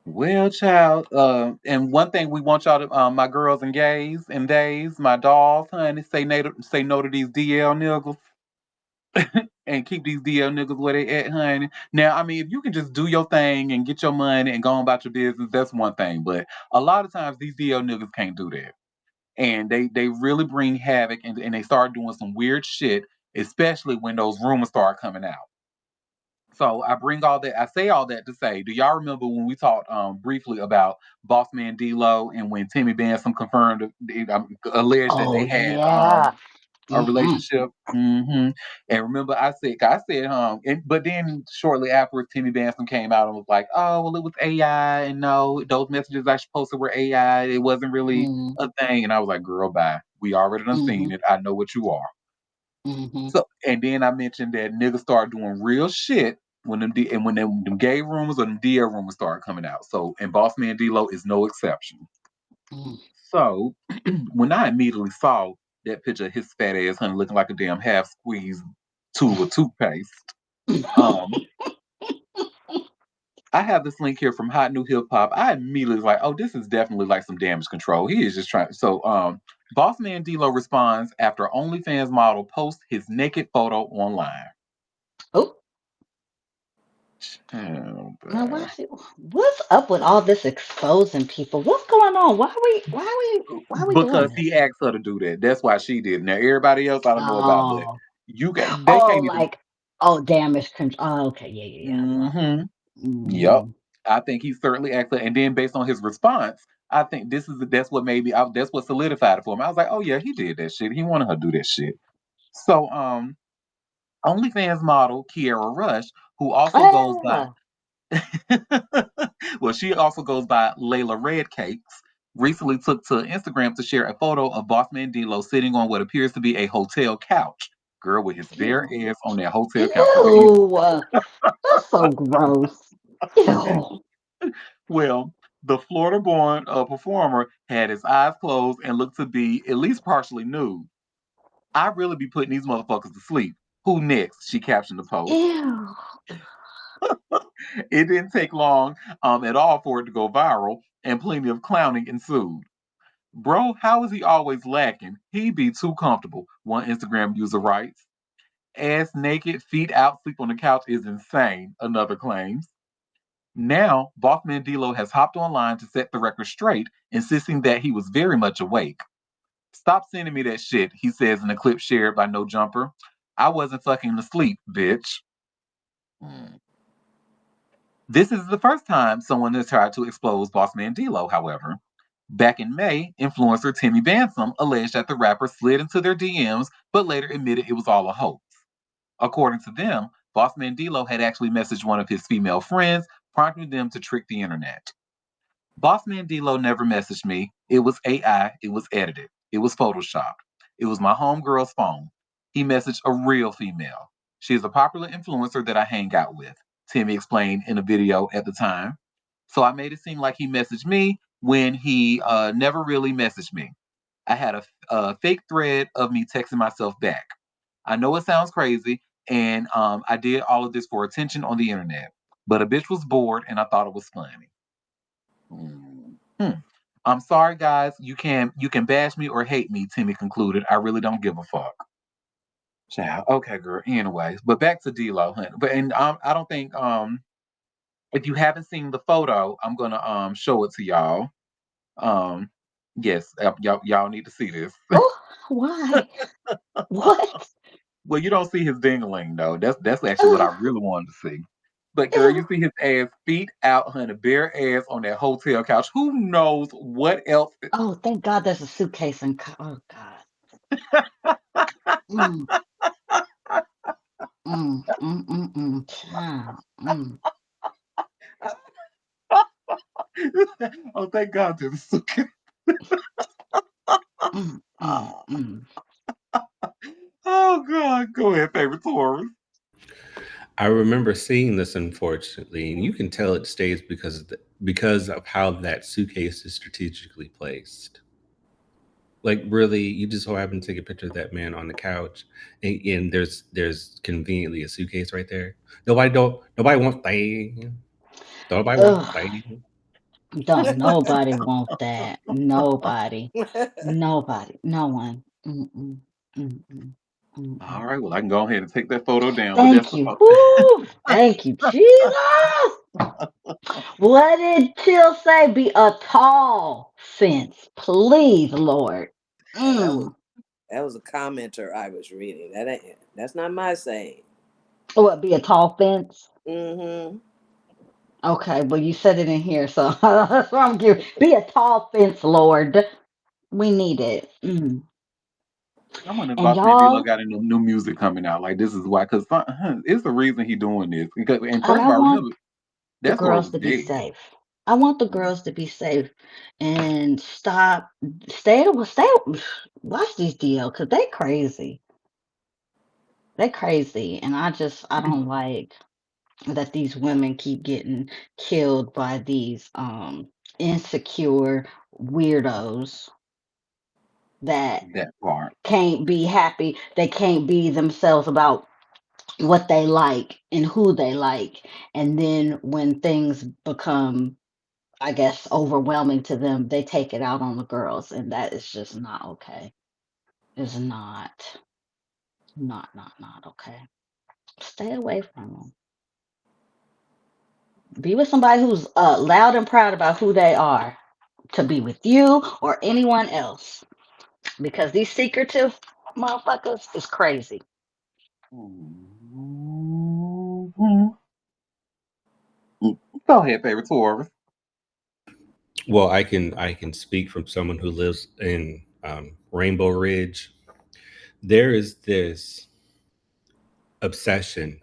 A: Well, child, and one thing we want y'all to, my girls and gays and days, my dolls, honey, say no to these DL niggas and keep these DL niggas where they at, honey. Now, I mean, if you can just do your thing and get your money and go on about your business, that's one thing. But a lot of times these DL niggas can't do that, and they really bring havoc, and they start doing some weird shit, especially when those rumors start coming out. So I say all that to say, do y'all remember when we talked briefly about Boss Man D-Lo and when Timmy Benson confirmed, alleged that
E: Oh
A: they had
E: yeah.
A: a
E: Mm-mm.
A: relationship. And remember, I said, but then shortly afterwards, Timmy Bansom came out and was like, "Oh, well, it was AI, and no, those messages I posted were AI. It wasn't really
E: Mm,
A: a thing." And I was like, "Girl, bye. We already done
E: mm-hmm.
A: seen it. I know what you are."
E: Mm-hmm.
A: So, and then I mentioned that niggas started doing real shit when them gay rumors or them DL rumors started coming out. So, and Boss Man D-Lo is no exception.
E: Mm.
A: So, when I immediately saw that picture of his fat ass honey looking like a damn half squeezed tube of toothpaste, um, I have this link here from Hot New Hip Hop. I immediately was like, oh, this is definitely like some damage control. He is just trying. So, Boss Man D-Lo responds after OnlyFans model posts his naked photo online.
E: Oh,
A: Oh,
E: now
A: boy.
E: what's up with all this exposing people? What's going on? Why are we doing
A: Because
E: this?
A: he asked her to do that. That's why she did. Now everybody else I don't know about, but
E: Oh,
A: they
E: oh,
A: can't even.
E: like, oh, damage control. Oh, okay, yeah, yeah, yeah.
A: Hmm. Yep.
E: Mm-hmm.
A: I think he certainly asked her, and then based on his response, I think that's what made me. That's what solidified it for him. I was like, oh yeah, he did that shit. He wanted her to do that shit. So OnlyFans model Kiara Rush, who also goes by
E: Ah,
A: well, she also goes by Layla Red Cakes, recently took to Instagram to share a photo of Boss Man D-Lo sitting on what appears to be a hotel couch. Girl with his bare
E: ew,
A: ass on that hotel couch. Okay,
E: ew, that's so gross. Ew.
A: well, the Florida-born performer had his eyes closed and looked to be at least partially nude. I really be putting these motherfuckers to sleep. Who next? She captioned the post.
E: Ew.
A: It didn't take long at all for it to go viral, and plenty of clowning ensued. Bro, how is he always lacking? He be too comfortable, one Instagram user writes. Ass naked, feet out, sleep on the couch is insane, another claims. Now, Bossman Dilo has hopped online to set the record straight, insisting that he was very much awake. Stop sending me that shit, he says in a clip shared by No Jumper. I wasn't fucking asleep, bitch. Mm. This is the first time someone has tried to expose Bossman Dilo, however. Back in May, influencer Timmy Bansom alleged that the rapper slid into their DMs, but later admitted it was all a hoax. According to them, Bossman Dilo had actually messaged one of his female friends, prompting them to trick the internet. Bossman D-Lo never messaged me. It was AI. It was edited. It was photoshopped. It was my homegirl's phone. He messaged a real female. She is a popular influencer that I hang out with, Timmy explained in a video at the time. So I made it seem like he messaged me when he never really messaged me. I had a fake thread of me texting myself back. I know it sounds crazy, and I did all of this for attention on the internet. But a bitch was bored, and I thought it was funny. Mm. Hmm. I'm sorry, guys. You can bash me or hate me. Timmy concluded. I really don't give a fuck. Child. Okay, girl. Anyways, but back to D-Lo, honey. But and I don't think if you haven't seen the photo, I'm gonna show it to y'all. Um, yes, y'all need to see this.
E: Oh, why? What?
A: Well, you don't see his dingling though. That's actually what I
E: Ugh,
A: really wanted to see. But girl, you
E: ew.
A: see his ass feet out, honey, bare ass on that hotel couch. Who knows what else?
E: Oh, thank God there's a suitcase and oh God. Mm, child.
A: Oh, thank God this is okay.
E: Mm, mm, mm.
A: Oh God, go ahead, favorite Taurus.
D: I remember seeing this, unfortunately, and you can tell it stays because of how that suitcase is strategically placed. Like, really, you just so happen to take a picture of that man on the couch, and there's conveniently a suitcase right there. Nobody wants that. Nobody wants
E: Ugh,
D: that.
E: don't nobody want that. Nobody. Nobody. No one. Mm-mm, mm-mm,
A: All
E: mm-mm.
A: right, well, I can go ahead and take that photo down, but that's
E: Thank
A: the
E: you. Woo! Thank you, Jesus. What did Till say? Be a tall fence, please, Lord.
B: Oh, that was
E: Mm.
B: that was a commenter I was reading. That's not my saying.
E: What? Be a tall fence?
B: Mm-hmm.
E: Okay, well you said it in here, so that's what I'm giving. Be a tall fence, Lord. We need it. Mm.
A: I wonder if
E: And
A: Bossman D-Lo
E: y'all,
A: got any new music coming out. Like this is why, because it's the reason he doing this. And
E: and
A: first
E: I
A: of all,
E: want
A: remember
E: the
A: that story
E: girls
A: was
E: to be
A: dead.
E: safe. I want the girls to be safe and stop. Stay. Watch these DL because they crazy. They crazy, and I don't like that these women keep getting killed by these insecure weirdos that
A: That part.
E: can't be happy. They can't be themselves about what they like and who they like. And then when things become, I guess, overwhelming to them, they take it out on the girls. And that is just not okay. It's not okay. Stay away from them. Be with somebody who's loud and proud about who they are to be with you or anyone else. Because these secretive motherfuckers is crazy.
A: Mhm. Go ahead, favorite Taurus.
D: Well, I can speak from someone who lives in Rainbow Ridge. There is this obsession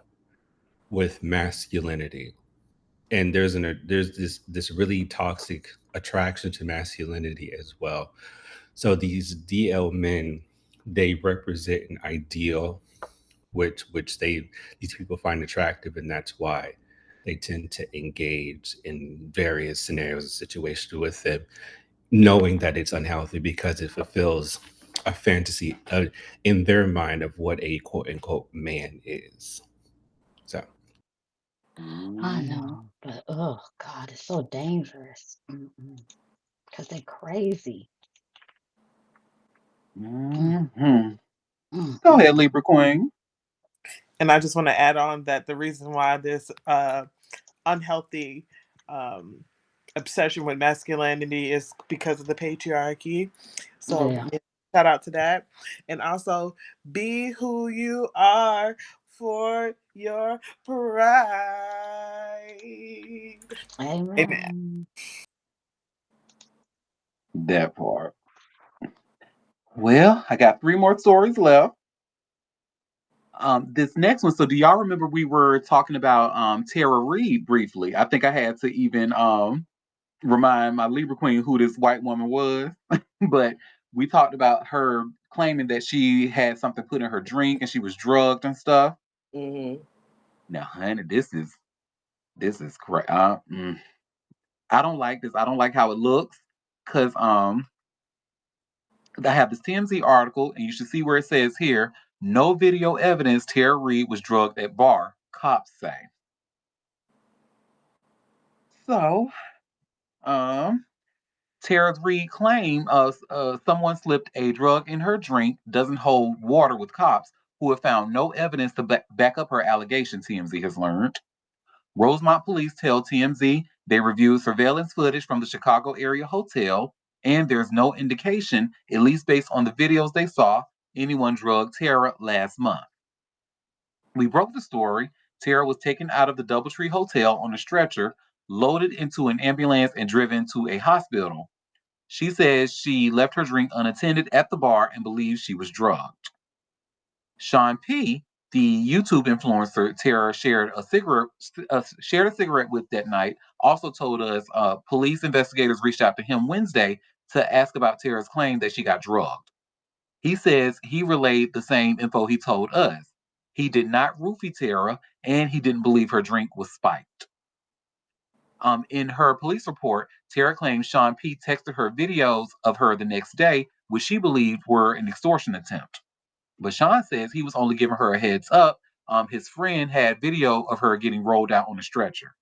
D: with masculinity, and there's this really toxic attraction to masculinity as well. So these DL men, they represent an ideal which these people find attractive, and that's why they tend to engage in various scenarios and situations with them, knowing that it's unhealthy because it fulfills a fantasy in their mind of what a quote unquote man is. So
E: I know,
A: Mhm.
E: but oh God, it's so dangerous. Because they crazy. Mm,
A: Mhm.
E: mm,
A: Go
E: mm,
A: ahead, Libra Queen.
C: And I just want to add on that the reason why this unhealthy um, obsession with masculinity is because of the patriarchy. So
E: yeah.
C: yeah, shout out to that. And also be who you are for your pride. Amen.
E: Amen.
A: That part. Well, I got three more stories left. This next one. So, do y'all remember we were talking about Tara Reid briefly? I think I had to even remind my Libra Queen who this white woman was, but we talked about her claiming that she had something put in her drink and she was drugged and stuff.
B: Mm-hmm.
A: Now, honey, this is correct. I don't like this. I don't like how it looks because I have this TMZ article, and you should see where it says here, no video evidence Tara Reid was drugged at bar, cops say. So, um, Tara Reid claimed someone slipped a drug in her drink doesn't hold water with cops who have found no evidence to back up her allegation, TMZ has learned. Rosemont police tell TMZ they reviewed surveillance footage from the Chicago area hotel, and there's no indication, at least based on the videos they saw, anyone drugged Tara last month. We broke the story. Tara was taken out of the Doubletree Hotel on a stretcher, loaded into an ambulance, and driven to a hospital. She says she left her drink unattended at the bar and believes she was drugged. Sean P., the YouTube influencer Tara shared a cigarette with that night, also told us police investigators reached out to him Wednesday to ask about Tara's claim that she got drugged. He says he relayed the same info he told us. He did not roofie Tara, and he didn't believe her drink was spiked. In her police report, Tara claims Sean P. texted her videos of her the next day, which she believed were an extortion attempt. But Sean says he was only giving her a heads up. His friend had video of her getting rolled out on a stretcher.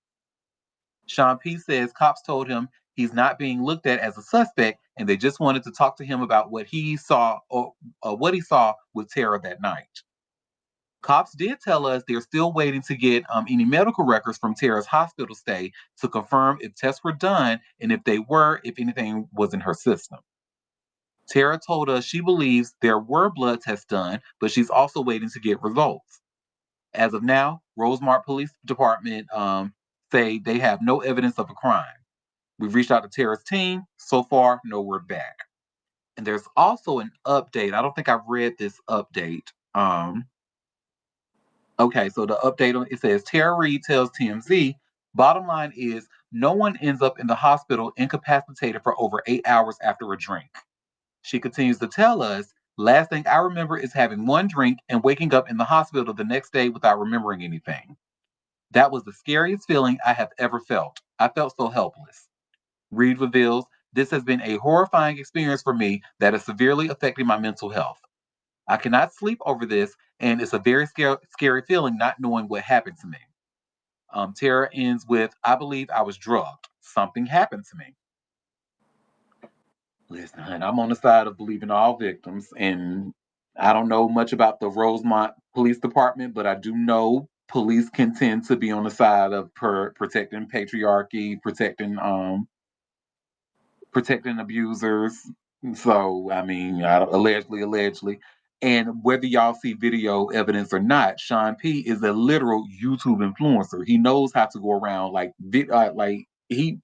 A: Sean P. says cops told him he's not being looked at as a suspect, and they just wanted to talk to him about what he saw or what he saw with Tara that night. Cops did tell us they're still waiting to get any medical records from Tara's hospital stay to confirm if tests were done and if they were, if anything was in her system. Tara told us she believes there were blood tests done, but she's also waiting to get results. As of now, Rosemont Police Department say they have no evidence of a crime. We've reached out to Tara's team. So far, no word back. And there's also an update. I don't think I've read this update. Okay, so the update on it says Tara Reid tells TMZ, bottom line is no one ends up in the hospital incapacitated for over 8 hours after a drink. She continues to tell us, last thing I remember is having one drink and waking up in the hospital the next day without remembering anything. That was the scariest feeling I have ever felt. I felt so helpless. Reid reveals, this has been a horrifying experience for me that has severely affected my mental health. I cannot sleep over this, and it's a very scary feeling not knowing what happened to me. Tara ends with, I believe I was drugged. Something happened to me. Listen, I'm on the side of believing all victims, and I don't know much about the Rosemont Police Department, but I do know police can tend to be on the side of protecting patriarchy, protecting abusers. So, I mean, allegedly. And whether y'all see video evidence or not, Sean P is a literal YouTube influencer. He knows how to go around like he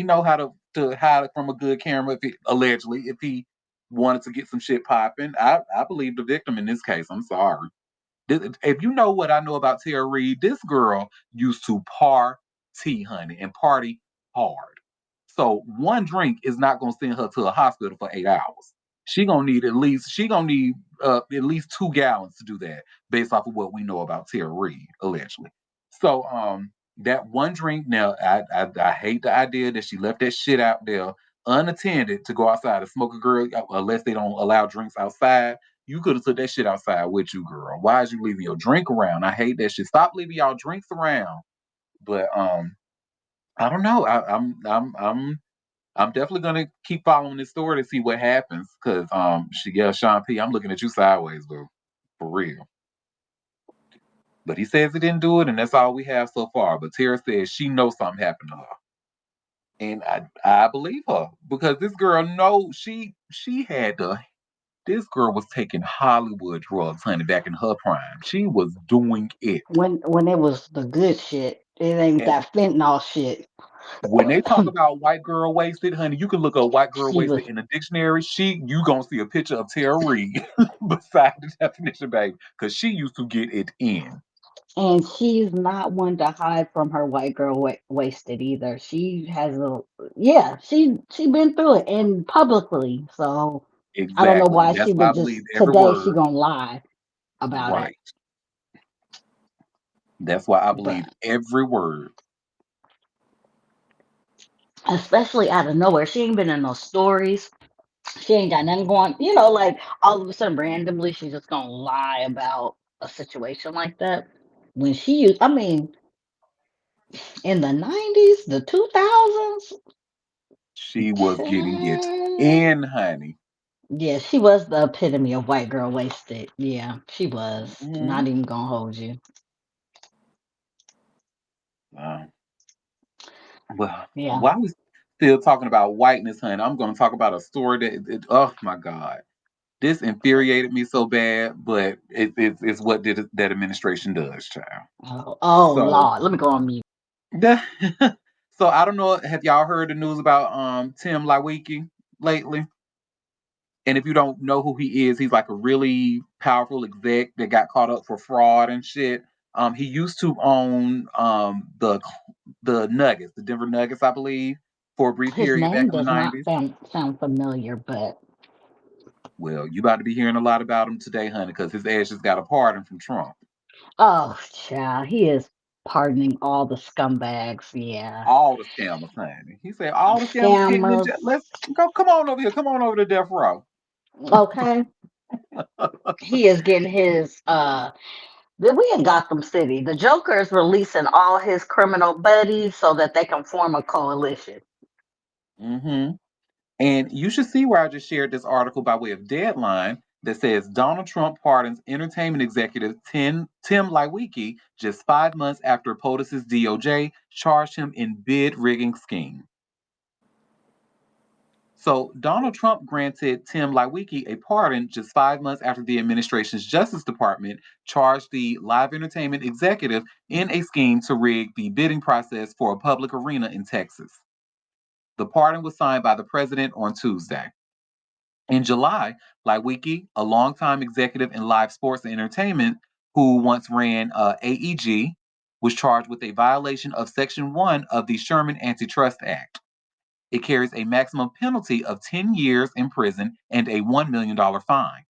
A: know how to hide it from a good camera. Allegedly, if he wanted to get some shit popping, I believe the victim in this case. I'm sorry. If you know what I know about Tara Reid, this girl used to party, honey, and party hard. So one drink is not gonna send her to a hospital for 8 hours. She gonna need at least 2 gallons to do that, based off of what we know about Tara Reid, allegedly. So that one drink now, I hate the idea that she left that shit out there unattended to go outside and smoke a girl unless they don't allow drinks outside. You could have took that shit outside with you, girl. Why is you leaving your drink around? I hate that shit. Stop leaving y'all drinks around. But I don't know. I'm definitely gonna keep following this story to see what happens. Cause Sean P, I'm looking at you sideways, bro. For real. But he says he didn't do it, and that's all we have so far. But Tara says she knows something happened to her. And I believe her because this girl knows she had the this girl was taking Hollywood drugs, honey, back in her prime. She was doing it.
E: When it was the good shit, it ain't
A: And
E: that fentanyl shit.
A: when they talk about white girl wasted, honey, you can look up white girl
E: She was,
A: wasted in the dictionary. You gonna see a picture of Tara Reid beside the definition, baby, because she used to get it in.
E: and she's not one to hide from her white girl wasted either. She has a, yeah, she been through it and publicly. So I don't know
A: Exactly.
E: why
A: And that's
E: she
A: why I
E: would
A: believe
E: just
A: every
E: today she
A: word.
E: gonna lie about it.
A: Right. That's why I believe
E: But
A: every word.
E: especially out of nowhere, she ain't been in no stories. She ain't got nothing going. Like all of a sudden, randomly, she's just gonna lie about a situation like that. When she used, I mean, in the '90s, the 2000s.
A: She was getting it in, honey.
E: Yeah, she was the epitome of white girl wasted. Yeah, she was.
A: Hmm.
E: Not even gonna hold you.
A: Well,
E: Yeah.
A: while we still talking about whiteness, honey, I'm going to talk about a story oh my God, this infuriated me so bad, but it's what that administration does, child.
E: Oh,
A: So,
E: Lord. Let me go on mute.
A: so I don't know. Have y'all heard the news about Tim Lawiki lately? And if you don't know who he is, he's like a really powerful exec that got caught up for fraud and shit. He used to own the Nuggets, the Denver Nuggets, I believe, for a brief
E: His
A: period back
E: name
A: in the
E: does not
A: '90s.
E: sound familiar, but
A: Well, you about to be hearing a lot about him today, honey, because his ass just got a pardon from Trump.
E: oh, child, he is pardoning all the scumbags. Yeah.
A: All the scammers, honey. He said all the scammers getting in jail.
E: Scammers.
A: Let's go. Come on over here. Come on over to death row.
E: Okay. He is getting his we in Gotham City. The Joker is releasing all his criminal buddies so that they can form a coalition.
A: Hmm. And you should see where I just shared this article by way of Deadline that says Donald Trump pardons entertainment executive Tim Lawiki just 5 months after POTUS's DOJ charged him in bid rigging scheme. So Donald Trump granted Tim Lawiki a pardon just 5 months after the administration's Justice Department charged the live entertainment executive in a scheme to rig the bidding process for a public arena in Texas. The pardon was signed by the president on Tuesday. In July, Laiwiki, a longtime executive in live sports and entertainment who once ran AEG, was charged with a violation of Section 1 of the Sherman Antitrust Act. It carries a maximum penalty of 10 years in prison and a $1 million fine.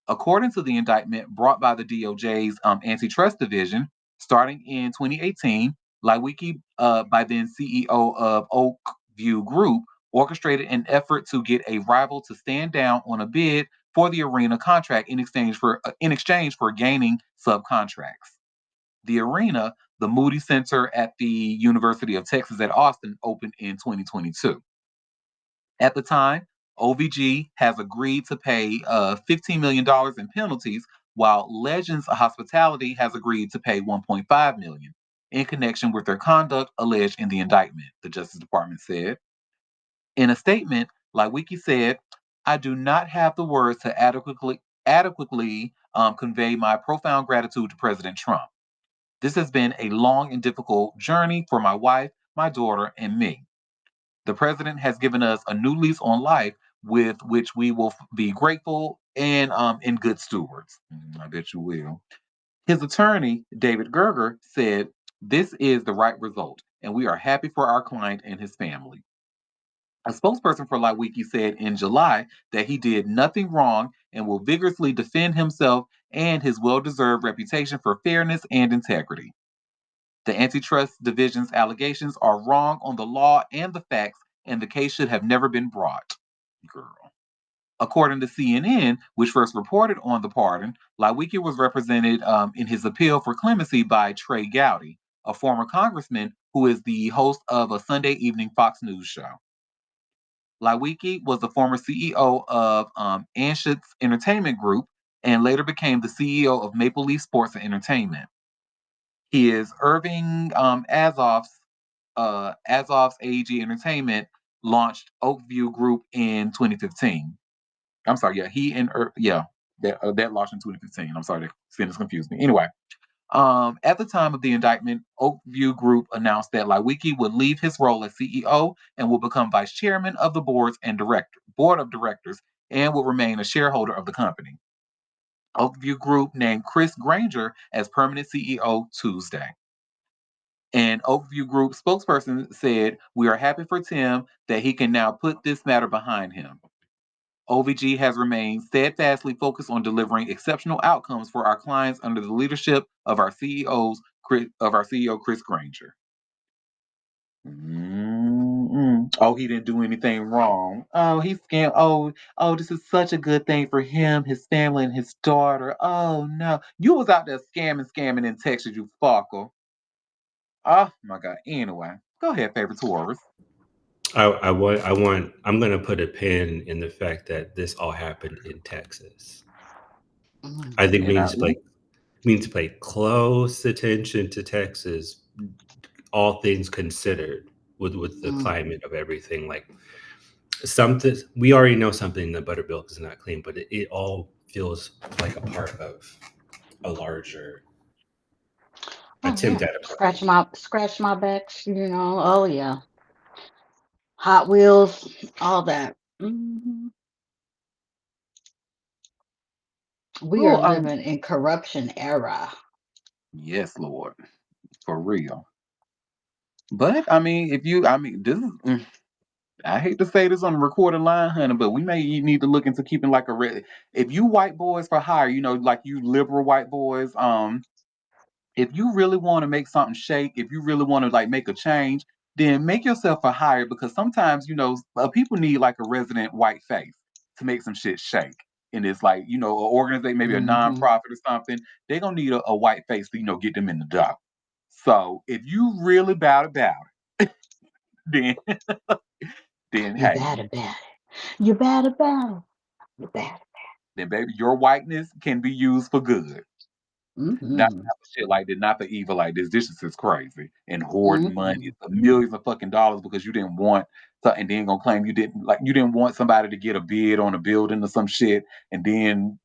A: According to the indictment brought by the DOJ's antitrust division, starting in 2018, Laiwiki, by then CEO of Oakview Group, orchestrated an effort to get a rival to stand down on a bid for the arena contract in exchange for gaining subcontracts. The arena, the Moody Center at the University of Texas at Austin, opened in 2022. At the time, OVG has agreed to pay $15 million in penalties, while Legends Hospitality has agreed to pay $1.5 million in connection with their conduct alleged in the indictment, the Justice Department said. In a statement, Laiwiki said, I do not have the words to adequately convey my profound gratitude to President Trump. This has been a long and difficult journey for my wife, my daughter, and me. The president has given us a new lease on life with which we will be grateful and good stewards. I bet you will. His attorney, David Gerger, said, this is the right result, and we are happy for our client and his family. A spokesperson for Laiwiki said in July that he did nothing wrong and will vigorously defend himself and his well deserved reputation for fairness and integrity. The antitrust division's allegations are wrong on the law and the facts, and the case should have never been brought. Girl. According to CNN, which first reported on the pardon, Laiwiki was represented in his appeal for clemency by Trey Gowdy, a former congressman who is the host of a Sunday evening Fox News show. Laiwiki was the former CEO of Anschutz Entertainment Group and later became the CEO of Maple Leaf Sports and Entertainment. He is Irving Azov's AEG Entertainment launched Oakview Group in 2015. I'm sorry, yeah, he and yeah, that launched in 2015. I'm sorry, the sentence confused me. Anyway, at the time of the indictment, Oakview Group announced that Laiwiki would leave his role as CEO and will become vice chairman of the board of directors and will remain a shareholder of the company. Oakview Group named Chris Granger as permanent CEO Tuesday. An Oakview Group spokesperson said, we are happy for Tim that he can now put this matter behind him. OVG has remained steadfastly focused on delivering exceptional outcomes for our clients under the leadership of our CEO Chris Granger. Oh, he didn't do anything wrong. Oh, he scammed. Oh, this is such a good thing for him, his family, and his daughter. Oh no, you was out there scamming in Texas, you fucker. Oh my God. Anyway, go ahead, favorite Taurus.
D: I'm going to put a pin in the fact that this all happened in Texas.
E: Mm.
D: I think
A: And I,
D: we need to pay close attention to Texas, all things considered, with the climate of everything. Like something we already know something in the buttermilk is not clean, but it all feels like a part of a larger
E: Oh yeah,
D: attempt at a plan.
E: scratch my back. Oh yeah, Hot Wheels, all that. We are
A: well,
E: living in corruption era.
A: yes, Lord, for real. But I mean, this is. I hate to say this on the recorded line, honey, but we may need to look into keeping like if you white boys for hire, like you liberal white boys, if you really want to make something shake, if you really want to like make a change, then make yourself a hire because sometimes, people need like a resident white face to make some shit shake. And it's like, an organization, maybe a
E: Hmm.
A: nonprofit or something, they're gonna need a white face to, get them in the job. So if you really about it, then then
E: You
A: hey,
E: bad about it. You bad about it. You bad.
A: then baby, your whiteness can be used for good.
E: Mm-hmm.
A: Not for shit like this, not for evil like this. This is just crazy. And hoarding money,
E: Mm-hmm.
A: millions of fucking dollars because you didn't want and then gonna claim you didn't want somebody to get a bid on a building or some shit, and then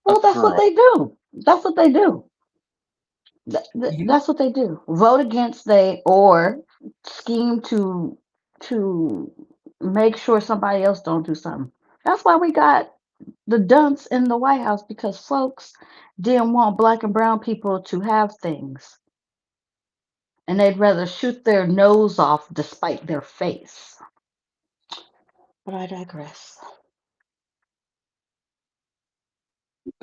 E: Well, that's what
A: girl,
E: they do. That's what they do.
A: yeah,
E: That's what they do. Vote against they or scheme to make sure somebody else don't do something. That's why we got the dunce in the White House because folks didn't want black and brown people to have things, and they'd rather shoot their nose off despite their face. But I digress.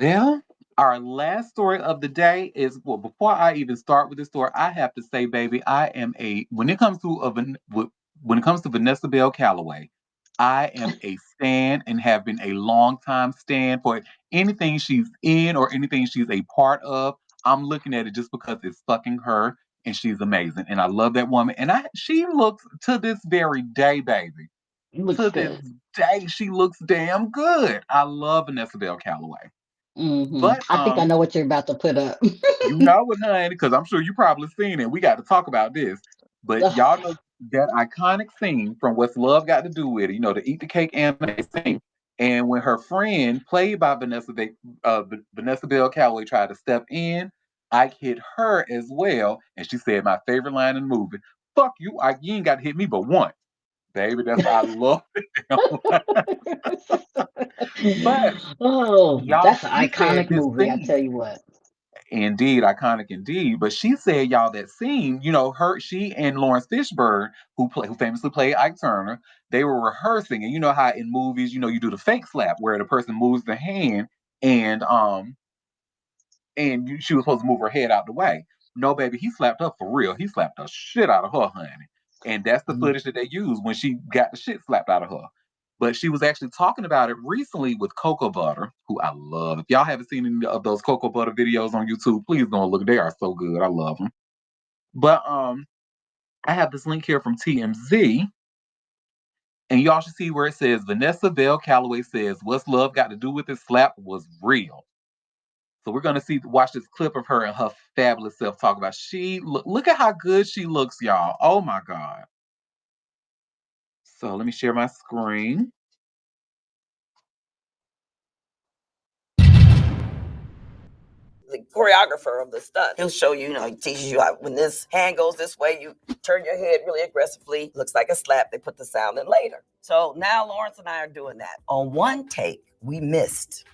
A: Well, our last story of the day is well. Before I even start with the story, I have to say, baby, I am a when it comes to when it comes to Vanessa Bell Calloway, I am a stan and have been a long time stan for anything she's in or anything she's a part of. I'm looking at it just because it's fucking her and she's amazing and I love that woman and I she looks to this very day, baby.
E: Looks
A: To this
E: good.
A: day, she looks damn good. I love Vanessa Bell Calloway. But
E: I think I know what you're about to put up.
A: you know it, honey, because I'm sure you probably seen it. We got to talk about this. But y'all know that iconic scene from What's Love Got to Do with It, the Eat the Cake anime scene. And when her friend, played by Vanessa Bell Calloway, tried to step in, Ike hit her as well. And she said, my favorite line in the movie, fuck you, Ike, you ain't got to hit me but once. Baby, that's I love it. But
E: Oh,
A: y'all,
E: that's an
A: she said
E: iconic
A: this
E: movie, I
A: scene.
E: tell you what.
A: Indeed, iconic indeed. But she said, y'all, that scene, she and Lawrence Fishburne, who famously played Ike Turner, they were rehearsing, and you know how in movies, you do the fake slap where the person moves the hand, and she was supposed to move her head out the way. No, baby, he slapped her for real. He slapped the shit out of her, honey, and that's the
E: Mm.
A: footage that they used when she got the shit slapped out of her. But she was actually talking about it recently with Cocoa Butter, who I love. If y'all haven't seen any of those Cocoa Butter videos on YouTube, please go and look. They are so good. I love them. But I have this link here from TMZ, and y'all should see where it says Vanessa Bell Calloway says, "What's love got to do with this slap was real." So we're gonna watch this clip of her and her fabulous self talk about look at how good she looks, y'all. Oh my god. So let me share my screen.
I: The choreographer of the stunt. He'll show you, he teaches you how when this hand goes this way, you turn your head really aggressively. Looks like a slap. They put the sound in later. So now Lawrence and I are doing that. On one take, we missed.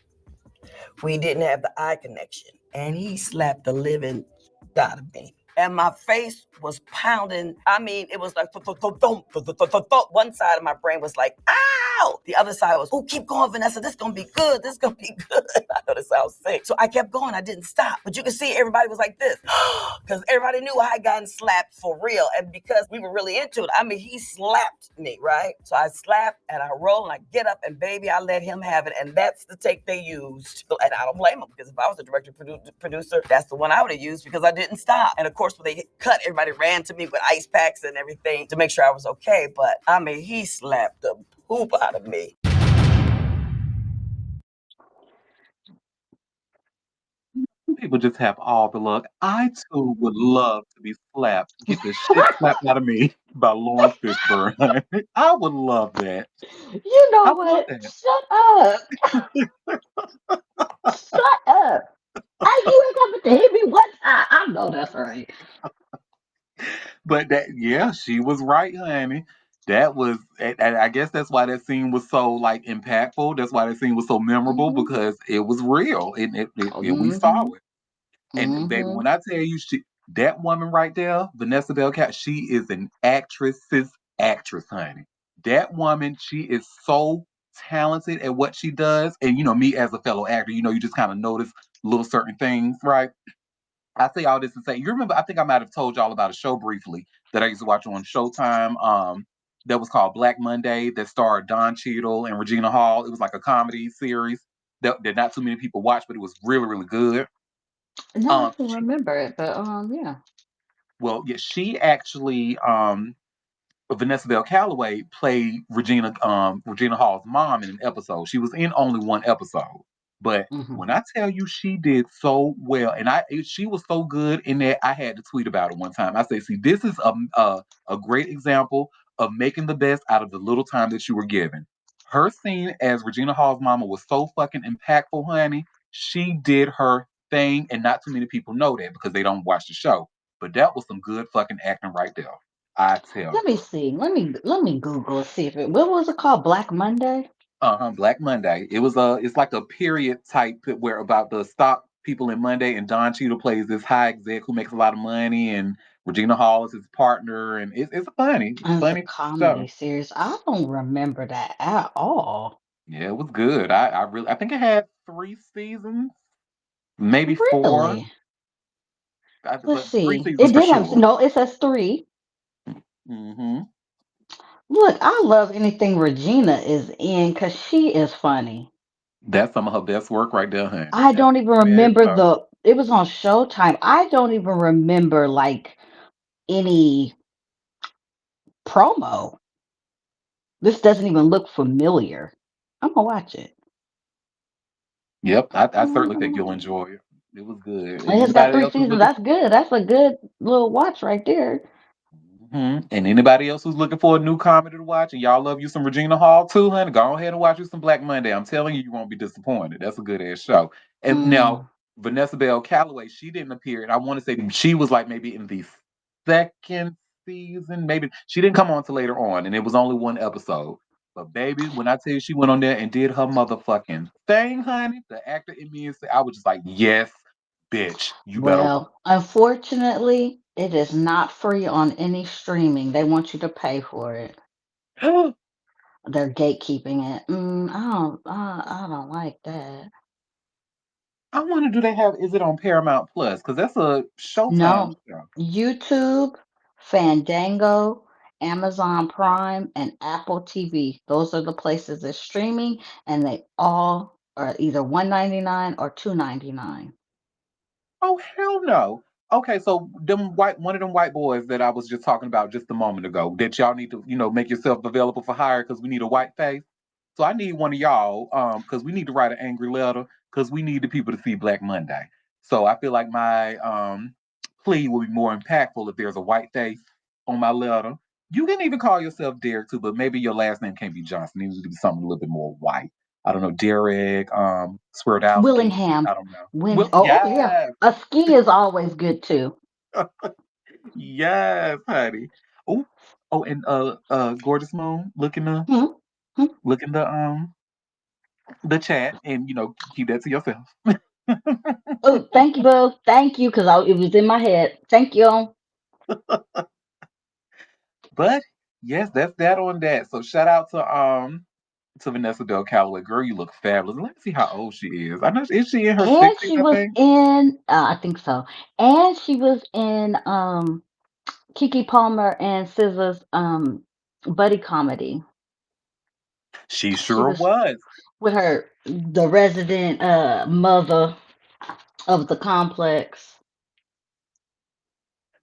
I: We didn't have the eye connection. And he slapped the living out of me. And my face was pounding. I mean, it was like, one side of my brain was like, ow! The other side was, oh, keep going, Vanessa. This is going to be good. This is going to be good. I know this sounds sick. So I kept going. I didn't stop. But you can see everybody was like this. Because everybody knew I had gotten slapped for real. And because we were really into it, I mean, he slapped me, right? So I slapped and I roll and I get up and baby, I let him have it. And that's the take they used. And I don't blame them because if I was the director producer, that's the one I would have used because I didn't stop. And of course, when they cut, everybody ran to me with ice packs and everything to make sure I was okay. But I mean, he slapped the poop out of me.
A: People just have all the luck. I too would love to be slapped, get the shit slapped out of me by Lawrence Fishburne. I would love that.
E: You know
A: I would love
E: what?
A: that.
E: Shut up. Shut up. You ain't coming to hit me one time. I know that's right.
A: But yeah, she was right, honey. That was, and I guess that's why that scene was so like impactful. That's why that scene was so memorable
E: Mm-hmm.
A: because it was real and we saw
E: Mm-hmm.
A: it. And baby,
E: Mm-hmm.
A: when I tell you, that woman right there, Vanessa Bell Cat, she is an actress's actress, honey. That woman, she is so talented at what she does. And me as a fellow actor, you just kind of notice little certain things, right? I say all this to say, you remember, I think I might have told y'all about a show briefly that I used to watch on Showtime. That was called Black Monday that starred Don Cheadle and Regina Hall. It was like a comedy series that not too many people watched, but it was really, really good.
E: No, I don't
A: She,
E: remember it, but yeah.
A: well, yeah, she actually Vanessa Bell Calloway played Regina Hall's mom in an episode. She was in only one episode, but
E: Mm-hmm.
A: when I tell you she did so well, and she was so good in that I had to tweet about it one time. I say, see, this is a great example of making the best out of the little time that you were given. Her scene as Regina Hall's mama was so fucking impactful, honey. She did her thing, and not too many people know that because they don't watch the show. But that was some good fucking acting right there. I tell
E: Let
A: you.
E: me see. Let me Google see if it. What was it called? Black Monday.
A: Black Monday. It's like a period type where about the stock people in Monday, and Don Cheadle plays this high exec who makes a lot of money, and Regina Hall is his partner, and it's funny,
E: And it's a
A: funny
E: comedy
A: show.
E: series. I don't remember that at all.
A: Yeah, it was good. I think it had 3 seasons, maybe four,
E: Really? Let's
A: but three
E: see.
A: seasons
E: It
A: for
E: did have
A: sure.
E: no, it says three.
A: Hmm.
E: Look, I love anything Regina is in because she is funny.
A: That's some of her best work right there, honey.
E: I
A: That's
E: don't even
A: some bad
E: remember
A: stuff.
E: it was on Showtime. I don't even remember like any promo. This doesn't even look familiar. I'm gonna watch it.
A: Yep, I
E: I'm
A: certainly
E: gonna
A: think you'll
E: watch it.
A: enjoy it. It was good.
E: And
A: And
E: it's got
A: anybody
E: three
A: else who's
E: seasons.
A: looking
E: That's good. That's a good little watch right there.
A: And anybody else who's looking for a new comedy to watch, and y'all love you some Regina Hall too, honey, go ahead and watch you some Black Monday. I'm telling you, you won't be disappointed. That's a good ass show. And now
E: Mm.
A: Vanessa Bell Calloway, she didn't appear, and I want to say she was like maybe in the second season, maybe she didn't come on till later on, and it was only one episode. But baby, when I tell you she went on there and did her motherfucking thing, honey, the actor in me, I was just like, yes, bitch, you better
E: Well, unfortunately, it is not free on any streaming. They want you to pay for it.
A: work.
E: They're gatekeeping it. I don't like that.
A: I wonder, do they have? Is it on Paramount Plus? Because that's a Showtime
E: No,
A: show.
E: YouTube, Fandango, Amazon Prime, and Apple TV. Those are the places it's streaming, and they all are either 1.99 or 2.99.
A: Oh hell no. Okay, so one of them white boys that I was just talking about just a moment ago, that y'all need to, make yourself available for hire because we need a white face. So I need one of y'all, because we need to write an angry letter because we need the people to see Black Monday. So I feel like my plea will be more impactful if there's a white face on my letter. You can even call yourself Derek too, but maybe your last name can't be Johnson. It needs to be something a little bit more white. I don't know, Derek, Swirdowski.
E: Willingham.
A: I don't know.
E: When
A: Well,
E: oh yeah,
A: yes,
E: a ski is always good too.
A: yes, honey. Oh, and Gorgeous Moon,
E: Hmm? Hmm?
A: look in the chat, and keep that to yourself.
E: Oh, thank you, Boo. Thank you, because it was in my head. Thank you.
A: But yes, that's that on that. So shout out to Vanessa Del Calloway. Girl, you look fabulous. Let me see how old she is. I know, is she in her
E: And
A: 60s,
E: she
A: I
E: was
A: think?
E: in, I think so. And she was in Kiki Palmer and SZA's buddy comedy.
A: She
E: She
A: sure
E: was
A: was.
E: with the resident mother of the complex.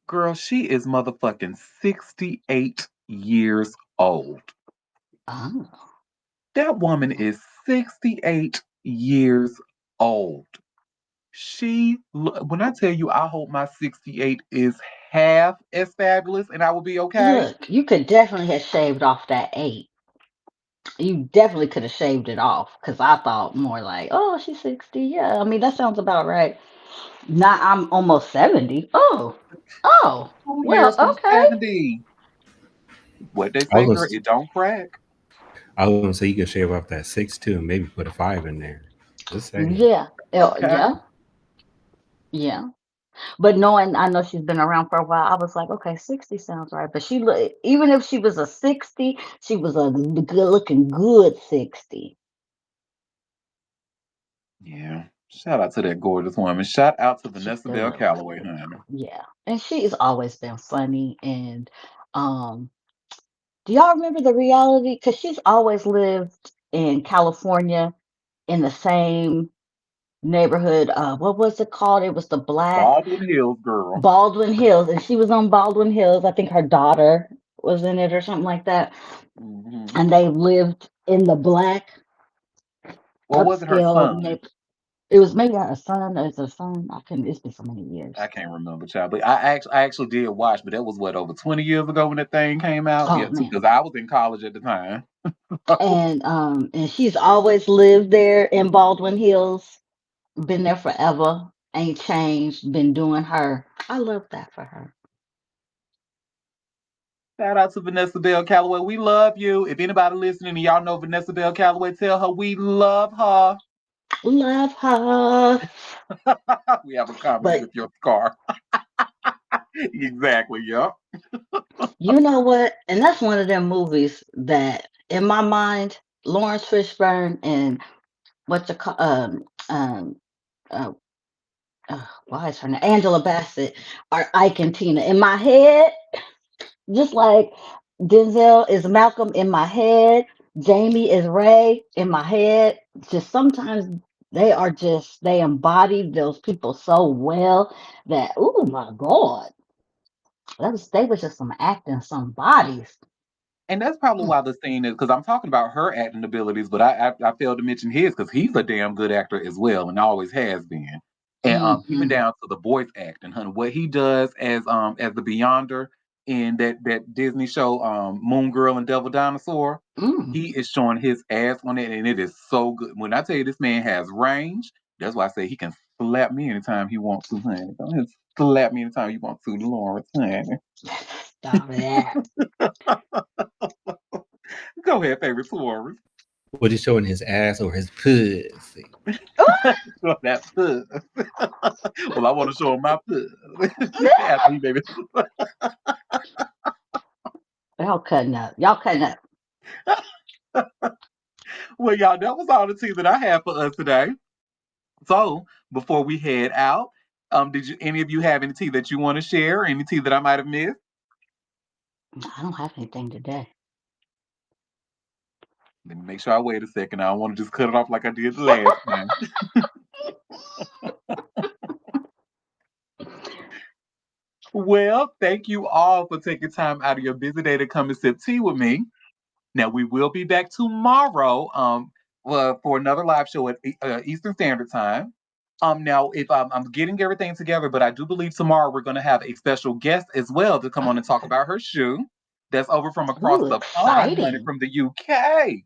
A: Girl, she is motherfucking 68 years old.
E: Oh,
A: That woman is 68 years old. When I tell you, I hope my 68 is half as fabulous and I will be okay.
E: look, you could definitely have shaved off that 8. You definitely could have shaved it off because I thought more like, oh, she's 60. Yeah, I mean, that sounds about right. Now I'm almost 70. Oh,
A: 2 years
E: well,
A: from
E: okay.
A: 70. What they
D: I
A: say, girl,
D: was
A: it don't crack.
D: I was gonna say you could shave off that 6 too, and maybe put a 5 in there. Just saying.
E: Yeah,
A: Okay.
E: yeah, yeah. But knowing, I know she's been around for a while, I was like, okay, 60 sounds right. But even if she was a 60, she was a good looking good 60.
A: Yeah. Shout out to that gorgeous woman. Shout out to
E: She
A: Vanessa Bell
E: does.
A: Calloway, honey.
E: Yeah. And she's always been funny. And um, do y'all remember the reality? Because she's always lived in California in the same neighborhood. What was it called? It was the Black
A: Baldwin Hills, girl.
E: Baldwin Hills, and she was on Baldwin Hills. I think her daughter was in it or something like that.
A: Hmm.
E: And they lived in the Black
A: Well, was it her
E: upscale
A: son?
E: neighborhood. It was maybe a son. As a son. I couldn't. It's been so many
A: I
E: years.
A: can't remember, child. But I actually did watch, but that was what, over 20 years ago when that thing came out? Yeah,
E: Oh
A: too,
E: man.
A: because I was in college at the time.
E: And she's always lived there in Baldwin Hills. Been there forever. Ain't changed. Been doing her. I love that for her.
A: Shout out to Vanessa Bell Calloway. We love you. If anybody listening and y'all know Vanessa Bell Calloway, tell her we love her.
E: Love her.
A: We have a comment
E: But
A: with your scar. Exactly. Yep.
E: you know what? And that's one of them movies that, in my mind, Lawrence Fishburne and what you call uh, why is her name? Angela Bassett are Ike and Tina. In my head, just like Denzel is Malcolm in my head, Jamie is Ray in my head. Just sometimes they embody those people so well that, oh my God, they was just some acting, some bodies.
A: And that's probably why the scene is because I'm talking about her acting abilities, but I failed to mention his because he's a damn good actor as well and always has been. And even
E: Mm-hmm.
A: down to the voice acting, honey, what he does as the Beyonder in that Disney show Moon Girl and Devil Dinosaur,
E: Mm.
A: he is showing his ass on it, and it is so good. When I tell you this man has range, that's why I say he can slap me anytime he wants to, honey. Go ahead, slap me anytime you want to, Lawrence, honey.
E: Stop that.
A: Go ahead, favorite Suarez.
D: Was he showing his ass or his pussy?
A: Show that puss. Well, I want to show him my puss. After he baby.
E: Y'all cutting up. Y'all cutting up.
A: Well, y'all, that was all the tea that I have for us today. So before we head out, did you any of you have any tea that you want to share? Any tea that I might have missed?
E: I don't have anything today.
A: Let me make sure I wait a second. I don't want to just cut it off like I did the last time. Well, thank you all for taking time out of your busy day to come and sip tea with me. Now we will be back tomorrow, for another live show at Eastern Standard Time. Now if I'm getting everything together, but I do believe tomorrow we're going to have a special guest as well to come on and talk about her shoe. That's over from across
E: Ooh,
A: the pond, honey,
E: exciting.
A: from the UK.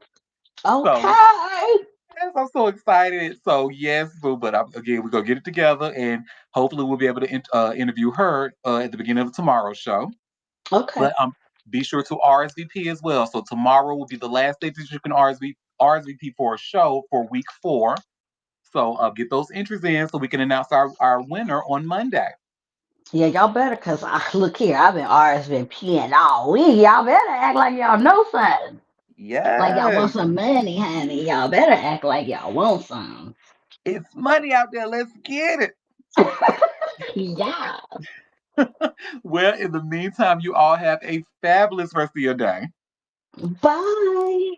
A: So
E: Okay.
A: yes, I'm so excited. So yes, boo. But again, we're gonna get it together, and hopefully we'll be able to interview her at the beginning of tomorrow's show.
E: Okay.
A: But be sure to RSVP as well. So tomorrow will be the last day that you can RSVP for a show for week 4. So get those entries in so we can announce our winner on Monday.
E: Yeah, y'all better, cause look here, I've been RSVPing all week. Y'all better act like y'all know something. Like y'all
A: Yes,
E: want some money, honey. Y'all better act like y'all want some.
A: it's money out there. Let's get it.
E: Yeah.
A: Well, in the meantime, you all have a fabulous rest of your day.
E: Bye.